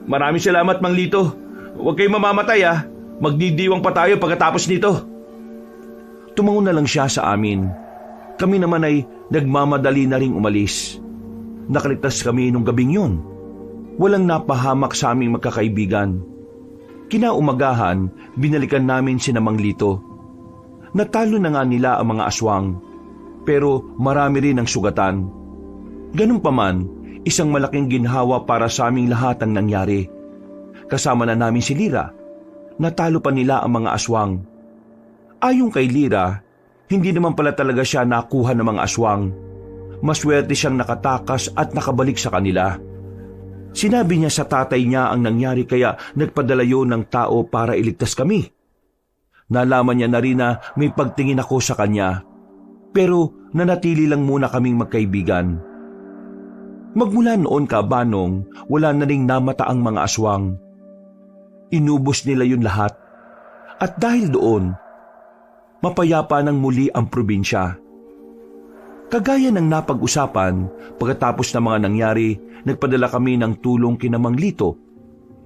[SPEAKER 1] Maraming salamat, Mang Lito. Huwag kayong mamamatay ah. Magdidiwang pa tayo pagkatapos nito. Tumango na lang siya sa amin. Kami naman ay nagmamadali na ring umalis. Nakaligtas kami nung gabing yun. Walang napahamak sa aming magkakaibigan. Kinaumagahan, binalikan namin si Mang Lito. Natalo na nga nila ang mga aswang, pero marami rin ang sugatan. Ganun pa man, isang malaking ginhawa para sa aming lahat ang nangyari. Kasama na namin si Lira. Natalo pa nila ang mga aswang. Ayon kay Lira, hindi naman pala talaga siya nakuha ng mga aswang. Maswerte siyang nakatakas at nakabalik sa kanila. Sinabi niya sa tatay niya ang nangyari kaya nagpadala yun ng tao para iligtas kami. Nalaman niya na rin na may pagtingin ako sa kanya. Pero nanatili lang muna kaming magkaibigan. Magmula noon Kabanong, wala na ring namata ang mga aswang. Inubos nila yun lahat. At dahil doon, mapayapa ng muli ang probinsya. Kagaya ng napag-usapan, pagkatapos ng mga nangyari, nagpadala kami ng tulong kina Mang Lito.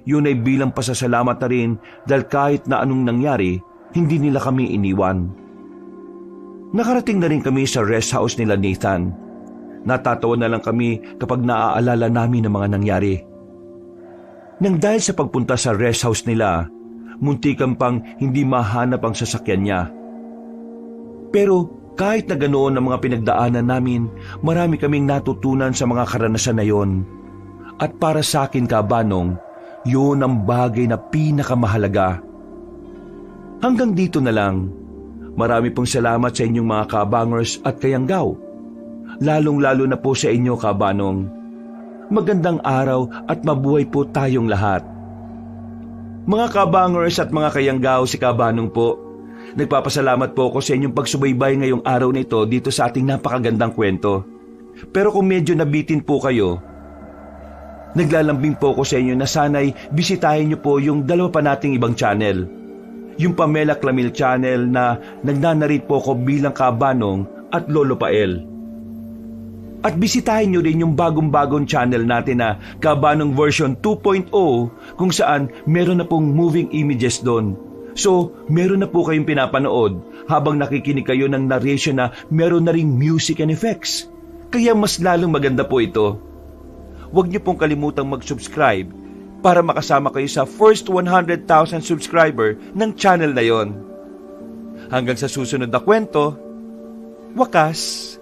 [SPEAKER 1] Yun ay bilang pasasalamat na rin dahil kahit na anong nangyari, hindi nila kami iniwan. Nakarating na rin kami sa rest house nila Nathan. Natatawa na lang kami kapag naaalala namin ang mga nangyari. Nang dahil sa pagpunta sa rest house nila, muntikan pang hindi mahanap ang sasakyan niya. Pero kahit na ganoon ang mga pinagdaanan namin, marami kaming natutunan sa mga karanasan na yon. At para sa akin Kabanong, yun ang bagay na pinakamahalaga. Hanggang dito na lang. Marami pong salamat sa inyong mga kabangers at kayanggaw. Lalong-lalo na po sa inyo, kabanong. Magandang araw at mabuhay po tayong lahat. Mga kabangers at mga kayanggaw, si Kabanong po. Nagpapasalamat po ako sa inyong pagsubaybay ngayong araw na ito dito sa ating napakagandang kwento. Pero kung medyo nabitin po kayo, naglalambing po ako sa inyo na sana'y bisitahin niyo po yung dalawa pa nating ibang channel. Yung Pamela Clamil channel na nagnanarate po ako bilang Kabanong at Lolo Pael. At bisitahin niyo rin yung bagong-bagong channel natin na Kabanong version 2.0 kung saan meron na pong moving images doon. So, meron na po kayong pinapanood habang nakikinig kayo ng narration na meron na ring music and effects. Kaya mas lalong maganda po ito. Huwag niyo pong kalimutang mag-subscribe para makasama kayo sa first 100,000 subscriber ng channel na yon. Hanggang sa susunod na kwento, wakas.